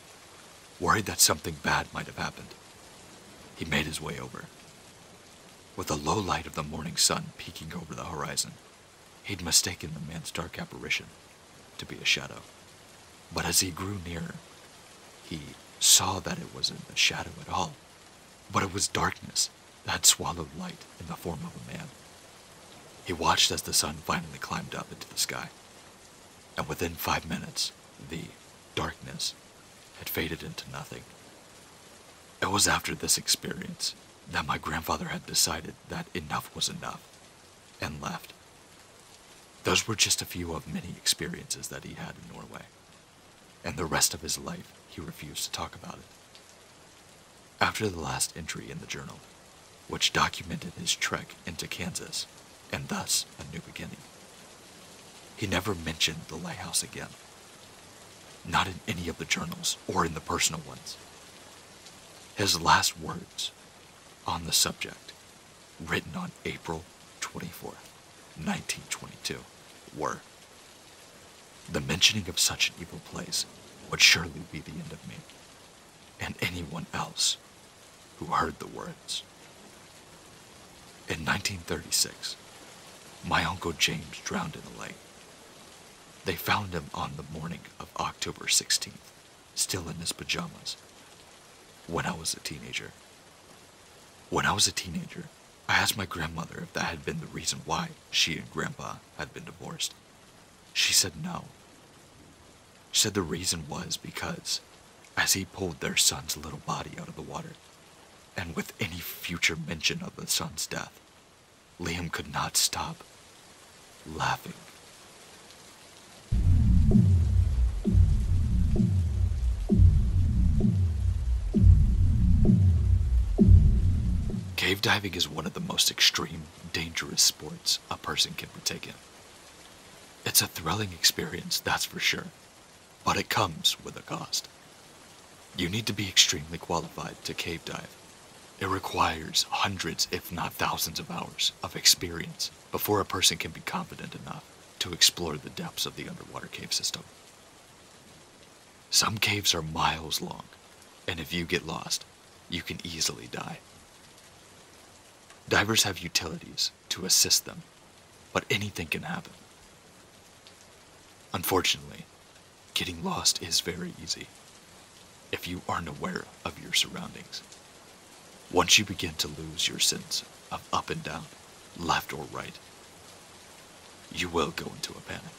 worried that something bad might have happened. He made his way over. With the low light of the morning sun peeking over the horizon, he'd mistaken the man's dark apparition to be a shadow. But as he grew nearer, he saw that it wasn't a shadow at all, but it was darkness that had swallowed light in the form of a man. He watched as the sun finally climbed up into the sky, and within 5 minutes, the darkness had faded into nothing. It was after this experience that my grandfather had decided that enough was enough and left. Those were just a few of many experiences that he had in Norway, and the rest of his life he refused to talk about it. After the last entry in the journal, which documented his trek into Kansas, and thus a new beginning, he never mentioned the lighthouse again. Not in any of the journals or in the personal ones. His last words on the subject, written on April 24th, 1922, were, "The mentioning of such an evil place would surely be the end of me, and anyone else who heard the words." In 1936, my Uncle James drowned in a lake. They found him on the morning of October 16th, still in his pajamas, when I was a teenager. When I was a teenager, I asked my grandmother if that had been the reason why she and Grandpa had been divorced. She said no. She said the reason was because, as he pulled their son's little body out of the water, and with any future mention of the son's death, Liam could not stop laughing. Cave diving is one of the most extreme, dangerous sports a person can partake in. It's a thrilling experience, that's for sure, but it comes with a cost. You need to be extremely qualified to cave dive. It requires hundreds, if not thousands of hours of experience before a person can be confident enough to explore the depths of the underwater cave system. Some caves are miles long, and if you get lost, you can easily die. Divers have utilities to assist them, but anything can happen. Unfortunately, getting lost is very easy if you aren't aware of your surroundings. Once you begin to lose your sense of up and down, left or right, you will go into a panic.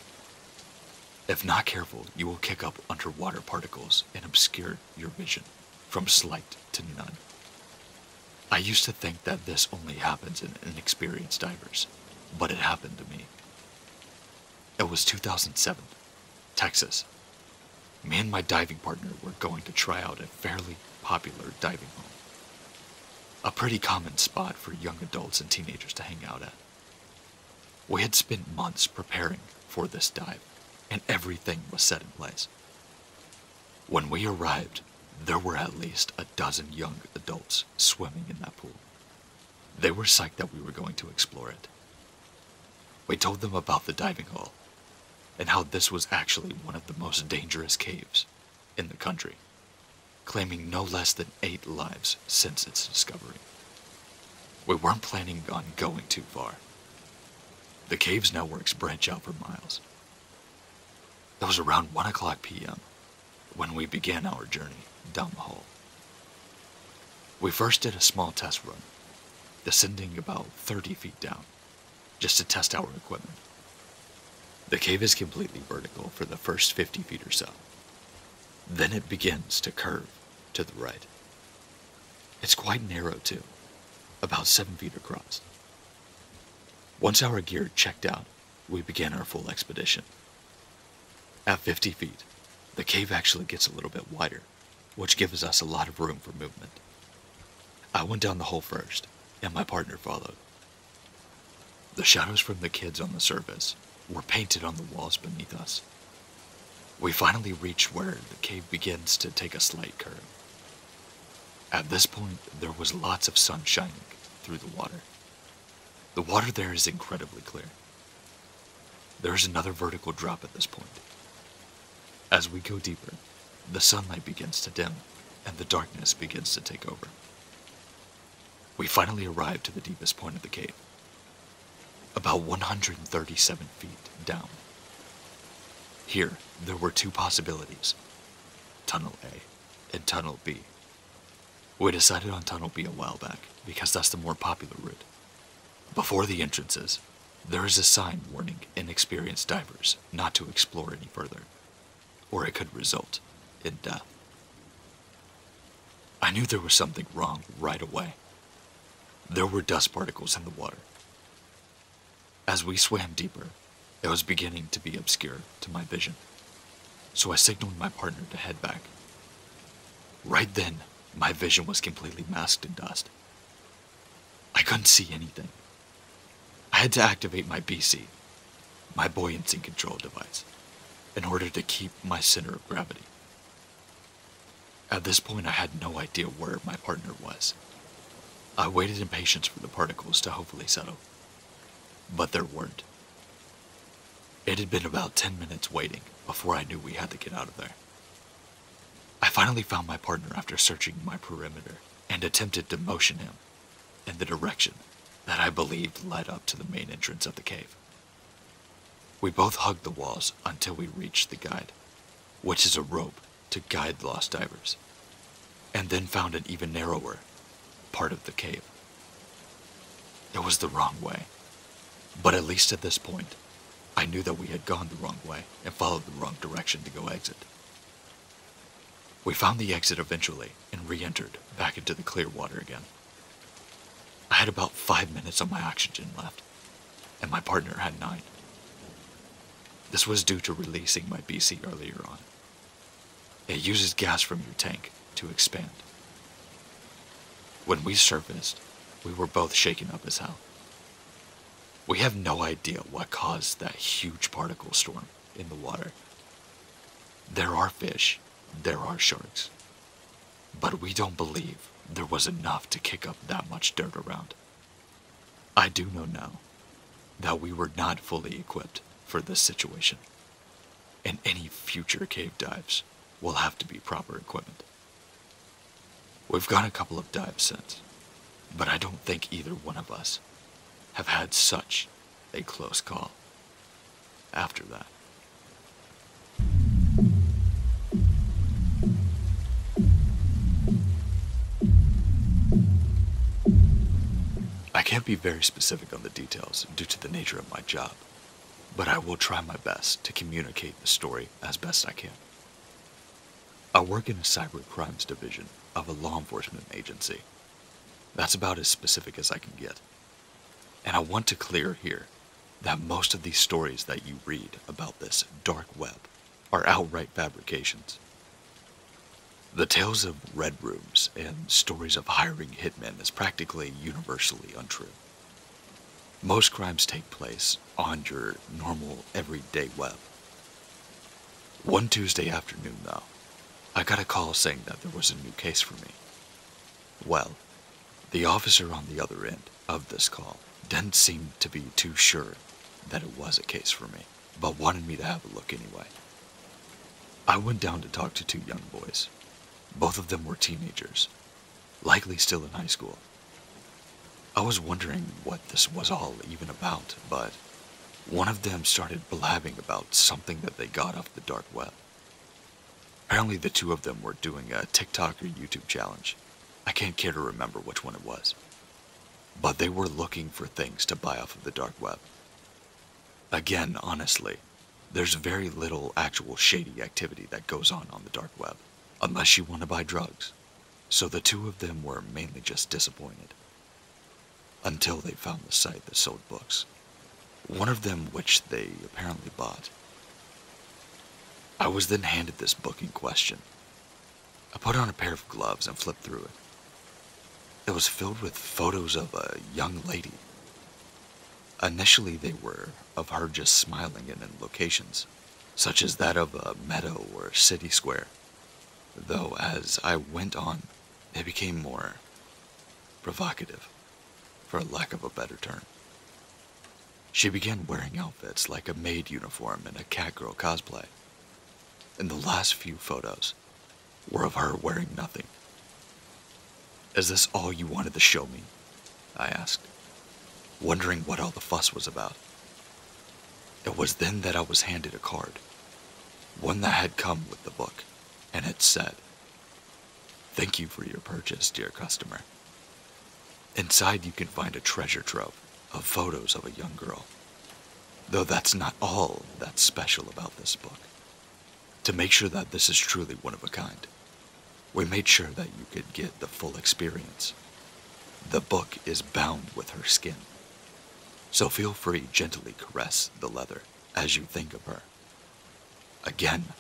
If not careful, you will kick up underwater particles and obscure your vision from slight to none. I used to think that this only happens in inexperienced divers, but it happened to me. It was 2007, Texas. Me and my diving partner were going to try out a fairly popular diving home. A pretty common spot for young adults and teenagers to hang out at. We had spent months preparing for this dive, and everything was set in place. When we arrived, there were at least a dozen young adults swimming in that pool. They were psyched that we were going to explore it. We told them about the diving hall, and how this was actually one of the most dangerous caves in the country, claiming no less than 8 lives since its discovery. We weren't planning on going too far. The cave's networks branch out for miles. It was around 1:00 p.m. when we began our journey down the hall. We first did a small test run, descending about 30 feet down, just to test our equipment. The cave is completely vertical for the first 50 feet or so. Then it begins to curve to the right. It's quite narrow too, about 7 feet across. Once our gear checked out, we began our full expedition. At 50 feet, the cave actually gets a little bit wider, which gives us a lot of room for movement. I went down the hole first, and my partner followed. The shadows from the kids on the surface were painted on the walls beneath us. We finally reached where the cave begins to take a slight curve. At this point, there was lots of sun shining through the water. The water there is incredibly clear. There is another vertical drop at this point. As we go deeper, the sunlight begins to dim, and the darkness begins to take over. We finally arrive to the deepest point of the cave, about 137 feet down. Here, there were two possibilities, Tunnel A and Tunnel B. We decided on Tunnel B a while back, because that's the more popular route. Before the entrances, there is a sign warning inexperienced divers not to explore any further, or it could result in death. I knew there was something wrong right away. There were dust particles in the water. As we swam deeper, it was beginning to be obscure to my vision, so I signaled my partner to head back. Right then, my vision was completely masked in dust. I couldn't see anything. I had to activate my BC, my buoyancy control device, in order to keep my center of gravity. At this point, I had no idea where my partner was. I waited in patience for the particles to hopefully settle, but there weren't. It had been about 10 minutes waiting before I knew we had to get out of there. I finally found my partner after searching my perimeter and attempted to motion him in the direction that I believed led up to the main entrance of the cave. We both hugged the walls until we reached the guide, which is a rope to guide lost divers, and then found an even narrower part of the cave. It was the wrong way, but at least at this point, I knew that we had gone the wrong way and followed the wrong direction to go exit. We found the exit eventually and re-entered back into the clear water again. I had about 5 minutes of my oxygen left, and my partner had 9. This was due to releasing my BC earlier on. It uses gas from your tank to expand. When we surfaced, we were both shaken up as hell. We have no idea what caused that huge particle storm in the water. There are fish, there are sharks, but we don't believe there was enough to kick up that much dirt around. I do know now that we were not fully equipped for this situation, and any future cave dives will have to be proper equipment. We've gone a couple of dives since, but I don't think either one of us have had such a close call after that. I can't be very specific on the details due to the nature of my job, but I will try my best to communicate the story as best I can. I work in a cyber crimes division of a law enforcement agency. That's about as specific as I can get. And I want to clear here that most of these stories that you read about this dark web are outright fabrications. The tales of red rooms and stories of hiring hitmen is practically universally untrue. Most crimes take place on your normal, everyday web. One Tuesday afternoon, though, I got a call saying that there was a new case for me. Well, the officer on the other end of this call didn't seem to be too sure that it was a case for me, but wanted me to have a look anyway. I went down to talk to 2 young boys. Both of them were teenagers, likely still in high school. I was wondering what this was all even about, but one of them started blabbing about something that they got off the dark web. Apparently the 2 of them were doing a TikTok or YouTube challenge. I can't care to remember which one it was. But they were looking for things to buy off of the dark web. Again, honestly, there's very little actual shady activity that goes on the dark web, unless you want to buy drugs. So the 2 of them were mainly just disappointed, until they found the site that sold books. One of them which they apparently bought. I was then handed this book in question. I put on a pair of gloves and flipped through it. It was filled with photos of a young lady. Initially they were of her just smiling and in locations, such as that of a meadow or city square. Though as I went on, they became more provocative, for lack of a better term. She began wearing outfits like a maid uniform and a catgirl cosplay. And the last few photos were of her wearing nothing. "Is this all you wanted to show me?" I asked, wondering what all the fuss was about. It was then that I was handed a card, one that had come with the book, and it said, "Thank you for your purchase, dear customer. Inside you can find a treasure trove of photos of a young girl. Though that's not all that's special about this book. To make sure that this is truly one of a kind, we made sure that you could get the full experience. The book is bound with her skin, so feel free to gently caress the leather as you think of her. Again,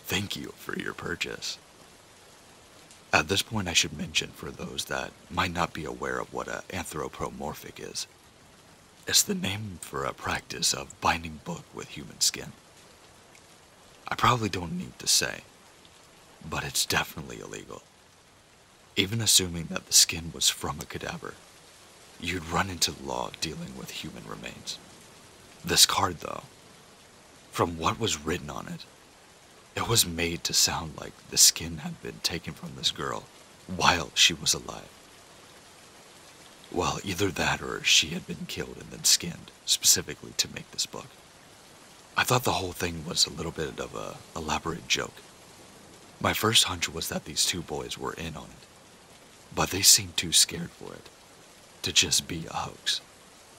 thank you for your purchase." At this point, I should mention for those that might not be aware of what an anthropomorphic is. It's the name for a practice of binding book with human skin. I probably don't need to say, but it's definitely illegal. Even assuming that the skin was from a cadaver, you'd run into the law dealing with human remains. This card, though, from what was written on it, it was made to sound like the skin had been taken from this girl while she was alive. Well, either that or she had been killed and then skinned specifically to make this book. I thought the whole thing was a little bit of a elaborate joke. My first hunch was that these two boys were in on it, but they seemed too scared for it to just be a hoax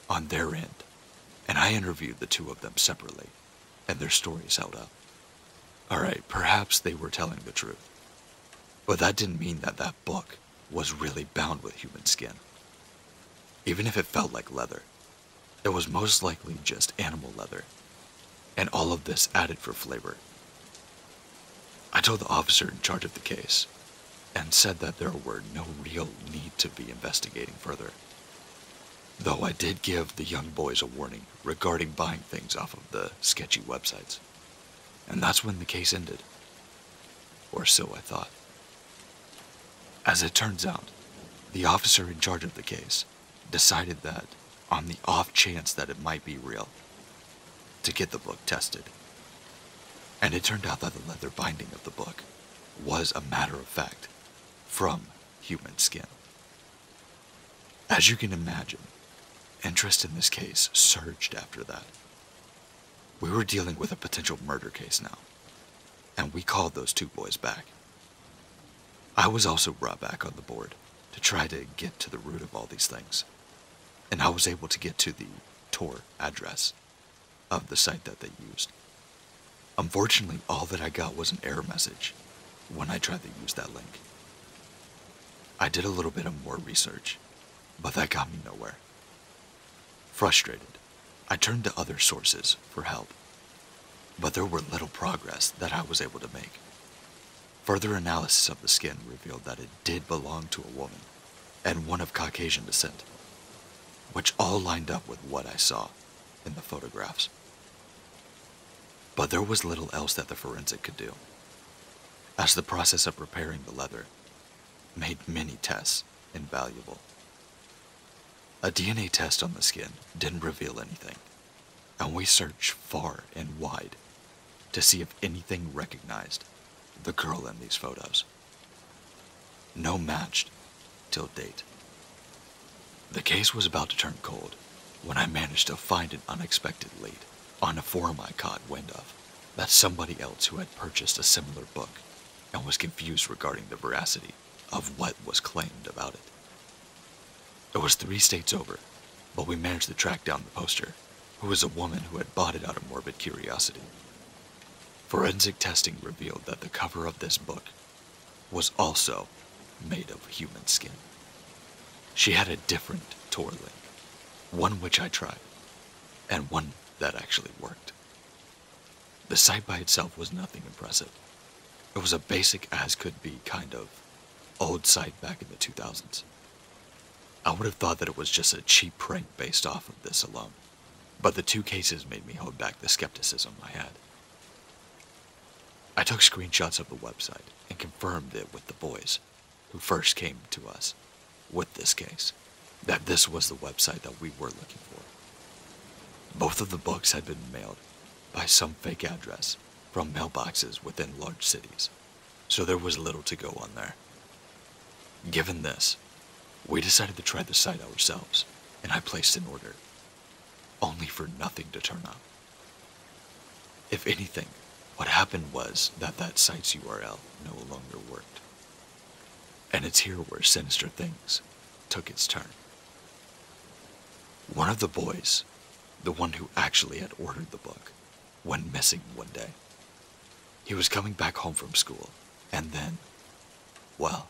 on their end, and I interviewed the two of them separately, and their stories held up. Alright, perhaps they were telling the truth, but that didn't mean that that book was really bound with human skin. Even if it felt like leather, it was most likely just animal leather, and all of this added for flavor. I told the officer in charge of the case, and said that there were no real need to be investigating further. Though I did give the young boys a warning regarding buying things off of the sketchy websites. And that's when the case ended. Or so I thought. As it turns out, the officer in charge of the case decided that, on the off chance that it might be real, to get the book tested. And it turned out that the leather binding of the book was a matter of fact from human skin. As you can imagine, interest in this case surged after that. We were dealing with a potential murder case now, and we called those two boys back. I was also brought back on the board to try to get to the root of all these things, and I was able to get to the Tor address of the site that they used. Unfortunately, all that I got was an error message when I tried to use that link. I did a little bit of more research, but that got me nowhere. Frustrated, I turned to other sources for help, but there were little progress that I was able to make. Further analysis of the skin revealed that it did belong to a woman, and one of Caucasian descent, which all lined up with what I saw in the photographs. But there was little else that the forensic could do, as the process of preparing the leather made many tests invaluable. A DNA test on the skin didn't reveal anything, and we searched far and wide to see if anything recognized the girl in these photos. No matched till date. The case was about to turn cold when I managed to find an unexpected lead on a forum I caught wind of that somebody else who had purchased a similar book and was confused regarding the veracity of what was claimed about it. It was 3 states over, but we managed to track down the poster, who was a woman who had bought it out of morbid curiosity. Forensic testing revealed that the cover of this book was also made of human skin. She had a different Tor link, one which I tried, and one that actually worked. The site by itself was nothing impressive. It was a basic as-could-be kind of old site back in the 2000s. I would have thought that it was just a cheap prank based off of this alone, but the 2 cases made me hold back the skepticism I had. I took screenshots of the website and confirmed it with the boys who first came to us with this case, that this was the website that we were looking for. Both of the books had been mailed by some fake address from mailboxes within large cities, so there was little to go on there. Given this, we decided to try the site ourselves, and I placed an order, only for nothing to turn up. If anything, what happened was that site's URL no longer worked. And it's here where sinister things took its turn. One of the boys, the one who actually had ordered the book, went missing one day. He was coming back home from school, and then, well,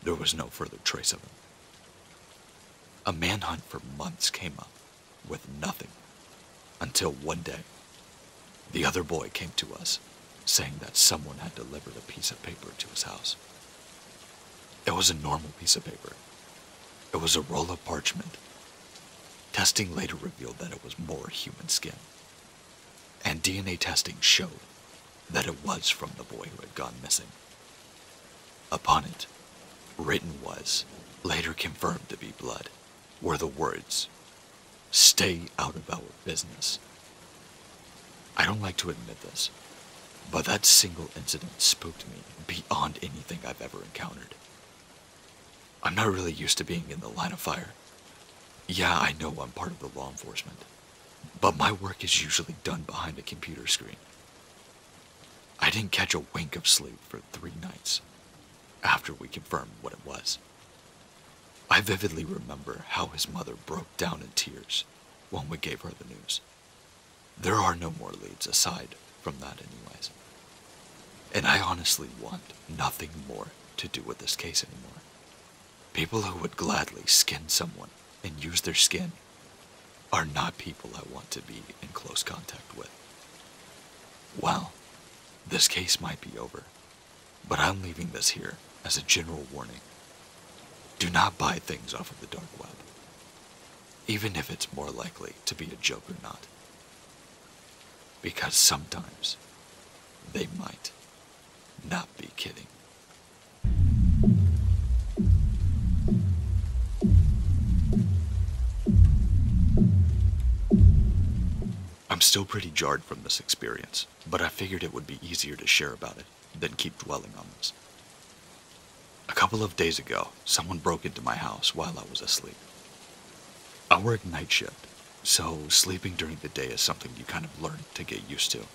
there was no further trace of him. A manhunt for months came up with nothing, until one day, the other boy came to us, saying that someone had delivered a piece of paper to his house. It was a normal piece of paper. It was a roll of parchment. Testing later revealed that it was more human skin, and DNA testing showed that it was from the boy who had gone missing. Upon it, written was, later confirmed to be blood, were the words, "Stay out of our business." I don't like to admit this, but that single incident spooked me beyond anything I've ever encountered. I'm not really used to being in the line of fire. Yeah, I know I'm part of the law enforcement, but my work is usually done behind a computer screen. I didn't catch a wink of sleep for 3 nights after we confirmed what it was. I vividly remember how his mother broke down in tears when we gave her the news. There are no more leads aside from that anyways. And I honestly want nothing more to do with this case anymore. People who would gladly skin someone and use their skin are not people I want to be in close contact with. Well, this case might be over, but I'm leaving this here as a general warning. Do not buy things off of the dark web, even if it's more likely to be a joke or not. Because sometimes they might not be kidding. I'm still pretty jarred from this experience, but I figured it would be easier to share about it than keep dwelling on this. A couple of days ago, someone broke into my house while I was asleep. I work night shift, so sleeping during the day is something you kind of learn to get used to.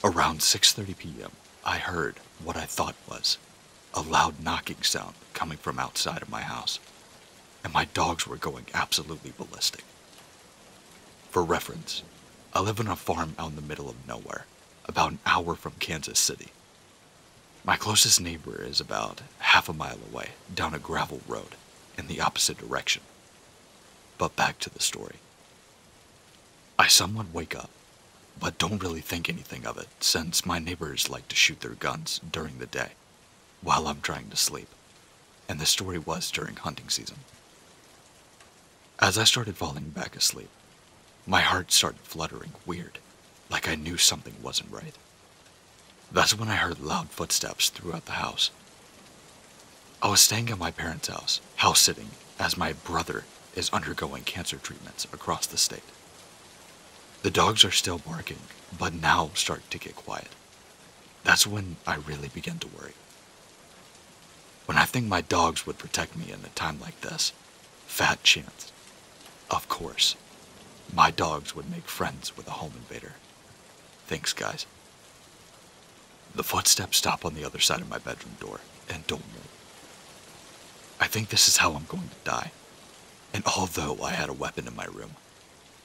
Around 6:30 p.m., I heard what I thought was a loud knocking sound coming from outside of my house, and my dogs were going absolutely ballistic. For reference, I live on a farm out in the middle of nowhere, about an hour from Kansas City. My closest neighbor is about half a mile away, down a gravel road, in the opposite direction. But back to the story. I somewhat wake up, but don't really think anything of it, since my neighbors like to shoot their guns during the day, while I'm trying to sleep, and the story was during hunting season. As I started falling back asleep, my heart started fluttering weird, like I knew something wasn't right. That's when I heard loud footsteps throughout the house. I was staying at my parents' house sitting, as my brother is undergoing cancer treatments across the state. The dogs are still barking, but now start to get quiet. That's when I really began to worry. When I think my dogs would protect me in a time like this, fat chance. Of course, my dogs would make friends with a home invader. Thanks, guys. The footsteps stop on the other side of my bedroom door and don't move. I think this is how I'm going to die. And although I had a weapon in my room,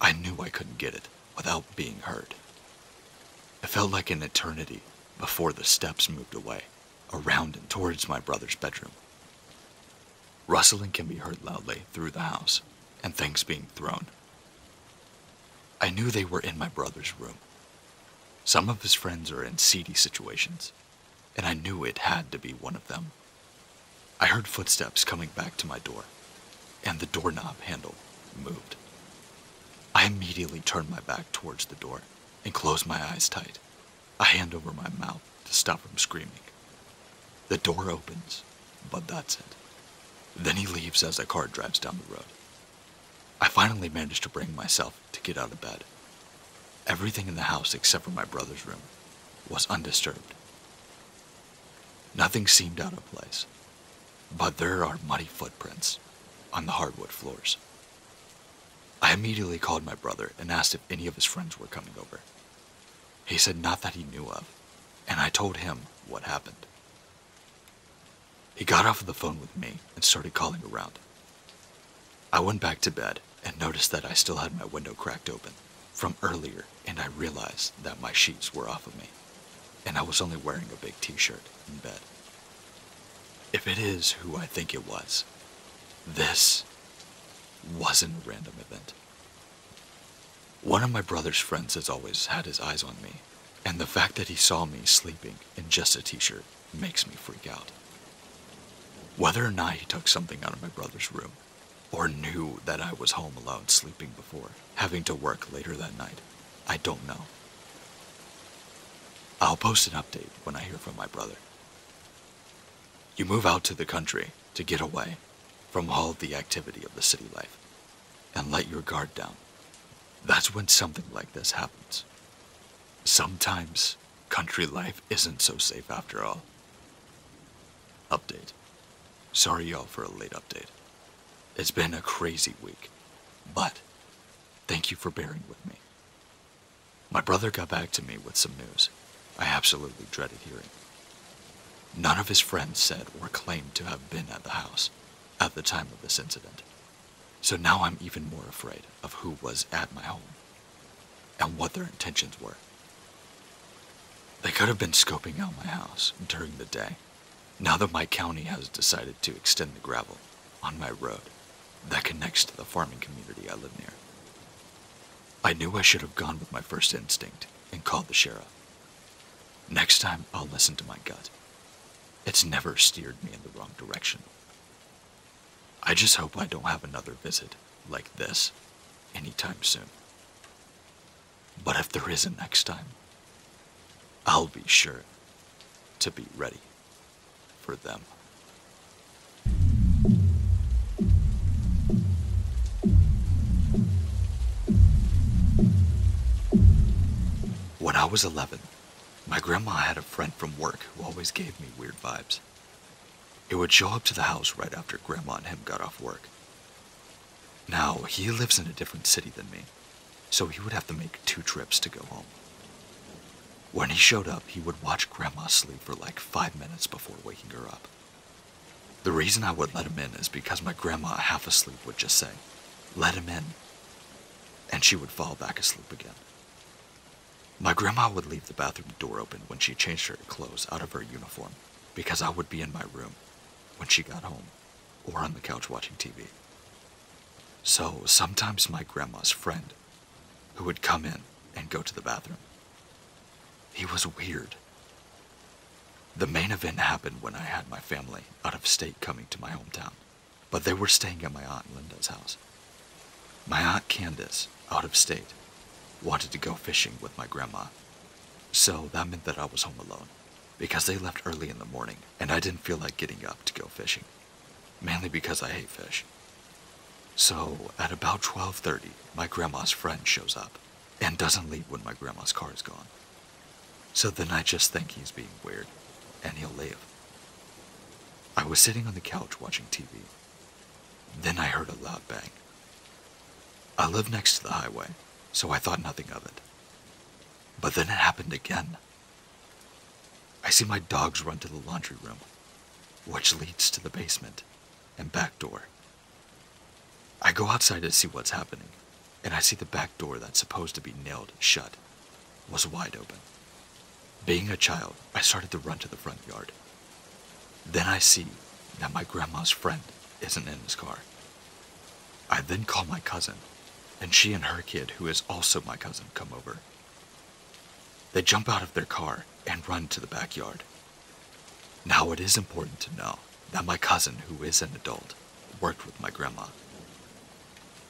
I knew I couldn't get it without being heard. It felt like an eternity before the steps moved away, around and towards my brother's bedroom. Rustling can be heard loudly through the house, and things being thrown. I knew they were in my brother's room. Some of his friends are in seedy situations, and I knew it had to be one of them. I heard footsteps coming back to my door, and the doorknob handle moved. I immediately turned my back towards the door and closed my eyes tight, a hand over my mouth to stop from screaming. The door opens, but that's it. Then he leaves as a car drives down the road. I finally managed to bring myself to get out of bed. Everything in the house except for my brother's room was undisturbed. Nothing seemed out of place, but there are muddy footprints on the hardwood floors. I immediately called my brother and asked if any of his friends were coming over. He said not that he knew of, and I told him what happened. He got off the phone with me and started calling around. I went back to bed and noticed that I still had my window cracked open from earlier, and I realized that my sheets were off of me, and I was only wearing a big t-shirt in bed. If it is who I think it was, this wasn't a random event. One of my brother's friends has always had his eyes on me, and the fact that he saw me sleeping in just a t-shirt makes me freak out. Whether or not he took something out of my brother's room, or knew that I was home alone sleeping before having to work later that night, I don't know. I'll post an update when I hear from my brother. You move out to the country to get away from all of the activity of the city life and let your guard down. That's when something like this happens. Sometimes country life isn't so safe after all. Update. Sorry y'all for a late update. It's been a crazy week, but thank you for bearing with me. My brother got back to me with some news I absolutely dreaded hearing. None of his friends said or claimed to have been at the house at the time of this incident, so now I'm even more afraid of who was at my home and what their intentions were. They could have been scoping out my house during the day, now that my county has decided to extend the gravel on my road that connects to the farming community I live near. I knew I should have gone with my first instinct and called the sheriff. Next time, I'll listen to my gut. It's never steered me in the wrong direction. I just hope I don't have another visit like this anytime soon. But if there is a next time, I'll be sure to be ready for them. When I was 11, my grandma had a friend from work who always gave me weird vibes. He would show up to the house right after Grandma and him got off work. Now, he lives in a different city than me, so he would have to make 2 trips to go home. When he showed up, he would watch Grandma sleep for like 5 minutes before waking her up. The reason I would let him in is because my grandma, half asleep, would just say, "Let him in," and she would fall back asleep again. My grandma would leave the bathroom door open when she changed her clothes out of her uniform, because I would be in my room when she got home, or on the couch watching TV. So sometimes my grandma's friend, who would come in and go to the bathroom, he was weird. The main event happened when I had my family out of state coming to my hometown, but they were staying at my Aunt Linda's house. My Aunt Candace, out of state, wanted to go fishing with my grandma, so that meant that I was home alone, because they left early in the morning and I didn't feel like getting up to go fishing, mainly because I hate fish. So at about 12:30, my grandma's friend shows up and doesn't leave when my grandma's car is gone. So then I just think he's being weird and he'll leave. I was sitting on the couch watching TV. Then I heard a loud bang. I live next to the highway, so I thought nothing of it. But then it happened again. I see my dogs run to the laundry room, which leads to the basement and back door. I go outside to see what's happening, and I see the back door that's supposed to be nailed shut was wide open. Being a child, I started to run to the front yard. Then I see that my grandma's friend isn't in his car. I then call my cousin, and she and her kid, who is also my cousin, come over. They jump out of their car and run to the backyard. Now, it is important to know that my cousin, who is an adult, worked with my grandma.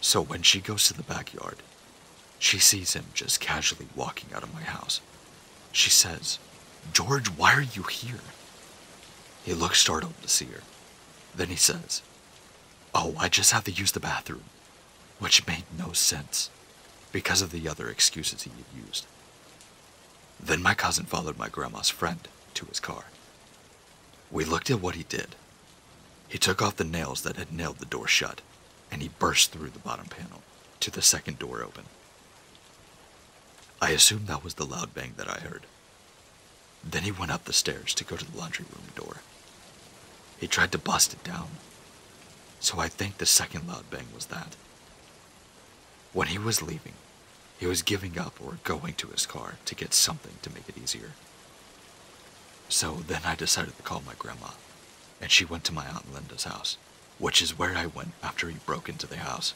So when she goes to the backyard, she sees him just casually walking out of my house. She says, "George, why are you here?" He looks startled to see her. Then he says, "Oh, I just have to use the bathroom." which made no sense because of the other excuses he had used. Then my cousin followed my grandma's friend to his car. We looked at what he did. He took off the nails that had nailed the door shut, and he burst through the bottom panel to the second door open. I assumed that was the loud bang that I heard. Then he went up the stairs to go to the laundry room door. He tried to bust it down, so I think the second loud bang was that. When he was leaving, he was giving up or going to his car to get something to make it easier. So then I decided to call my grandma, and she went to my Aunt Linda's house, which is where I went after he broke into the house.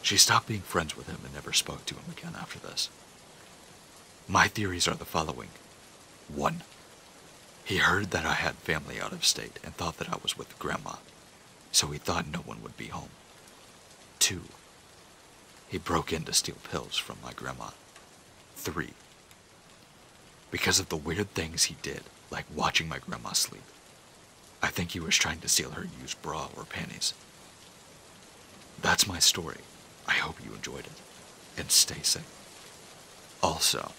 She stopped being friends with him and never spoke to him again after this. My theories are the following. 1. He heard that I had family out of state and thought that I was with Grandma, so he thought no one would be home. 2. He broke in to steal pills from my grandma. 3. Because of the weird things he did, like watching my grandma sleep. I think he was trying to steal her used bra or panties. That's my story. I hope you enjoyed it, and stay safe. Also,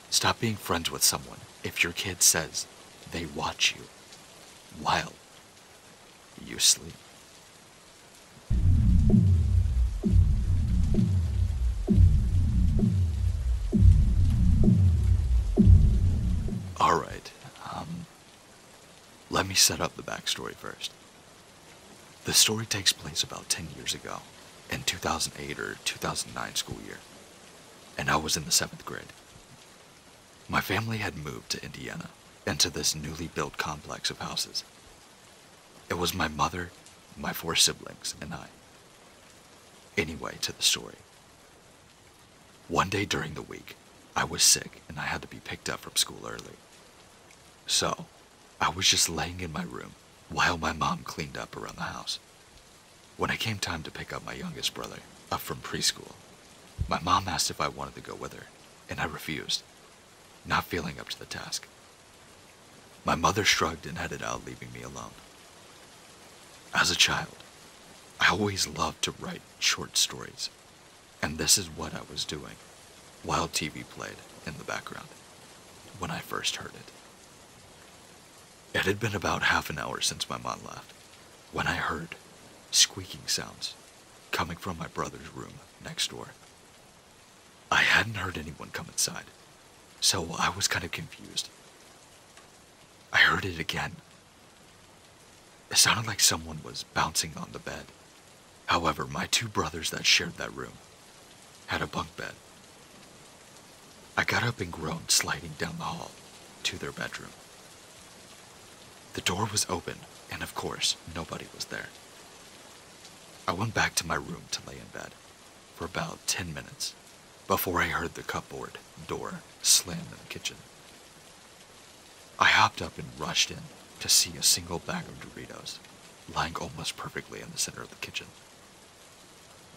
stop being friends with someone if your kid says they watch you while you sleep. Alright, let me set up the backstory first. The story takes place about 10 years ago, in 2008 or 2009 school year, and I was in the 7th grade. My family had moved to Indiana, into this newly built complex of houses. It was my mother, my 4 siblings, and I. Anyway, to the story. One day during the week, I was sick and I had to be picked up from school early. So, I was just laying in my room while my mom cleaned up around the house. When it came time to pick up my youngest brother up from preschool, my mom asked if I wanted to go with her, and I refused, not feeling up to the task. My mother shrugged and headed out, leaving me alone. As a child, I always loved to write short stories, and this is what I was doing while TV played in the background when I first heard it. It had been about half an hour since my mom left when I heard squeaking sounds coming from my brother's room next door. I hadn't heard anyone come inside, so I was kind of confused. I heard it again. It sounded like someone was bouncing on the bed. However, my 2 brothers that shared that room had a bunk bed. I got up and groaned, sliding down the hall to their bedroom. The door was open, and of course, nobody was there. I went back to my room to lay in bed for about 10 minutes before I heard the cupboard door slam in the kitchen. I hopped up and rushed in to see a single bag of Doritos lying almost perfectly in the center of the kitchen.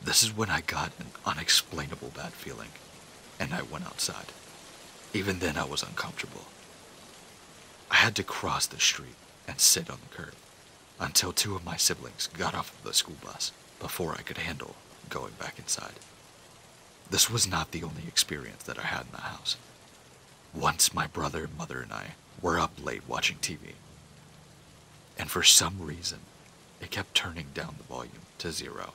This is when I got an unexplainable bad feeling, and I went outside. Even then, I was uncomfortable. I had to cross the street and sit on the curb until 2 of my siblings got off of the school bus before I could handle going back inside. This was not the only experience that I had in the house. Once my brother, mother, and I were up late watching TV, and for some reason, it kept turning down the volume to 0.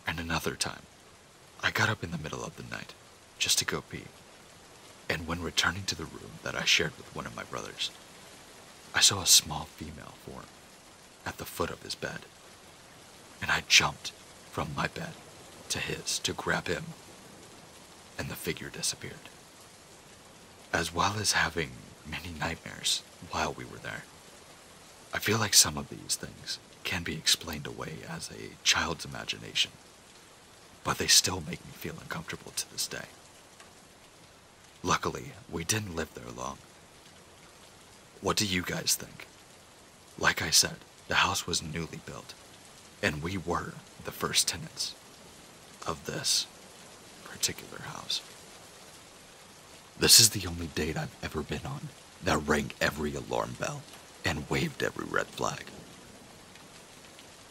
And another time, I got up in the middle of the night just to go pee, and when returning to the room that I shared with one of my brothers, I saw a small female form at the foot of his bed, and I jumped from my bed to his to grab him, and the figure disappeared. As well as having many nightmares while we were there. I feel like some of these things can be explained away as a child's imagination, but they still make me feel uncomfortable to this day. Luckily, we didn't live there long. What do you guys think? Like I said, the house was newly built, and we were the first tenants of this particular house. This is the only date I've ever been on that rang every alarm bell and waved every red flag.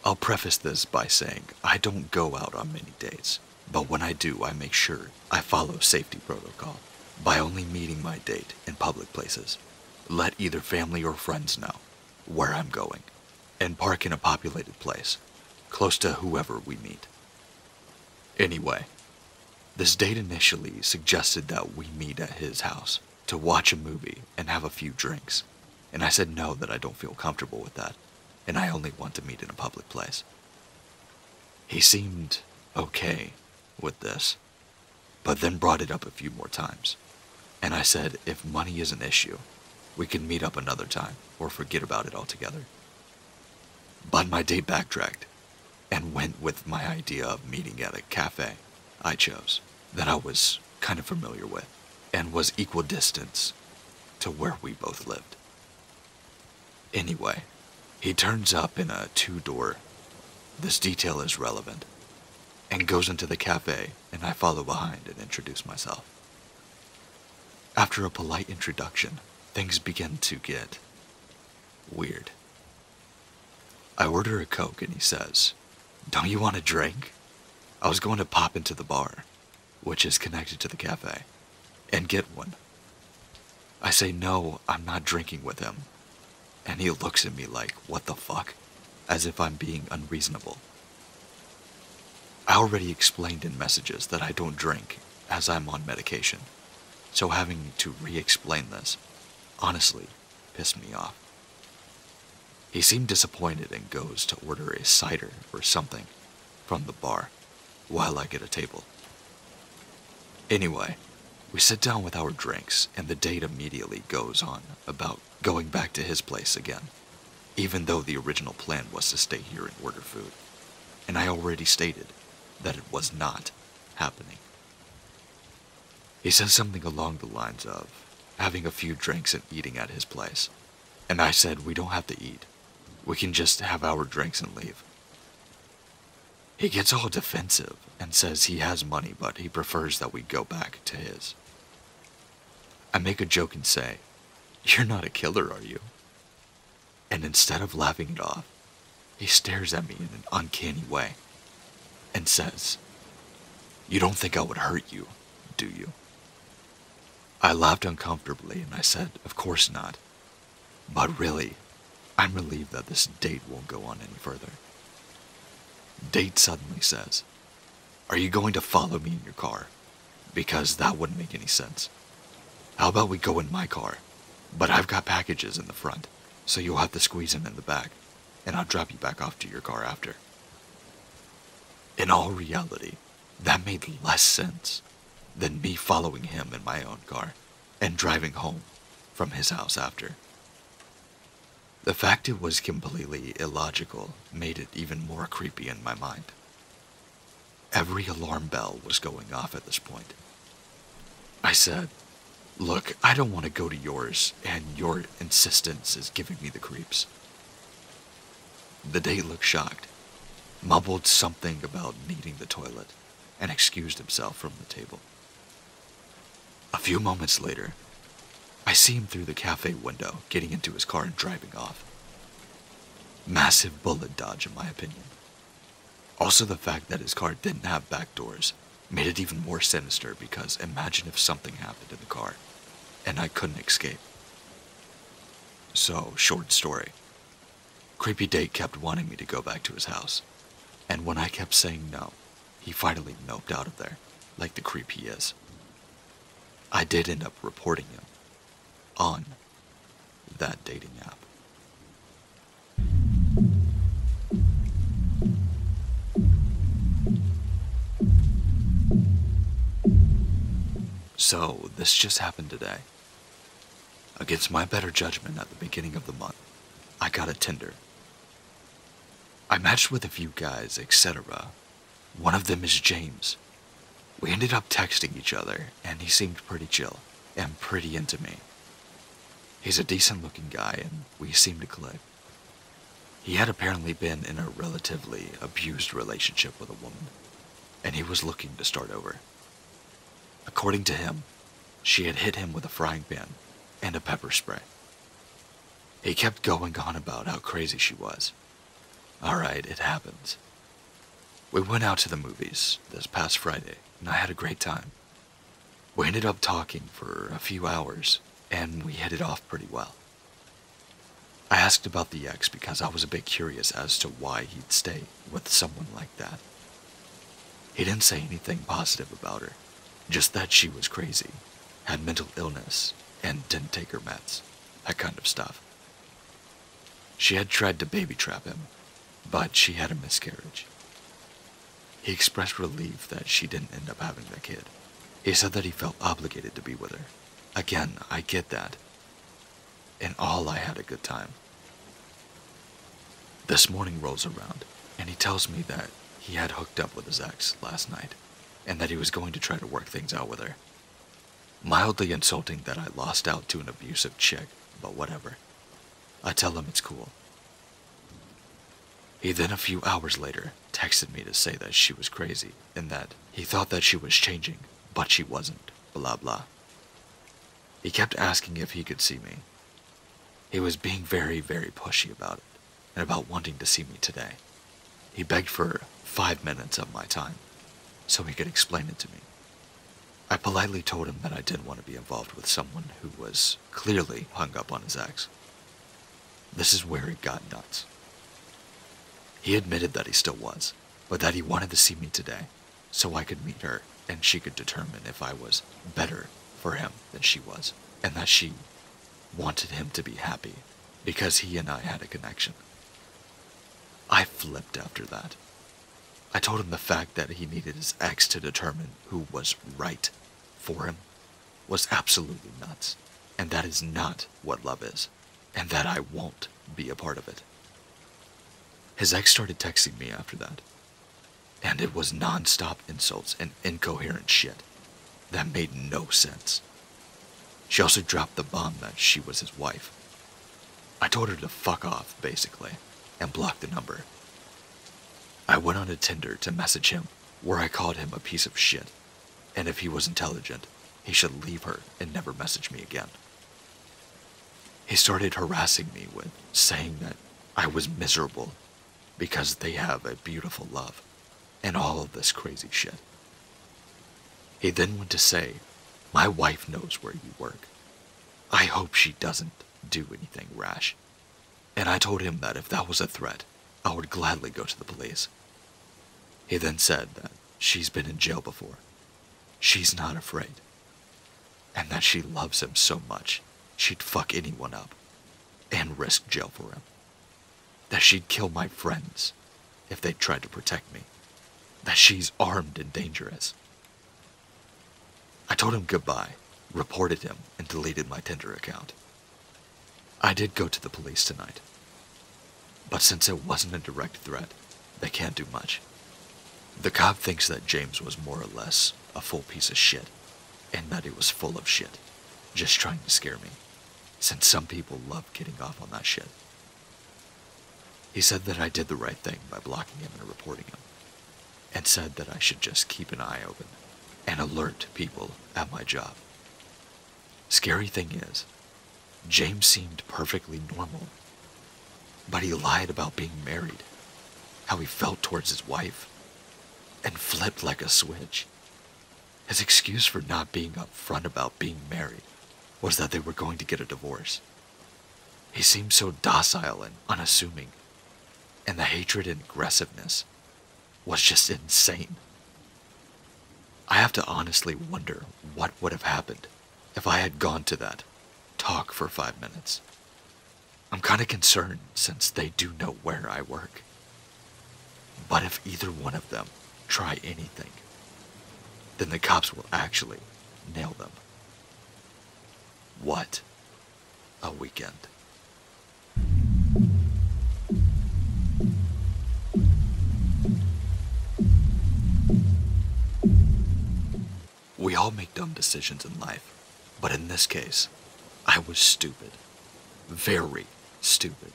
I'll preface this by saying I don't go out on many dates, but when I do, I make sure I follow safety protocol by only meeting my date in public places. Let either family or friends know where I'm going, and park in a populated place, close to whoever we meet. Anyway, this date initially suggested that we meet at his house to watch a movie and have a few drinks, and I said no, that I don't feel comfortable with that, and I only want to meet in a public place. He seemed okay with this, but then brought it up a few more times, and I said if money is an issue, we can meet up another time or forget about it altogether. But my date backtracked and went with my idea of meeting at a cafe I chose that I was kind of familiar with and was equal distance to where we both lived. Anyway, he turns up in a two-door, this detail is relevant, and goes into the cafe, and I follow behind and introduce myself. After a polite introduction, things begin to get weird. I order a Coke and he says, "Don't you want a drink?" I was going to pop into the bar, which is connected to the cafe, and get one. I say no, I'm not drinking with him, and he looks at me like, what the fuck, as if I'm being unreasonable. I already explained in messages that I don't drink as I'm on medication, so having to re-explain this honestly pissed me off. He seemed disappointed and goes to order a cider or something from the bar while I get a table. Anyway, we sit down with our drinks and the date immediately goes on about going back to his place again, even though the original plan was to stay here and order food, and I already stated that it was not happening. He says something along the lines of having a few drinks and eating at his place, and I said we don't have to eat. We can just have our drinks and leave. He gets all defensive and says he has money, but he prefers that we go back to his. I make a joke and say, "You're not a killer, are you?" And instead of laughing it off, he stares at me in an uncanny way and says, "You don't think I would hurt you, do you?" I laughed uncomfortably and I said, "Of course not. But really, I'm relieved that this date won't go on any further." Date suddenly says, "Are you going to follow me in your car? Because that wouldn't make any sense. How about we go in my car? But I've got packages in the front, so you'll have to squeeze in the back, and I'll drop you back off to your car after." In all reality, that made less sense than me following him in my own car and driving home from his house after. The fact it was completely illogical made it even more creepy in my mind. Every alarm bell was going off at this point. I said, "Look, I don't want to go to yours, and your insistence is giving me the creeps." The date looked shocked, mumbled something about needing the toilet, and excused himself from the table. A few moments later, I see him through the cafe window, getting into his car and driving off. Massive bullet dodge, in my opinion. Also, the fact that his car didn't have back doors made it even more sinister, because imagine if something happened in the car and I couldn't escape. So, short story. Creepy date kept wanting me to go back to his house, and when I kept saying no, he finally noped out of there, like the creep he is. I did end up reporting him on that dating app. So, this just happened today. Against my better judgment at the beginning of the month, I got a Tinder. I matched with a few guys, etc. One of them is James. We ended up texting each other, and he seemed pretty chill and pretty into me. He's a decent-looking guy, and we seemed to click. He had apparently been in a relatively abused relationship with a woman, and he was looking to start over. According to him, she had hit him with a frying pan and a pepper spray. He kept going on about how crazy she was. Alright, it happens. We went out to the movies this past Friday, and I had a great time. We ended up talking for a few hours, and we hit it off pretty well. I asked about the ex because I was a bit curious as to why he'd stay with someone like that. He didn't say anything positive about her, just that she was crazy, had mental illness, and didn't take her meds, that kind of stuff. She had tried to baby trap him, but she had a miscarriage. He expressed relief that she didn't end up having the kid. He said that he felt obligated to be with her. Again, I get that. In all, I had a good time. This morning rolls around, and he tells me that he had hooked up with his ex last night, and that he was going to try to work things out with her. Mildly insulting that I lost out to an abusive chick, but whatever. I tell him it's cool. He then a few hours later texted me to say that she was crazy, and that he thought that she was changing, but she wasn't, blah blah. He kept asking if he could see me. He was being very, very pushy about it, and about wanting to see me today. He begged for 5 minutes of my time, so he could explain it to me. I politely told him that I didn't want to be involved with someone who was clearly hung up on his ex. This is where it got nuts. He admitted that he still was, but that he wanted to see me today, so I could meet her and she could determine if I was better for him than she was, and that she wanted him to be happy because he and I had a connection. I flipped after that. I told him the fact that he needed his ex to determine who was right for him was absolutely nuts, and that is not what love is, and that I won't be a part of it. His ex started texting me after that, and it was non-stop insults and incoherent shit that made no sense. She also dropped the bomb that she was his wife. I told her to fuck off, basically, and blocked the number. I went on to Tinder to message him, where I called him a piece of shit, and if he was intelligent, he should leave her and never message me again. He started harassing me with saying that I was miserable because they have a beautiful love, and all of this crazy shit. He then went to say, "My wife knows where you work. I hope she doesn't do anything rash." And I told him that if that was a threat, I would gladly go to the police. He then said that she's been in jail before. She's not afraid. And that she loves him so much, she'd fuck anyone up and risk jail for him. That she'd kill my friends if they tried to protect me. That she's armed and dangerous. I told him goodbye, reported him, and deleted my Tinder account. I did go to the police tonight, but since it wasn't a direct threat, they can't do much. The cop thinks that James was more or less a full piece of shit, and that he was full of shit, just trying to scare me, since some people love getting off on that shit. He said that I did the right thing by blocking him and reporting him, and said that I should just keep an eye open and alert people at my job. Scary thing is, James seemed perfectly normal, but he lied about being married, how he felt towards his wife, and flipped like a switch. His excuse for not being upfront about being married was that they were going to get a divorce. He seemed so docile and unassuming, and the hatred and aggressiveness was just insane. I have to honestly wonder what would have happened if I had gone to that talk for 5 minutes. I'm kind of concerned since they do know where I work. But if either one of them try anything, then the cops will actually nail them. What a weekend. We all make dumb decisions in life, but in this case, I was stupid. Very stupid.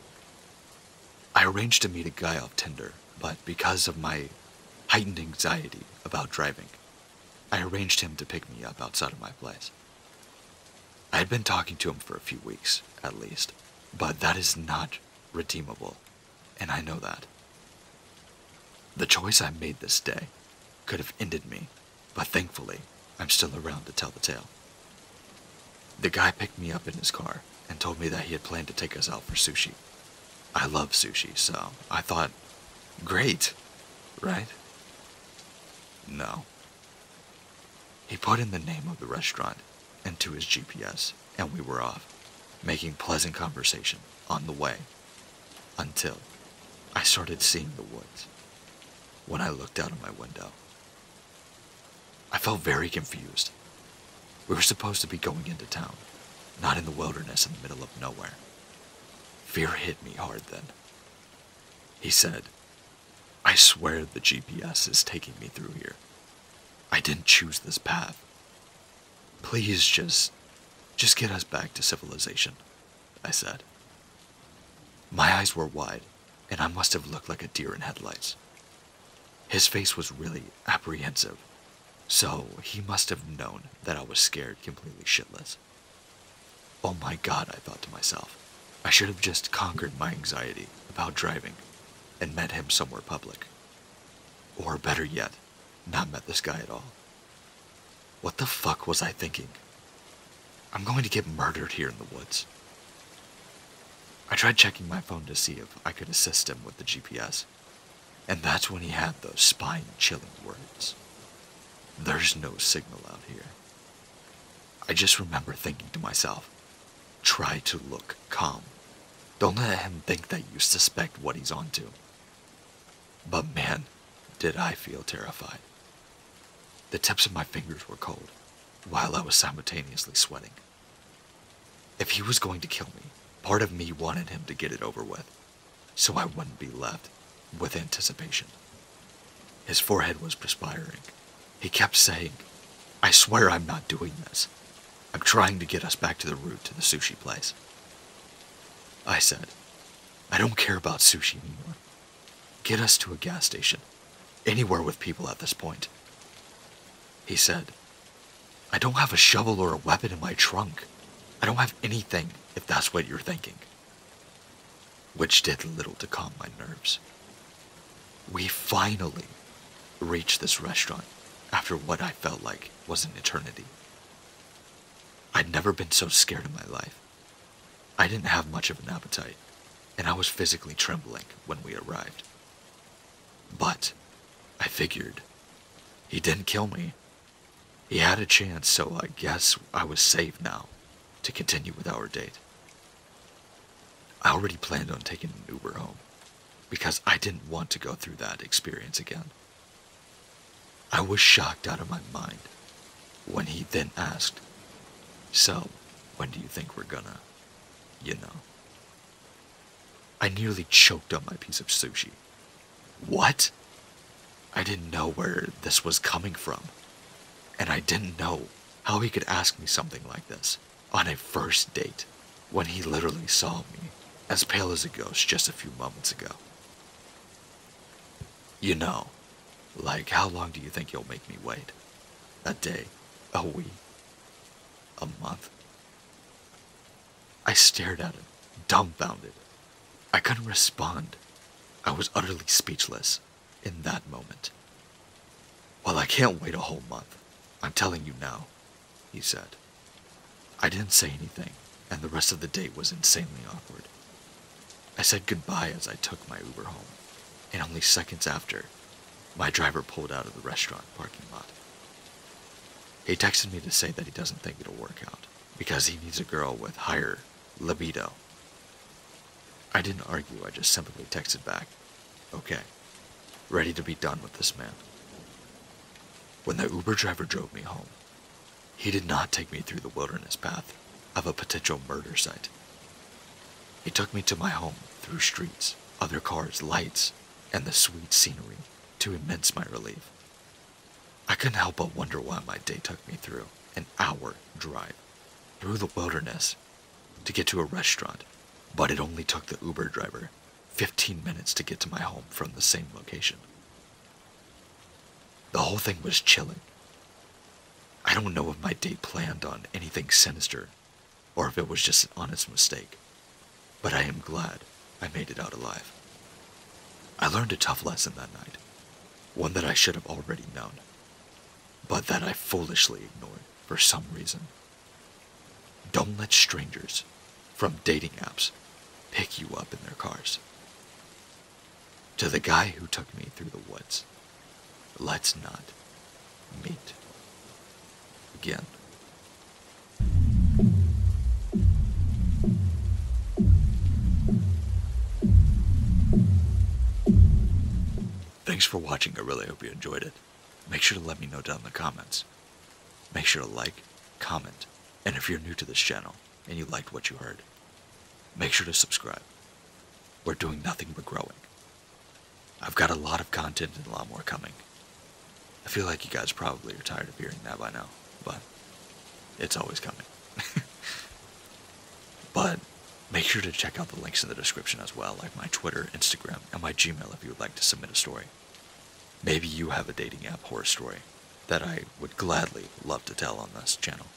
I arranged to meet a guy off Tinder, but because of my heightened anxiety about driving, I arranged him to pick me up outside of my place. I had been talking to him for a few weeks, at least, but that is not redeemable, and I know that. The choice I made this day could have ended me, but thankfully, I'm still around to tell the tale. The guy picked me up in his car and told me that he had planned to take us out for sushi. I love sushi, so I thought, great, right? No. He put in the name of the restaurant into his GPS, and we were off, making pleasant conversation on the way, until I started seeing the woods. When I looked out of my window, I felt very confused. We were supposed to be going into town, not in the wilderness in the middle of nowhere. Fear hit me hard then. He said, I swear the GPS is taking me through here. I didn't choose this path. Please just get us back to civilization, I said. My eyes were wide, and I must have looked like a deer in headlights. His face was really apprehensive, so he must have known that I was scared completely shitless. Oh my God, I thought to myself. I should have just conquered my anxiety about driving and met him somewhere public. Or better yet, not met this guy at all. What the fuck was I thinking? I'm going to get murdered here in the woods. I tried checking my phone to see if I could assist him with the GPS, and that's when he had those spine-chilling words. There's no signal out here. I just remember thinking to myself, try to look calm. Don't let him think that you suspect what he's onto. But man, did I feel terrified. The tips of my fingers were cold, while I was simultaneously sweating. If he was going to kill me, part of me wanted him to get it over with, so I wouldn't be left with anticipation. His forehead was perspiring. He kept saying, I swear I'm not doing this. I'm trying to get us back to the route to the sushi place. I said, I don't care about sushi anymore. Get us to a gas station, anywhere with people at this point. He said, I don't have a shovel or a weapon in my trunk. I don't have anything, if that's what you're thinking. Which did little to calm my nerves. We finally reached this restaurant after what I felt like was an eternity. I'd never been so scared in my life. I didn't have much of an appetite, and I was physically trembling when we arrived. But I figured he didn't kill me. He had a chance, so I guess I was safe now to continue with our date. I already planned on taking an Uber home because I didn't want to go through that experience again. I was shocked out of my mind when he then asked, so, when do you think we're gonna, you know? I nearly choked on my piece of sushi. What? I didn't know where this was coming from, and I didn't know how he could ask me something like this on a first date when he literally saw me as pale as a ghost just a few moments ago. You know, like how long do you think you'll make me wait? A day? A week? A month? I stared at him, dumbfounded. I couldn't respond. I was utterly speechless in that moment. Well, I can't wait a whole month. I'm telling you now, he said. I didn't say anything, and the rest of the date was insanely awkward. I said goodbye as I took my Uber home, and only seconds after, my driver pulled out of the restaurant parking lot. He texted me to say that he doesn't think it'll work out, because he needs a girl with higher libido. I didn't argue, I just simply texted back, okay, ready to be done with this man. When the Uber driver drove me home, he did not take me through the wilderness path of a potential murder site. He took me to my home through streets, other cars, lights, and the sweet scenery to immense my relief. I couldn't help but wonder why my day took me through an hour drive through the wilderness to get to a restaurant, but it only took the Uber driver 15 minutes to get to my home from the same location. The whole thing was chilling. I don't know if my date planned on anything sinister or if it was just an honest mistake, but I am glad I made it out alive. I learned a tough lesson that night. One that I should have already known, but that I foolishly ignored for some reason. Don't let strangers from dating apps pick you up in their cars. To the guy who took me through the woods, let's not meet again. Thanks for watching. I really hope you enjoyed it. Make sure to let me know down in the comments. Make sure to like, comment, and if you're new to this channel and you liked what you heard, make sure to subscribe. We're doing nothing but growing. I've got a lot of content and a lot more coming. I feel like you guys probably are tired of hearing that by now, but it's always coming. But make sure to check out the links in the description as well, like my Twitter, Instagram, and my Gmail if you would like to submit a story. Maybe you have a dating app horror story that I would gladly love to tell on this channel.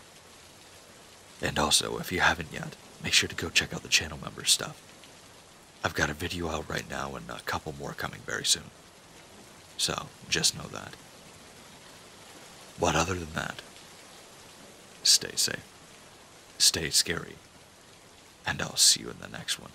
And also, if you haven't yet, make sure to go check out the channel members stuff. I've got a video out right now and a couple more coming very soon. So, just know that. But other than that, stay safe, stay scary, and I'll see you in the next one.